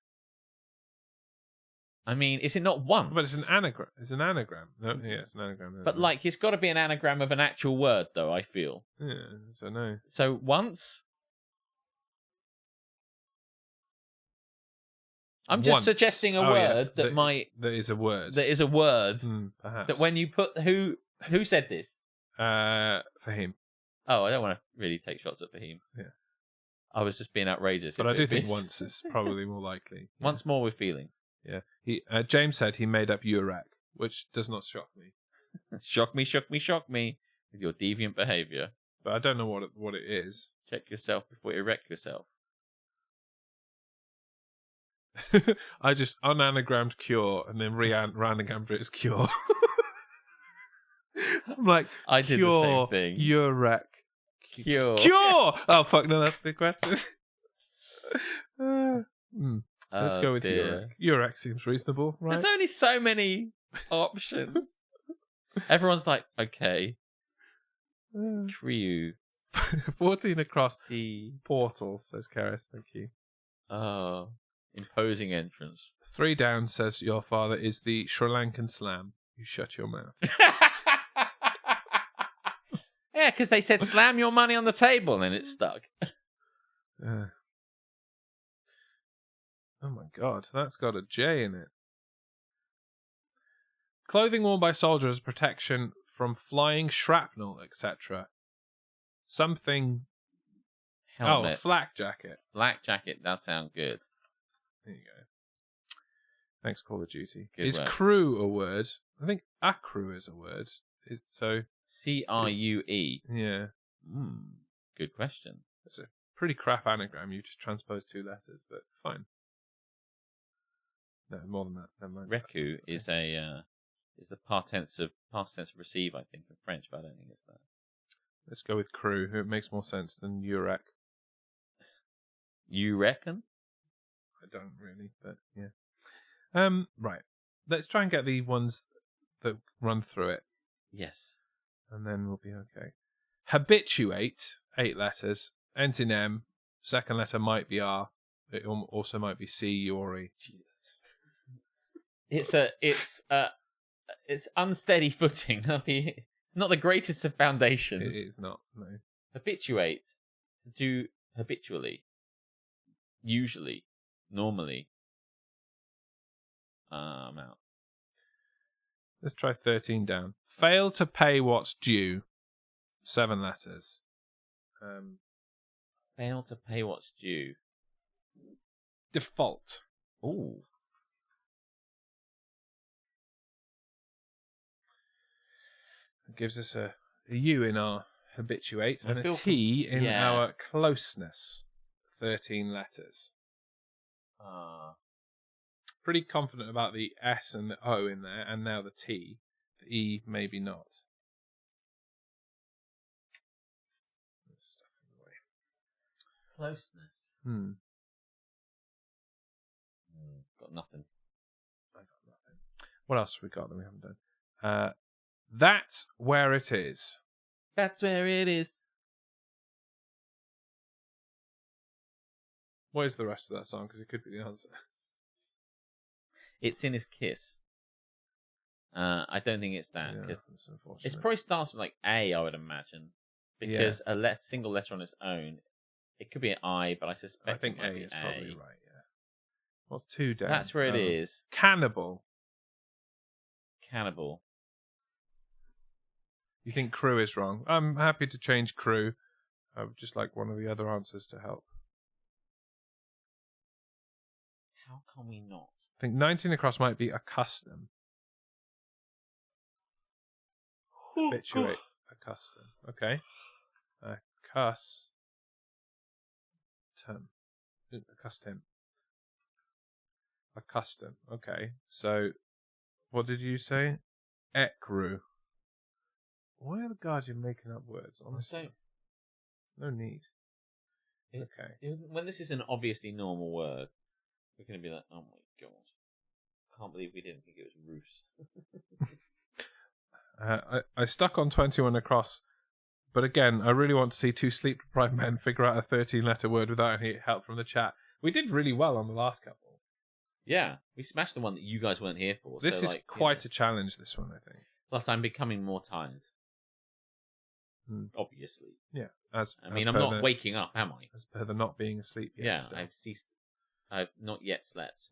I mean, is it not once? But it's an anagram. It's an anagram. No, yeah, it's an anagram. But like, it's got to be an anagram of an actual word, though. I feel. Yeah, so no. So once. I'm just suggesting a word that might. That is a word. That is a word. Perhaps. That when you put who said this? Fahim. Oh, I don't want to really take shots at Fahim. Yeah. I was just being outrageous. But I do think once is probably more likely. Once more with feeling. Yeah. James said he made up Urek. which does not shock me. Shock me, shock me, shock me with your deviant behaviour. But I don't know what it is. Check yourself before you wreck yourself. I just unanagrammed cure and then re-anagrammed it as cure. I'm like, I did the same thing. You're wreck. Cure. Oh, fuck, no, that's the question. Let's go with Urek. Urek seems reasonable, right? There's only so many options. Everyone's like, okay. Crew. 14 across the portal, says Karis. Thank you. Oh, imposing entrance. 3 down, says your father, is the Sri Lankan slam. You shut your mouth. Yeah, because they said slam your money on the table and it stuck. Oh my god, that's got a J in it. Clothing worn by soldiers as protection from flying shrapnel, etc. Something. Helmet. Oh, flak jacket. Flak jacket does sound good. There you go. Thanks, Call of Duty. Good is work. Crew a word? I think accrue is a word. So CRUE. Yeah. Good question. It's a pretty crap anagram. You just transpose 2 letters, but fine. No, more than that. Never mind. Reku is a is the past tense of receive, I think, in French, but I don't think it's that. Let's go with crew. It makes more sense than Urek. You reckon? I don't really, but yeah. Right. Let's try and get the ones that run through it, Yes. and then we'll be okay. Habituate, 8 letters. Ends in M. Second letter might be R. It also might be C, Yori. Jesus. It's unsteady footing. It's not the greatest of foundations. It is not, no. Habituate, to do habitually, usually, normally. I'm out. Let's try 13 down. Fail to pay what's due. 7 letters. Fail to pay what's due. Default. Ooh. It gives us a U in our habituate and a T in yeah. our closeness. 13 letters. Pretty confident about the S and the O in there, and now the T. The E, maybe not. Stuff in the way. Closeness. Got nothing. I got nothing. What else have we got that we haven't done? That's where it is. That's where it is. What is the rest of that song? Because it could be the answer. It's in his kiss. I don't think it's that. Yeah, Cause that's unfortunate. it probably starts with like A, I would imagine. Because a single letter on its own, it could be an I, but I suspect I think it might A be is A. probably right, yeah. What's 2 down? That's where it is. Cannibal. Cannibal. You think crew is wrong? I'm happy to change crew. I would just like one of the other answers to help. How can we not? I think 19 across might be a custom. Habituate. A custom. Okay. A custom. A custom. A custom. Okay. So, what did you say? Ecru. Why are the Guardian making up words? Honestly, no need. Okay. When this is an obviously normal word, we're going to be like, oh my god. Can't believe we didn't think it was Roos. I stuck on 21 across, but again, I really want to see 2 sleep-deprived men figure out a 13-letter word without any help from the chat. We did really well on the last couple. Yeah, we smashed the one that you guys weren't here for. This is quite a challenge, this one, I think. Plus, I'm becoming more tired. Obviously. Yeah. I'm not waking up, am I? As per the not being asleep yet. Yeah, still. I've not yet slept.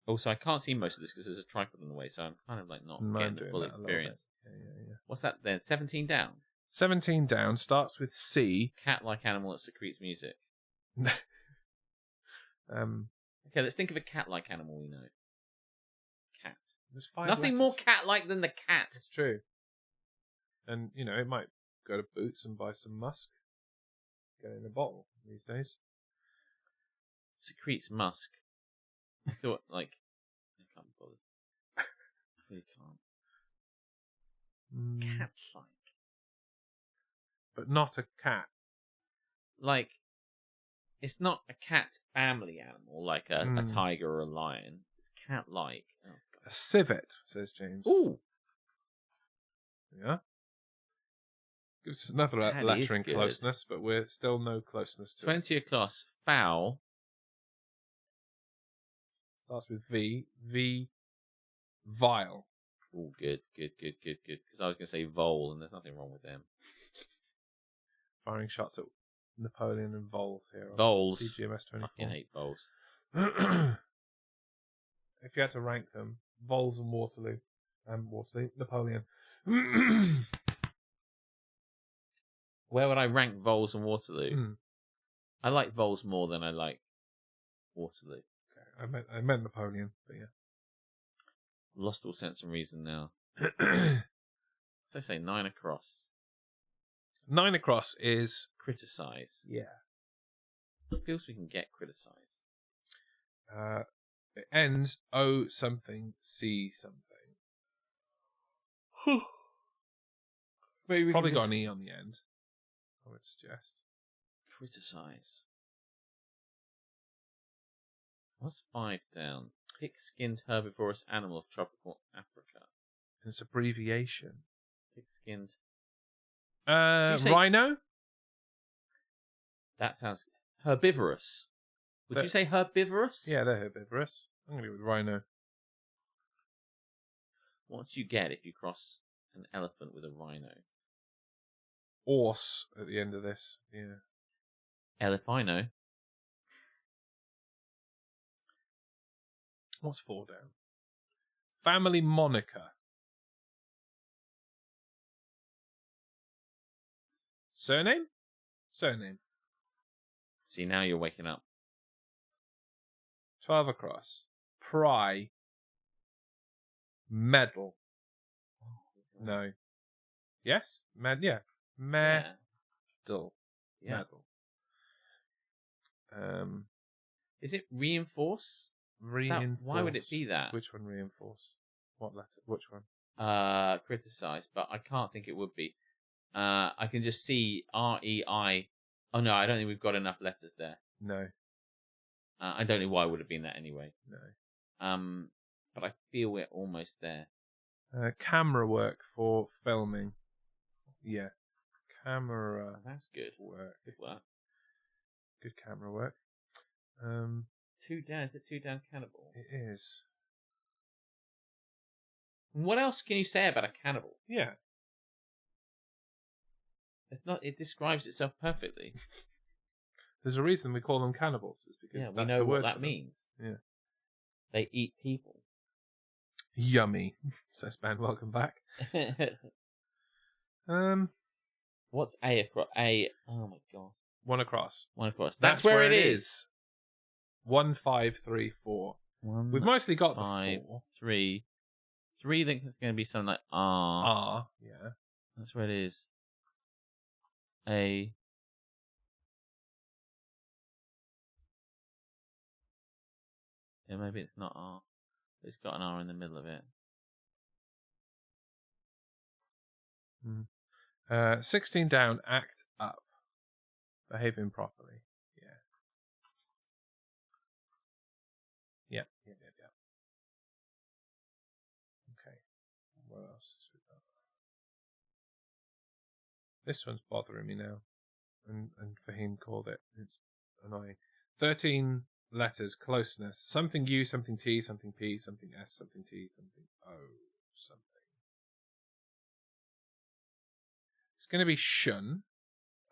Also, I can't see most of this because there's a tripod in the way, so I'm kind of like not getting the full experience. Yeah. What's that then? 17 down? 17 down starts with C. Cat-like animal that secretes music. Okay, let's think of a cat-like animal we know. There's 5 Nothing letters. more cat-like than the cat. It's true. And, it might go to Boots and buy some musk. Get it in a bottle these days. Secretes musk. I thought, I can't be bothered. I really can't. Cat-like. But not a cat. It's not a cat family animal like a tiger or a lion. It's cat-like. Oh, a civet, says James. Ooh. Yeah. Gives us another letter in closeness, but we're still no closeness to 20 across. Foul. Starts with V. V. Vile. Oh, good. Because I was going to say vole, and there's nothing wrong with them. Firing shots at Napoleon and voles here. Voles. DGMS 24. I fucking hate voles. If you had to rank them, voles and Waterloo. Napoleon. Where would I rank voles and Waterloo? I like voles more than I like Waterloo. Okay. I meant Napoleon, but yeah. Lost all sense and reason now. So say 9 across. 9 across is Criticize. Yeah. Feels we can get criticize. It ends O something C something. Maybe probably got an E on the end, I would suggest. Criticize. What's 5 down? Thick-skinned herbivorous animal of tropical Africa. And it's abbreviation. Thick-skinned. Rhino? That sounds herbivorous. Would you say herbivorous? Yeah, they're herbivorous. I'm going to go with rhino. What do you get if you cross an elephant with a rhino? Horse at the end of this. Yeah. Elephino. What's 4 down? Family moniker. Surname? Surname. See, now you're waking up. 12 across. Pry. Medal. No. Yes? Yeah. Medal. Yeah. Medal. Is it reinforce? Reinforce. Why would it be that? Which one reinforce? What letter? Which one? Criticize, but I can't think it would be. I can just see REI. Oh no, I don't think we've got enough letters there. No. I don't know why it would have been that anyway. No. But I feel we're almost there. Camera work for filming. Yeah. Camera. Oh, that's good. Work. Good work. Good camera work. 2 down. Is it 2 down cannibal? It is. What else can you say about a cannibal? Yeah. It's not. It describes itself perfectly. There's a reason we call them cannibals. It's because we know what that means. Yeah. They eat people. Yummy, says Ben. Welcome back. What's A across? A. Oh my god. 1 across. 1 across. That's where it is. 1, 5, 3, 4. We've mostly got 5, the 4. 3. 3. Think it's going to be something like R. R. Yeah. That's where it is. A. Yeah, maybe it's not R. It's got an R in the middle of it. 16 down, act up. Behaving properly. Yeah. Yeah. Okay. What else is we got? This one's bothering me now. And Fahim called it. It's annoying. 13 letters, closeness. Something U, something T, something P, something S, something T, something O, something. It's going to be shun,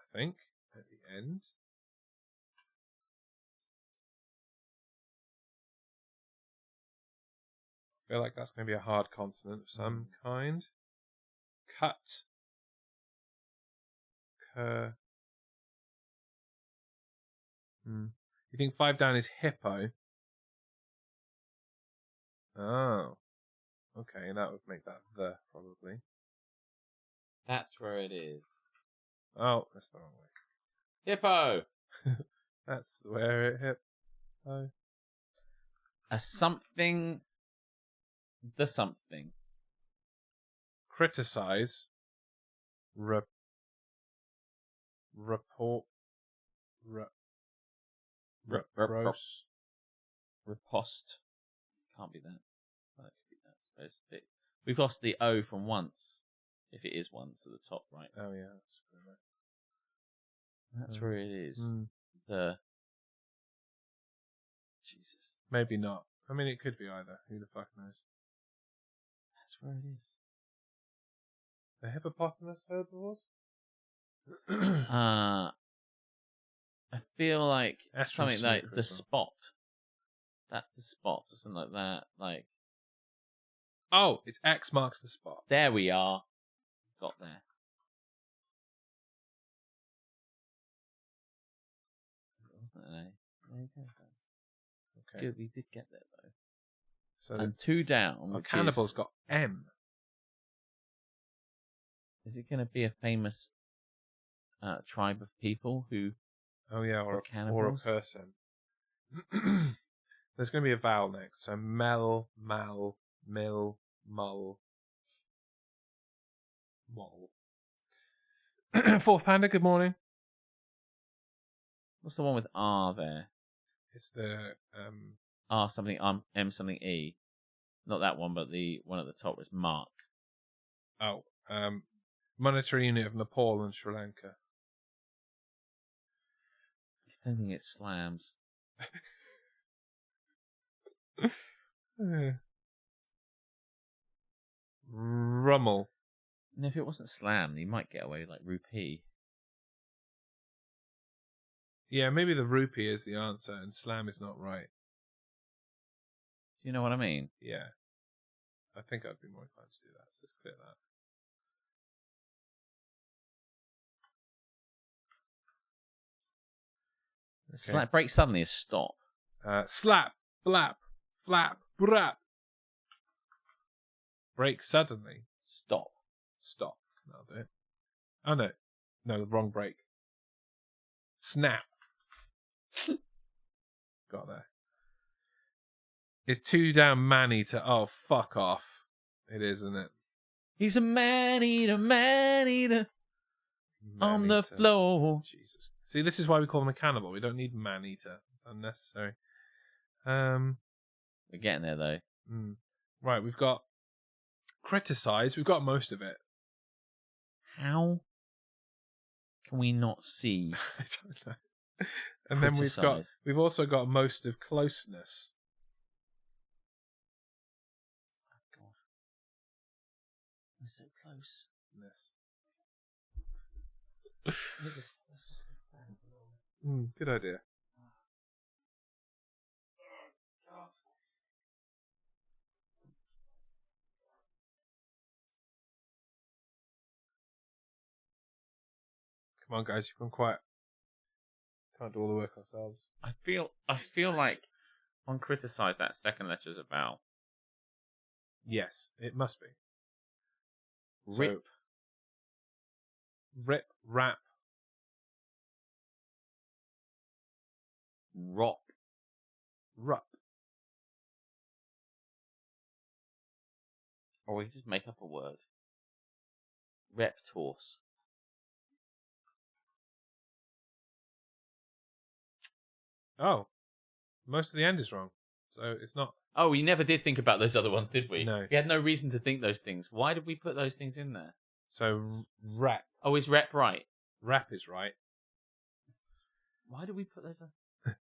I think, at the end. I feel like that's going to be a hard consonant of some kind. Cut. Cur. You think 5 down is hippo? Oh. Okay, and that would make that the, probably. That's where it is. Oh, that's the wrong way. Hippo! That's where it hit. Oh. A something. The something. Criticize. Report. Gross. Riposte. Can't be that. Well, it could be that, I suppose. We've lost the O from once. If it is once at the top right. Oh, yeah. That's where it is. The. Jesus. Maybe not. I mean, it could be either. Who the fuck knows? That's where it is. The hippopotamus herbivores? I feel like Astral something like snooker the as well. spot. That's the spot or something like that. Like, oh, it's X marks the spot. there we are. Got there. There you go, guys. Okay. Good, we did get there though. So And 2 down. our Which cannibal's got M. Is it going to be a famous tribe of people who? Oh yeah, or a cannibals? person. There's going to be a vowel next. So mel, mal, mill, mull, moll. Fourth panda. Good morning. What's the one with R there? It's the R something M something E. Not that one, but the one at the top was Mark. monetary unit of Nepal and Sri Lanka. I don't think it slams. Rummel. And if it wasn't slam, you might get away with like rupee. Yeah, maybe the rupee is the answer and slam is not right. Do you know what I mean? Yeah. I think I'd be more inclined to do that, so let's clear that. Okay. Break suddenly is stop. Slap, blap, flap, brap. Break suddenly. Stop. Stop. That'll do it. Oh no. No, the wrong break. Snap. Got there. It's 2 down man-eater. Oh, fuck off. It is, isn't it? He's a man-eater, man-eater. On the floor. Jesus. See, this is why we call him a cannibal. We don't need man-eater. It's unnecessary. We're getting there, though. Right, we've got criticize. We've got most of it. How can we not see? I don't know. And criticize. Then we've also got most of closeness. Oh, God. We're so close. Good idea. Come on, guys, you've gone quiet. Can't do all the work ourselves. I feel like on criticize that second letter is a vowel. Yes, it must be. Rip. So, rip, rap. Rop. Rup. Or we just make up a word. Reptorse. Oh. Most of the end is wrong. So it's not. Oh, we never did think about those other ones, did we? No. We had no reason to think those things. Why did we put those things in there? So rap. Oh, is rep right? Rap is right. Why did we put those in?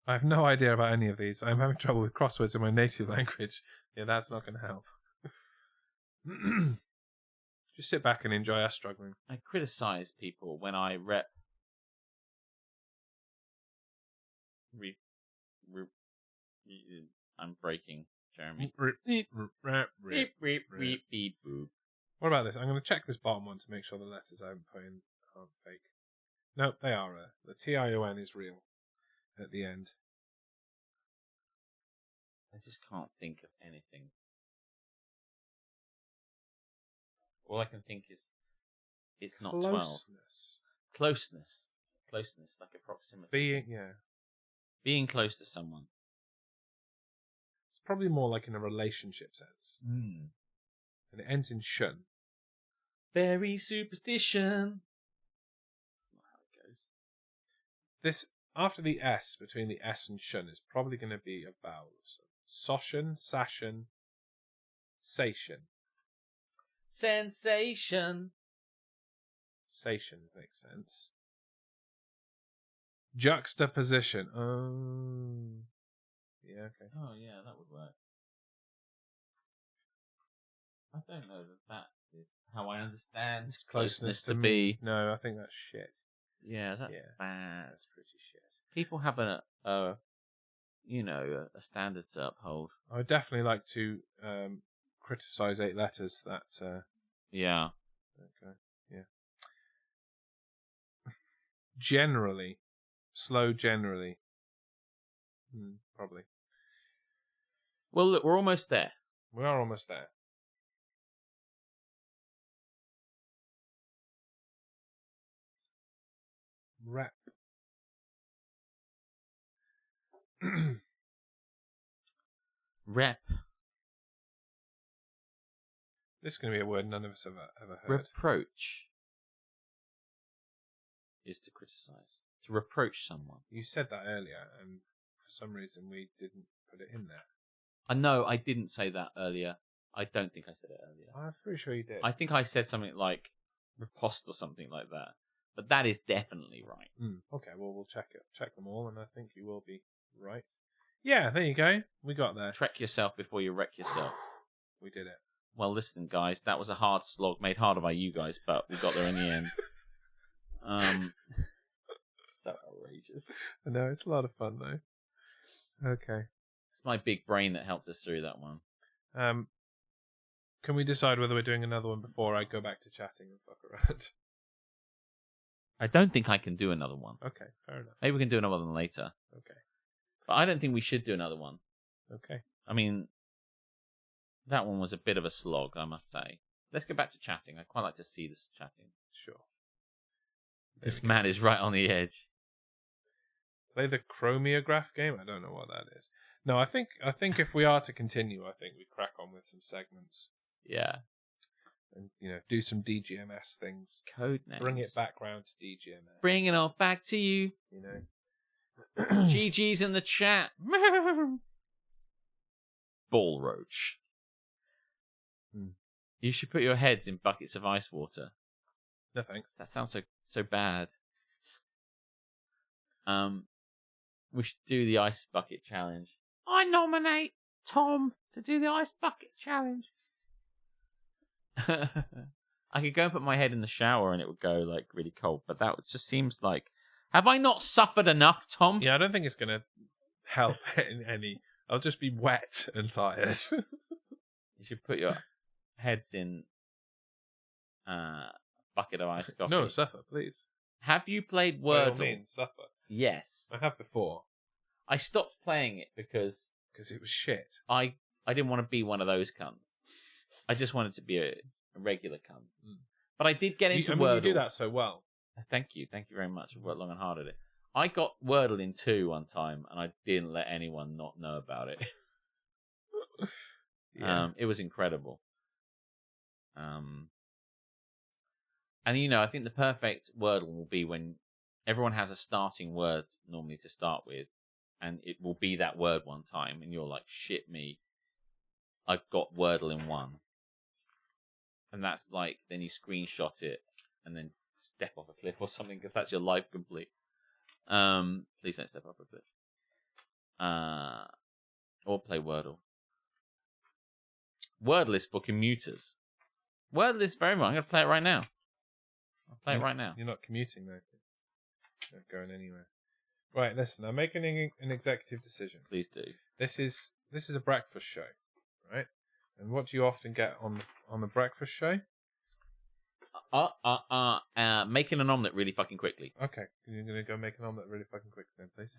I have no idea about any of these. I'm having trouble with crosswords in my native language. Yeah, that's not going to help. Just sit back and enjoy us struggling. I criticize people when I rep. I'm breaking, Jeremy. What about this? I'm going to check this bottom one to make sure the letters I haven't put in aren't fake. Nope, they are. The TION is real at the end. I just can't think of anything. All I can think is it's not Closeness. 12. Closeness, like a proximity. Being close to someone. It's probably more like in a relationship sense. And it ends in shun. Very superstition. That's not how it goes. This, after the S, between the S and shun, is probably going to be a vowel. So, soshan, sashan, sation. Sensation. Sation makes sense. Juxtaposition. Oh. Yeah, okay. Oh, yeah, that would work. I don't know that is how I understand closeness to be. No, I think that's shit. Yeah, that's bad. That's pretty shit. People have a standard to uphold. I would definitely like to criticize 8 letters. That. Yeah. Okay. Yeah. Generally, slow. Generally. Probably. Well, look, we're almost there. We are almost there. Rep. Rep. This is going to be a word none of us have ever heard. Reproach is to criticize. To reproach someone. You said that earlier, and for some reason we didn't put it in there. I know I didn't say that earlier. I don't think I said it earlier. I'm pretty sure you did. I think I said something like riposte or something like that. But that is definitely right. Okay, well, we'll check them all, and I think you will be right. Yeah, there you go. We got there. Trek yourself before you wreck yourself. We did it. Well, listen, guys, that was a hard slog, made harder by you guys, but we got there in the end. So outrageous. I know, it's a lot of fun, though. Okay. It's my big brain that helped us through that one. Can we decide whether we're doing another one before I go back to chatting and fuck around? I don't think I can do another one. Okay, fair enough. Maybe we can do another one later. Okay. But I don't think we should do another one. Okay. I mean, that one was a bit of a slog, I must say. Let's go back to chatting. I'd quite like to see this chatting. Sure. This man is right on the edge. Play the chromiograph game? I don't know what that is. No, I think if we are to continue, I think we crack on with some segments. Yeah. And, do some DGMS things. Code names. Bring it back round to DGMS. Bring it all back to you. GG's in the chat. Ball roach. You should put your heads in buckets of ice water. No thanks. That sounds so bad. We should do the ice bucket challenge. I nominate Tom to do the ice bucket challenge. I could go and put my head in the shower and it would go like really cold, but that just seems like, have I not suffered enough, Tom? Yeah, I don't think it's going to help in any. I'll just be wet and tired. You should put your heads in a bucket of ice coffee. No, suffer, please. Have you played Wordle? By all means, suffer. Yes. I have before. I stopped playing it because it was shit. I didn't want to be one of those cunts. I just wanted to be a regular cunt. But I did get into Wordle. You do that so well. Thank you very much. I've worked long and hard at it. I got Wordle in 2 one time, and I didn't let anyone not know about it. Yeah. It was incredible. And I think the perfect Wordle will be when everyone has a starting word normally to start with, and it will be that word one time, and you're like, shit me, I've got Wordle in 1. And that's like, then you screenshot it, and then step off a cliff or something, because that's your life complete. Please don't step off a cliff. Or play Wordle. Wordle is for commuters. Wordle is for everyone. I'm going to play it right now. I'll play it right now. You're not commuting, though. You're not going anywhere. Right, listen. I'm making an executive decision. Please do. This is a breakfast show, right? And what do you often get on the breakfast show? Making an omelette really fucking quickly. Okay, you're going to go make an omelette really fucking quickly then, please.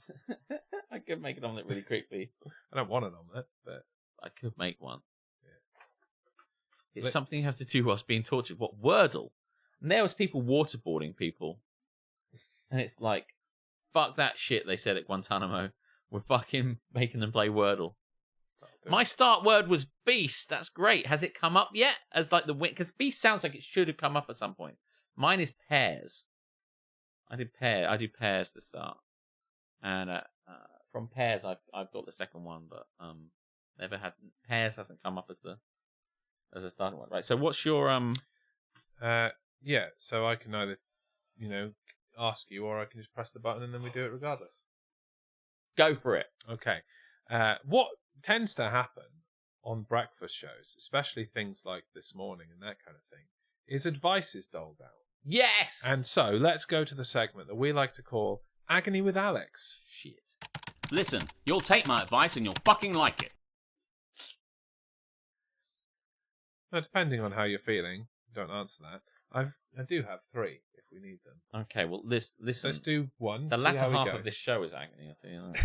I could make an omelette really quickly. I don't want an omelette, but I could make one. It's something you have to do whilst being tortured. What, Wordle? And there was people waterboarding people. And it's like, fuck that shit, they said at Guantanamo. We're fucking making them play Wordle. My start word was beast. That's great. Has it come up yet? As like the win? Because beast sounds like it should have come up at some point. Mine is pears. I do pears to start. And from pears, I've got the second one, but never had pears. Hasn't come up as a starting one, right? So what's your Yeah, so I can either, ask you, or I can just press the button and then we do it regardless. Go for it. Okay. What tends to happen on breakfast shows, especially things like This Morning and that kind of thing, is advice is doled out. Yes! And so let's go to the segment that we like to call Agony with Alex. Shit. Listen, you'll take my advice and you'll fucking like it. Now, depending on how you're feeling, don't answer that. I do have 3 if we need them. Okay, well, listen. Let's do one. The latter half go. of this show is agony, I think.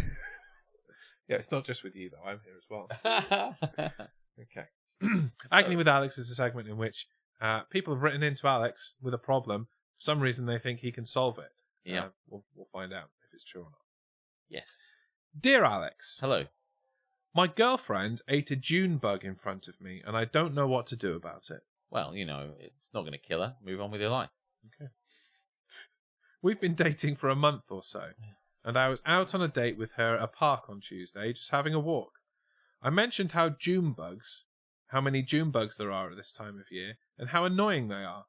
Yeah, it's not just with you, though. I'm here as well. Okay. Agony with Alex is a segment in which people have written into Alex with a problem. For some reason, they think he can solve it. Yeah. We'll find out if it's true or not. Yes. Dear Alex. Hello. My girlfriend ate a June bug in front of me, and I don't know what to do about it. Well, it's not going to kill her. Move on with your life. Okay. We've been dating for a month or so, and I was out on a date with her at a park on Tuesday, just having a walk. I mentioned how many June bugs there are at this time of year, and how annoying they are.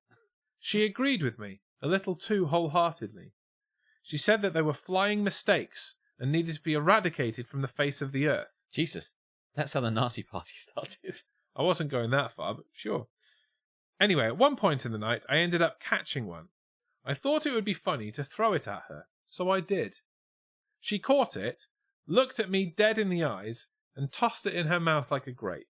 She agreed with me, a little too wholeheartedly. She said that they were flying mistakes and needed to be eradicated from the face of the earth. Jesus, that's how the Nazi party started. I wasn't going that far, but sure. Anyway, at one point in the night, I ended up catching one. I thought it would be funny to throw it at her, so I did. She caught it, looked at me dead in the eyes, and tossed it in her mouth like a grape.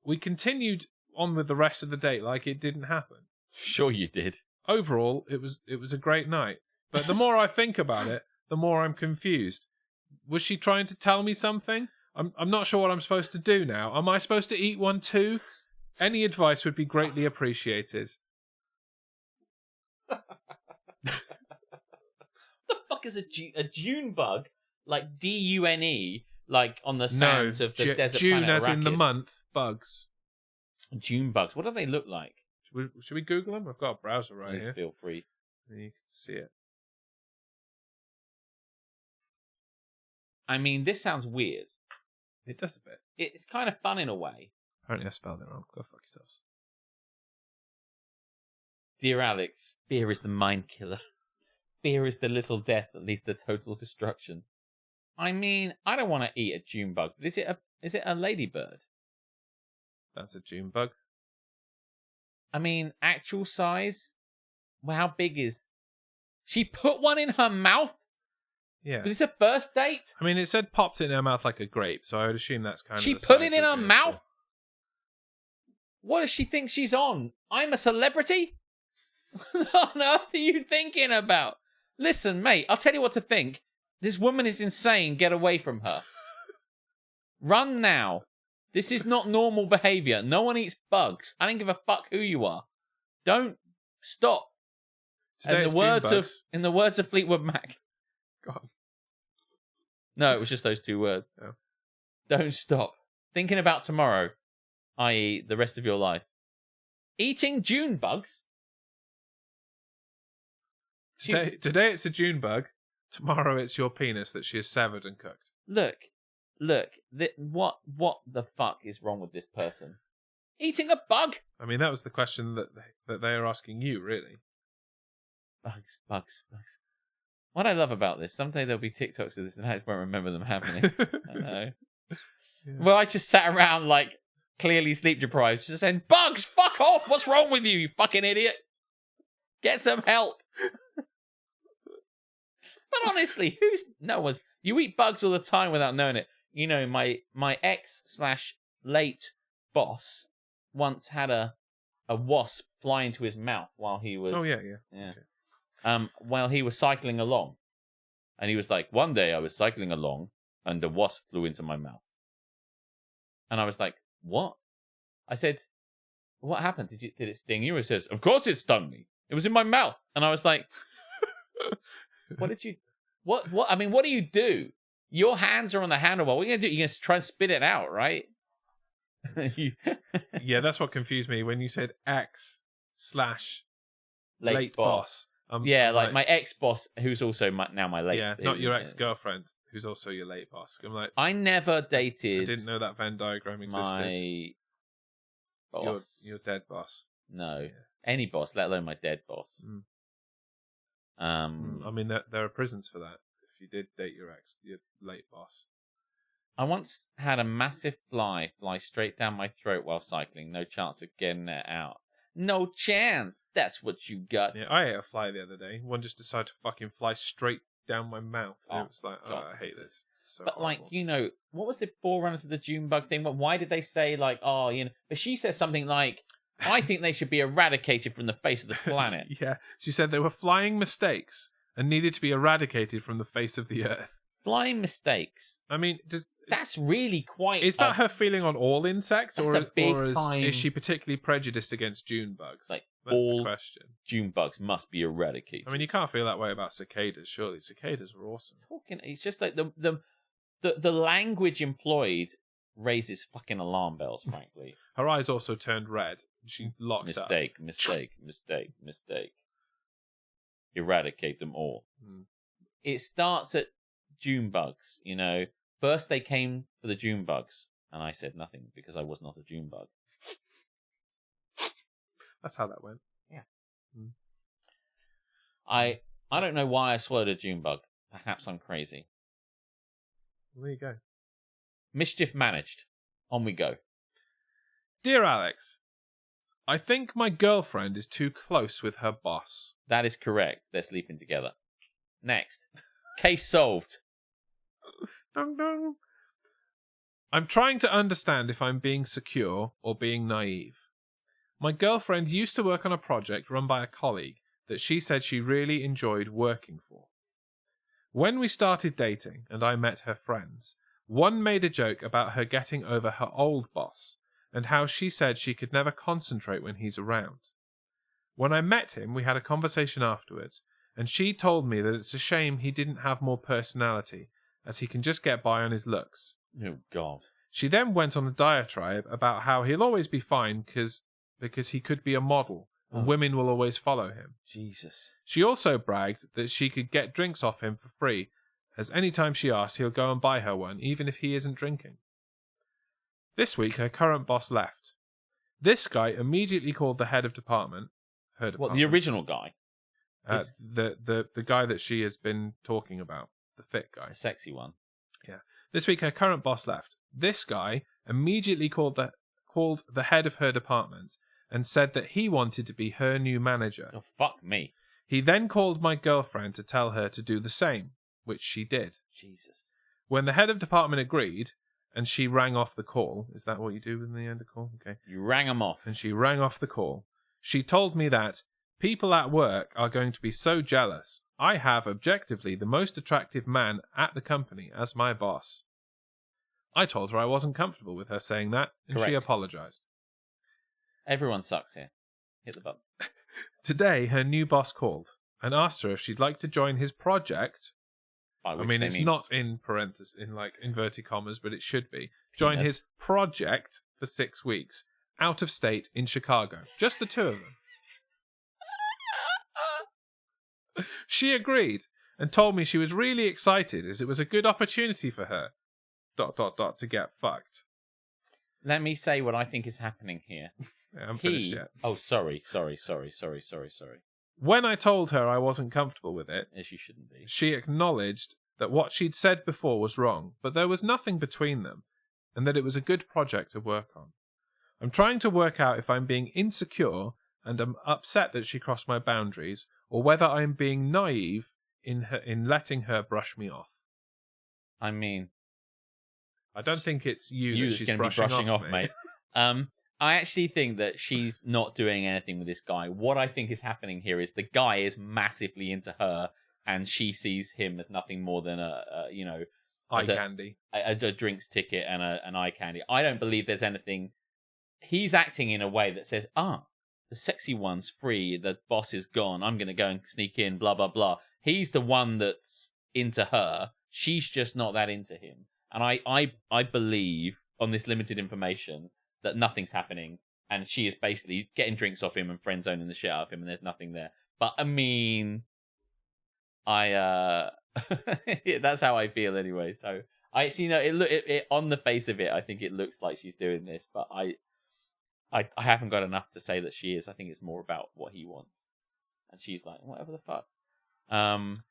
We continued on with the rest of the date like it didn't happen. Sure you did. Overall, it was a great night. But the more I think about it, the more I'm confused. Was she trying to tell me something? I'm not sure what I'm supposed to do now. Am I supposed to eat one too? Any advice would be greatly appreciated. The fuck is a June bug? Like Dune, like on the sands of the desert June planet as Arrakis. in the month, bugs. June bugs. What do they look like? Should we Google them? I've got a browser right Please here. feel free. You can see it. I mean, this sounds weird. It does a bit. It's kind of fun in a way. Apparently I spelled it wrong. Go fuck yourselves. Dear Alex, fear is the mind killer. Fear is the little death that leads to total destruction. I mean, I don't want to eat a June bug. Is it a ladybird? That's a June bug. I mean, actual size? Well, how big is... She put one in her mouth? Yeah. Was this a first date? I mean, it said popped it in her mouth like a grape, so I would assume that's kind of She the put size it in of her the mouth? apple. What does she think she's on? I'm a celebrity? What on earth are you thinking about? Listen, mate, I'll tell you what to think. This woman is insane. Get away from her. Run now. This is not normal behavior. No one eats bugs. I don't give a fuck who you are. Don't stop. Today In it's the words June of bugs. in the words of Fleetwood Mac. Go on. No, it was just those 2 words. Oh. Don't stop. Thinking about tomorrow, i.e. the rest of your life. Eating June bugs? Today it's a June bug. Tomorrow it's your penis that she has severed and cooked. Look. What the fuck is wrong with this person? Eating a bug? I mean, that was the question that they are asking you, really. Bugs. What I love about this, someday there'll be TikToks of this and I just won't remember them happening. I know. Yeah. Well, I just sat around like clearly sleep deprived, just saying, "Bugs, fuck off! What's wrong with you fucking idiot? Get some help." But honestly, you eat bugs all the time without knowing it. You know, my ex/late boss once had a wasp fly into his mouth while he was. Oh yeah. Okay. While he was cycling along, and he was like, "One day I was cycling along, and a wasp flew into my mouth." And I was like, "What?" I said, what happened? Did it sting you? He says, of course it stung me. It was in my mouth. And I was like, what did you... What? I mean, what do you do? Your hands are on the handlebar. What are you going to do? You're going to try and spit it out, right? Yeah, that's what confused me when you said X/late boss. Yeah, like my ex-boss, who's also now my late... Yeah, not your ex-girlfriend, who's also your late boss. I'm like... I never dated... I didn't know that Venn diagram existed. My boss. Your dead boss. No. Yeah. Any boss, let alone my dead boss. I mean, there are prisons for that. If you did date your late boss. I once had a massive fly straight down my throat while cycling. No chance of getting it out. No chance. That's what you got. Yeah, I ate a fly the other day. One just decided to fucking fly straight down my mouth. And it was like, God, I hate this. So but horrible. like, what was the forerunner to the June bug thing? But why did they say like, but she said something like, I think they should be eradicated from the face of the planet. Yeah, she said they were flying mistakes and needed to be eradicated from the face of the earth. Flying mistakes. I mean, that's really quite... Is that her feeling on all insects? Or time... is she particularly prejudiced against June bugs? Like, that's all the question. June bugs must be eradicated. I mean, you can't feel that way about cicadas, surely. Cicadas are awesome. It's just like the language employed raises fucking alarm bells, frankly. Her eyes also turned red. She locked up. Mistake. Eradicate them all. It starts at June bugs, First they came for the June bugs, and I said nothing because I was not a June bug. That's how that went. Yeah. I don't know why I swallowed a June bug. Perhaps I'm crazy. Well, there you go. Mischief managed. On we go. Dear Alex, I think my girlfriend is too close with her boss. That is correct. They're sleeping together. Next. Case solved. Dong dong. I'm trying to understand if I'm being secure or being naive. My girlfriend used to work on a project run by a colleague that she said she really enjoyed working for. When we started dating and I met her friends, one made a joke about her getting over her old boss and how she said she could never concentrate when he's around. When I met him, we had a conversation afterwards, and she told me that it's a shame he didn't have more personality, as he can just get by on his looks. Oh, God. She then went on a diatribe about how he'll always be fine because he could be a model and women will always follow him. Jesus. She also bragged that she could get drinks off him for free, as any time she asks, he'll go and buy her one, even if he isn't drinking. This week, her current boss left. This guy immediately called the head of department. What, the original guy? The guy that she has been talking about. The fit guy. The sexy one. Yeah. This week, her current boss left. This guy immediately called the head of her department and said that he wanted to be her new manager. Oh, fuck me. He then called my girlfriend to tell her to do the same, which she did. Jesus. When the head of department agreed, and she rang off the call. Is that what you do in the end of the call? Okay. You rang them off. And she rang off the call. She told me that people at work are going to be so jealous. I have objectively the most attractive man at the company as my boss. I told her I wasn't comfortable with her saying that, and Correct. She apologized. Everyone sucks here. Hit the button. Today, her new boss called and asked her if she'd like to join his project. I mean, it's not in parentheses, in like inverted commas, but it should be. Join his project for 6 weeks, out of state in Chicago. Just the two of them. She agreed and told me she was really excited as it was a good opportunity for her. ... to get fucked. Let me say what I think is happening here. Yeah, I'm finished yet. Oh, sorry. When I told her I wasn't comfortable with it, as you shouldn't be, she acknowledged that what she'd said before was wrong, but there was nothing between them, and that it was a good project to work on. I'm trying to work out if I'm being insecure and I'm upset that she crossed my boundaries, or whether I'm being naive in letting her brush me off. I mean, I don't think it's you that she's going to be brushing off, mate. I actually think that she's not doing anything with this guy. What I think is happening here is the guy is massively into her, and she sees him as nothing more than eye candy, a drinks ticket, and an eye candy. I don't believe there's anything he's acting in a way that says, the sexy one's free, the boss is gone, I'm going to go and sneak in, blah, blah, blah. He's the one that's into her. She's just not that into him. And I believe, on this limited information, that nothing's happening. And she is basically getting drinks off him and friend zoning the shit out of him, and there's nothing there. But, I mean, that's how I feel anyway. So, it on the face of it, I think it looks like she's doing this, but I haven't got enough to say that she is. I think it's more about what he wants. And she's like, whatever the fuck.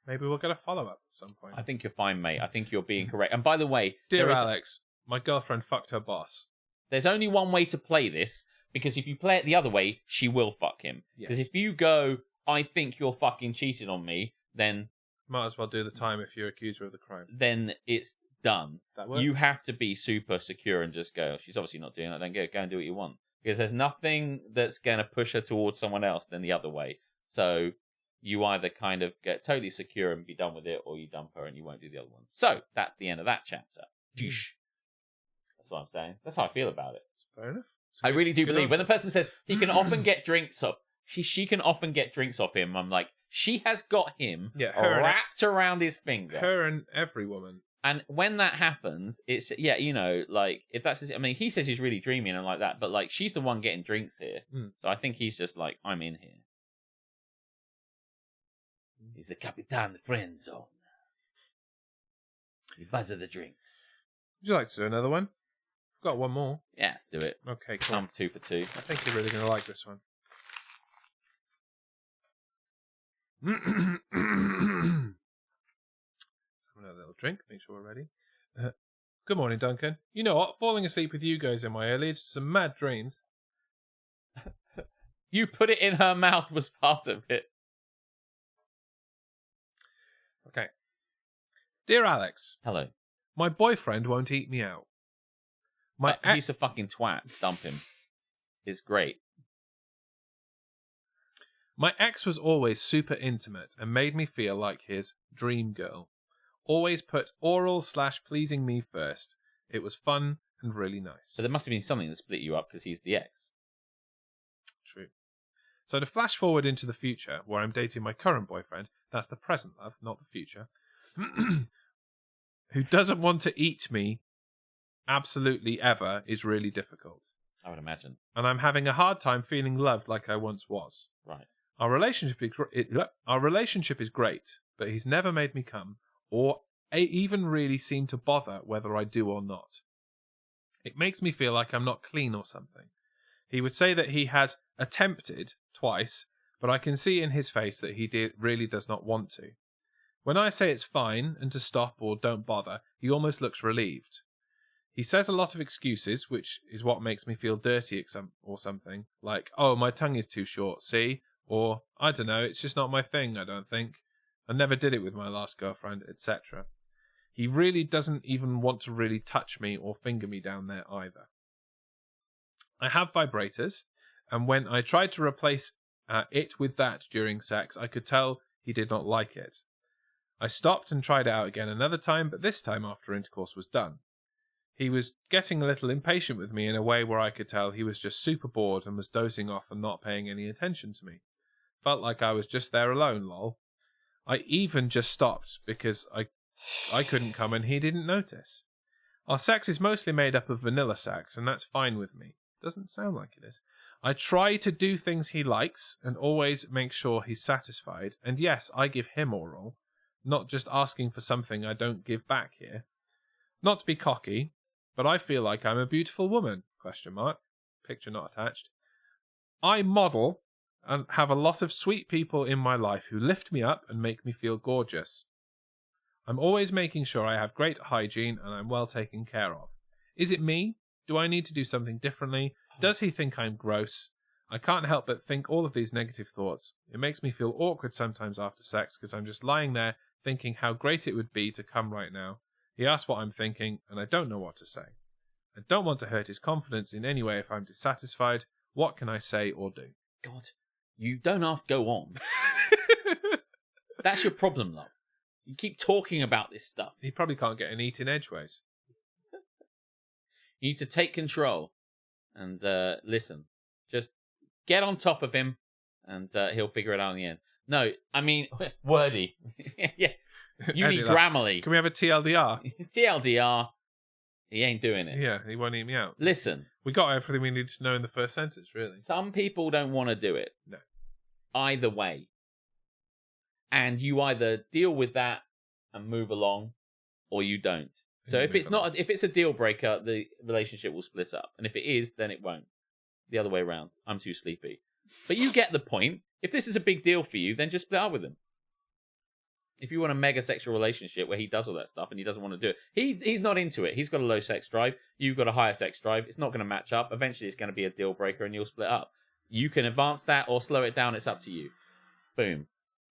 Maybe we'll get a follow-up at some point. I think you're fine, mate. I think you're being correct. And by the way... Dear Alex, my girlfriend fucked her boss. There's only one way to play this, because if you play it the other way, she will fuck him. Because if you go, I think you're fucking cheating on me, then... Might as well do the time if you accuse her of the crime. Then it's done. That works? You have to be super secure and just go, she's obviously not doing that, then go and do what you want. Because there's nothing that's going to push her towards someone else than the other way. So you either kind of get totally secure and be done with it, or you dump her and you won't do the other one. So that's the end of that chapter. That's what I'm saying. That's how I feel about it. Fair enough. I really do believe when the person says he can often get drinks off, she can often get drinks off him. I'm like, she has got him wrapped around his finger. Her and every woman. And when that happens, it's, like, if that's, I mean, he says he's really dreaming and like that, but, like, she's the one getting drinks here. So I think he's just like, I'm in here. He's the Capitan the friend zone. He buzzes the drinks. Would you like to do another one? I've got one more. Yeah, let's do it. Okay, cool. I'm 2 for 2. I think you're really going to like this one. Another little drink, make sure we're ready. Good morning, Duncan. You know what? Falling asleep with you guys in my ear leads to some mad dreams. You put it in her mouth was part of it. Okay. Dear Alex. Hello. My boyfriend won't eat me out. He's a fucking twat. Dump him. It's great. My ex was always super intimate and made me feel like his dream girl. Always put oral/pleasing me first. It was fun and really nice. So there must have been something that split you up because he's the ex. True. So to flash forward into the future, where I'm dating my current boyfriend, that's the present love, not the future, who doesn't want to eat me absolutely ever, is really difficult. I would imagine. And I'm having a hard time feeling loved like I once was. Right. Our relationship is great, but he's never made me come, or even really seem to bother whether I do or not. It makes me feel like I'm not clean or something. He would say that he has attempted twice, but I can see in his face that he really does not want to. When I say it's fine and to stop or don't bother, he almost looks relieved. He says a lot of excuses, which is what makes me feel dirty or something, like, oh, my tongue is too short, see? Or, I don't know, it's just not my thing, I don't think. I never did it with my last girlfriend, etc. He really doesn't even want to really touch me or finger me down there either. I have vibrators, and when I tried to replace it with that during sex, I could tell he did not like it. I stopped and tried it out again another time, but this time after intercourse was done. He was getting a little impatient with me in a way where I could tell he was just super bored and was dozing off and not paying any attention to me. Felt like I was just there alone, lol. I even just stopped because I couldn't come and he didn't notice. Our sex is mostly made up of vanilla sex, and that's fine with me. Doesn't sound like it is. I try to do things he likes and always make sure he's satisfied. And yes, I give him oral, not just asking for something I don't give back here. Not to be cocky, but I feel like I'm a beautiful woman, ? Picture not attached. I model and have a lot of sweet people in my life who lift me up and make me feel gorgeous. I'm always making sure I have great hygiene and I'm well taken care of. Is it me? Do I need to do something differently? Does he think I'm gross? I can't help but think all of these negative thoughts. It makes me feel awkward sometimes after sex because I'm just lying there thinking how great it would be to come right now. He asks what I'm thinking and I don't know what to say. I don't want to hurt his confidence in any way if I'm dissatisfied. What can I say or do? God, you don't have to go on. That's your problem, love. You keep talking about this stuff. He probably can't get an eat in edgeways. You need to take control And listen, just get on top of him, and he'll figure it out in the end. No, I mean, wordy. Yeah. You Eddie, need like, Grammarly. Can we have a TLDR? TLDR, he ain't doing it. Yeah, he won't eat me out. Listen. We got everything we needed to know in the first sentence, really. Some people don't want to do it. No. Either way. And you either deal with that and move along, or you don't. So if it's a deal breaker, the relationship will split up. And if it is, then it won't. The other way around. I'm too sleepy. But you get the point. If this is a big deal for you, then just split up with him. If you want a mega sexual relationship where he does all that stuff and he doesn't want to do it, he's not into it. He's got a low sex drive. You've got a higher sex drive. It's not going to match up. Eventually, it's going to be a deal breaker and you'll split up. You can advance that or slow it down. It's up to you. Boom.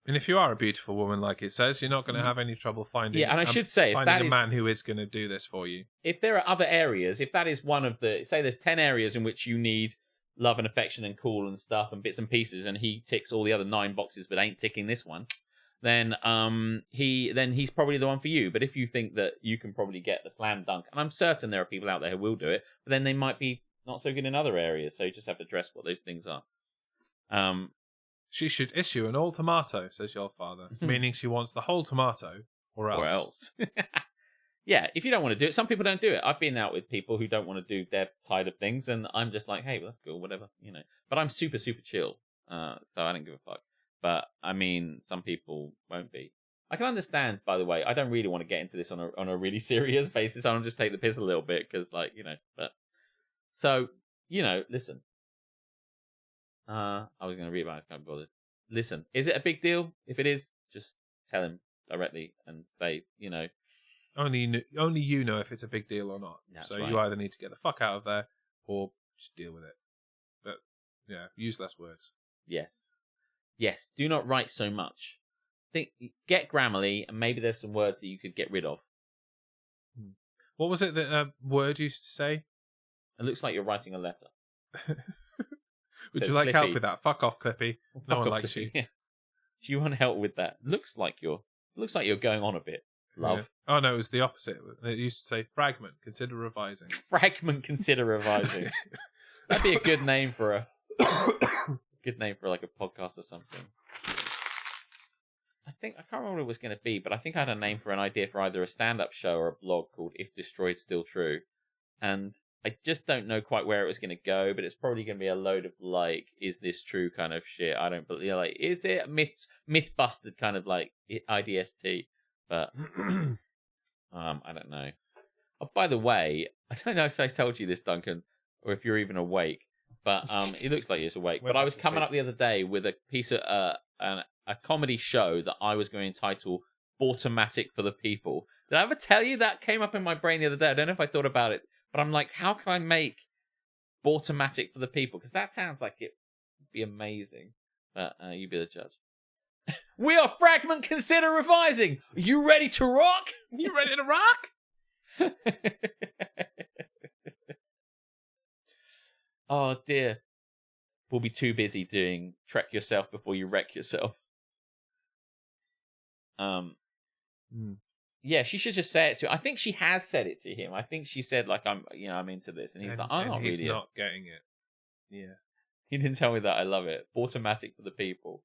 And if you are a beautiful woman, like it says, you're not going to have any trouble finding. Yeah, and I should say, finding a man who is going to do this for you. If there are other areas, if that is one of the, say, there's 10 areas in which you need love and affection and cool and stuff and bits and pieces, and he ticks all the other 9 boxes but ain't ticking this one, then he's probably the one for you. But if you think that you can probably get the slam dunk, and I'm certain there are people out there who will do it, but then they might be not so good in other areas, so you just have to address what those things are. She should issue an all tomato, says your father, meaning she wants the whole tomato or else. Or else. Yeah, if you don't want to do it, some people don't do it. I've been out with people who don't want to do their side of things, and I'm just like, hey, well, that's cool, whatever, you know. But I'm super, super chill, so I don't give a fuck. But, I mean, some people won't be. I can understand, by the way, I don't really want to get into this on a really serious basis. I'll just take the piss a little bit, because, like, you know, but... So, you know, listen. I was going to read about it, I can't be bothered. Listen, is it a big deal? If it is, just tell him directly and say, you know... Only you know if it's a big deal or not. That's so right. you either need to get the fuck out of there or just deal with it. But, yeah, use less words. Yes. Yes, do not write so much. Get Grammarly, and maybe there's some words that you could get rid of. What was it that Word used to say? It looks like you're writing a letter. Would you like Clippy. help with that? Fuck off, Clippy. No one Fuck off, likes you. Yeah. Do you want help with that? Looks like you're going on a bit, love. Yeah. Oh no, it was the opposite. It used to say fragment. Consider revising. Fragment. Consider revising. That'd be a good name for a like a podcast or something. I can't remember what it was going to be, but I think I had a name for an idea for either a stand-up show or a blog called "If Destroyed Still True," and I just don't know quite where it was going to go, but it's probably going to be a load of like, is this true kind of shit. I don't believe, like, is it myth busted kind of like IDST, but I don't know. Oh, by the way, I don't know if I told you this, Duncan, or if you're even awake, but it looks like you're awake. But I was coming up the other day with a piece of a comedy show that I was going to entitle "Automatic for the People." Did I ever tell you that came up in my brain the other day? I don't know if I thought about it. But I'm like, how can I make Automatic for the People? Because that sounds like it would be amazing. But you be the judge. We are Fragment. Consider revising. Are you ready to rock? You ready to rock? Oh, dear. We'll be too busy doing Trek Yourself Before You Wreck Yourself. Yeah, she should just say it to him. I think she has said it to him. I think she said, like, I'm into this. And he's like, I'm not really. He's not getting it. Yeah. He didn't tell me that. I love it. Automatic for the people.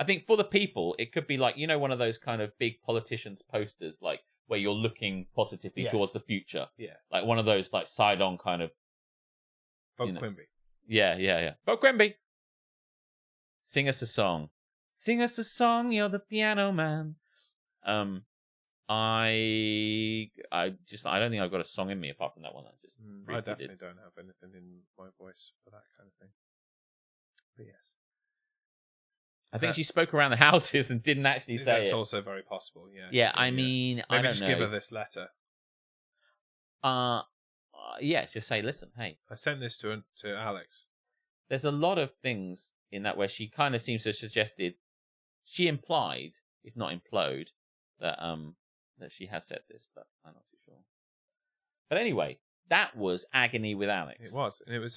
I think for the people, it could be like, you know, one of those kind of big politicians' posters, like, where you're looking positively towards the future. Yeah. Like one of those, like, side-on kind of. Vote Quimby. Yeah. Vote Quimby. Sing us a song. Sing us a song, you're the piano man. I don't think I've got a song in me apart from that one. I definitely don't have anything in my voice for that kind of thing. But yes. I think she spoke around the houses and didn't actually say it. That's also very possible, yeah. Yeah, I mean, maybe I don't just know. give her this letter. Yeah, just say, listen, hey. I sent this to Alex. There's a lot of things in that where she kind of seems to have suggested, she implied, if not implode, that she has said this, but I'm not too sure. But anyway, that was Agony with Alex. It was, and it was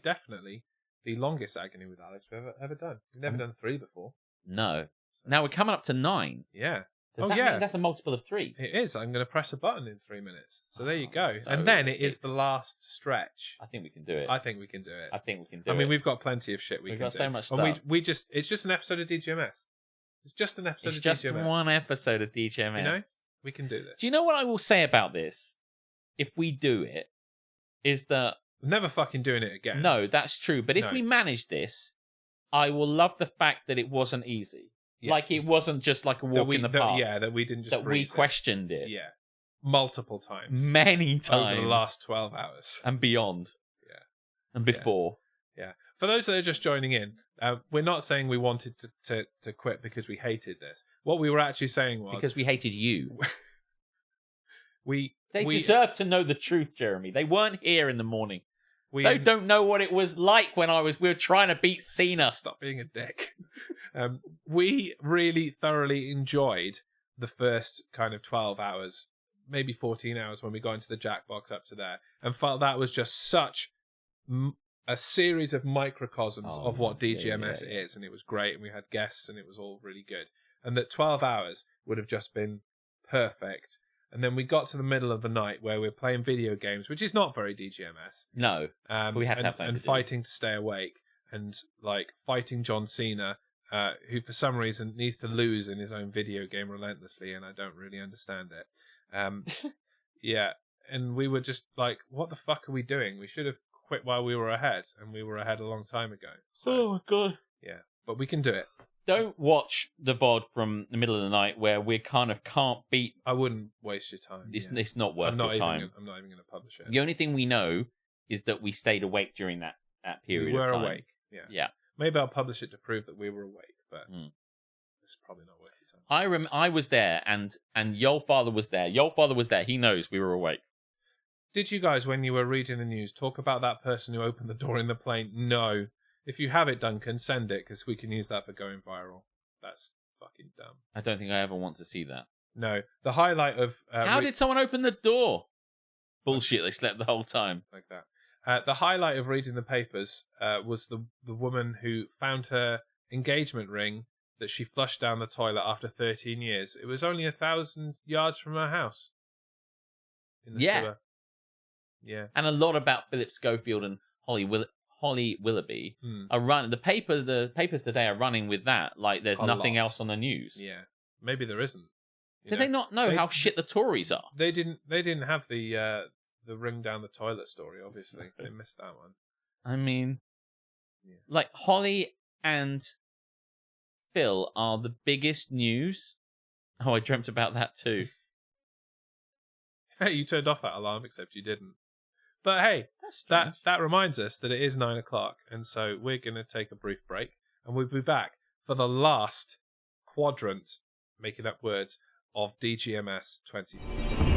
definitely the longest Agony with Alex we've ever done. We've never done 3 before. No. So now we're coming up to 9. Yeah. Does that mean that's a multiple of 3? It is. I'm going to press a button in 3 minutes. So there you go. So and then it is the last stretch. I think we can do it. I think we can do it. I mean, we've got plenty of shit we can do. We've got so much and stuff. it's just an episode of DGMS. It's just an episode of DGMS. It's just one episode of DGMS. You know? We can do this. Do you know what I will say about this? If we do it, is that... We're never fucking doing it again. No, that's true. But if we manage this, I will love the fact that it wasn't easy. Yes. Like, it wasn't just like a walk in the park. That we didn't just that we questioned it. Yeah. Multiple times. Many times. Over the last 12 hours. And beyond. Yeah. And before. Yeah. For those that are just joining in, we're not saying we wanted to quit because we hated this. What we were actually saying was... Because we hated you. we deserve to know the truth, Jeremy. They weren't here in the morning. They don't know what it was like when we were trying to beat Cena. Stop being a dick. We really thoroughly enjoyed the first kind of 12 hours, maybe 14 hours when we got into the Jackbox up to there, and felt that was just such a series of microcosms of what DGMS is, and it was great, and we had guests, and it was all really good. And that 12 hours would have just been perfect. And then we got to the middle of the night where we're playing video games, which is not very DGMS. No, but we had to have something and fighting to stay awake, and like fighting John Cena, who for some reason needs to lose in his own video game relentlessly, and I don't really understand it. Yeah, and we were just like, what the fuck are we doing? We should have quit while we were ahead, and we were ahead a long time ago. So, oh my god. Yeah, but we can do it. Don't watch the VOD from the middle of the night where we kind of can't beat... I wouldn't waste your time. It's not worth your time. I'm not even going to publish it. The only thing we know is that we stayed awake during that period of time. We were awake, yeah. Maybe I'll publish it to prove that we were awake, but it's probably not worth your time. I was there, and Yo Father was there. Yo Father was there. He knows we were awake. Did you guys, when you were reading the news, talk about that person who opened the door in the plane? No. If you have it, Duncan, send it, because we can use that for going viral. That's fucking dumb. I don't think I ever want to see that. No. The highlight of... How did someone open the door? Bullshit, they slept the whole time. Like that. The highlight of reading the papers was the woman who found her engagement ring that she flushed down the toilet after 13 years. It was only 1,000 yards from her house. In the sewer. Yeah. And a lot about Philip Schofield and Holly Willoughby are running. The papers today are running with that. Like there's nothing else on the news. Yeah, maybe there isn't. Did they not know how shit the Tories are? They didn't have the ring down the toilet story. Obviously, they missed that one. I mean, like Holly and Phil are the biggest news. Oh, I dreamt about that too. Hey, you turned off that alarm, except you didn't. But hey, that reminds us that it is 9 o'clock, and so we're going to take a brief break, and we'll be back for the last quadrant, making up words, of DGMS 20.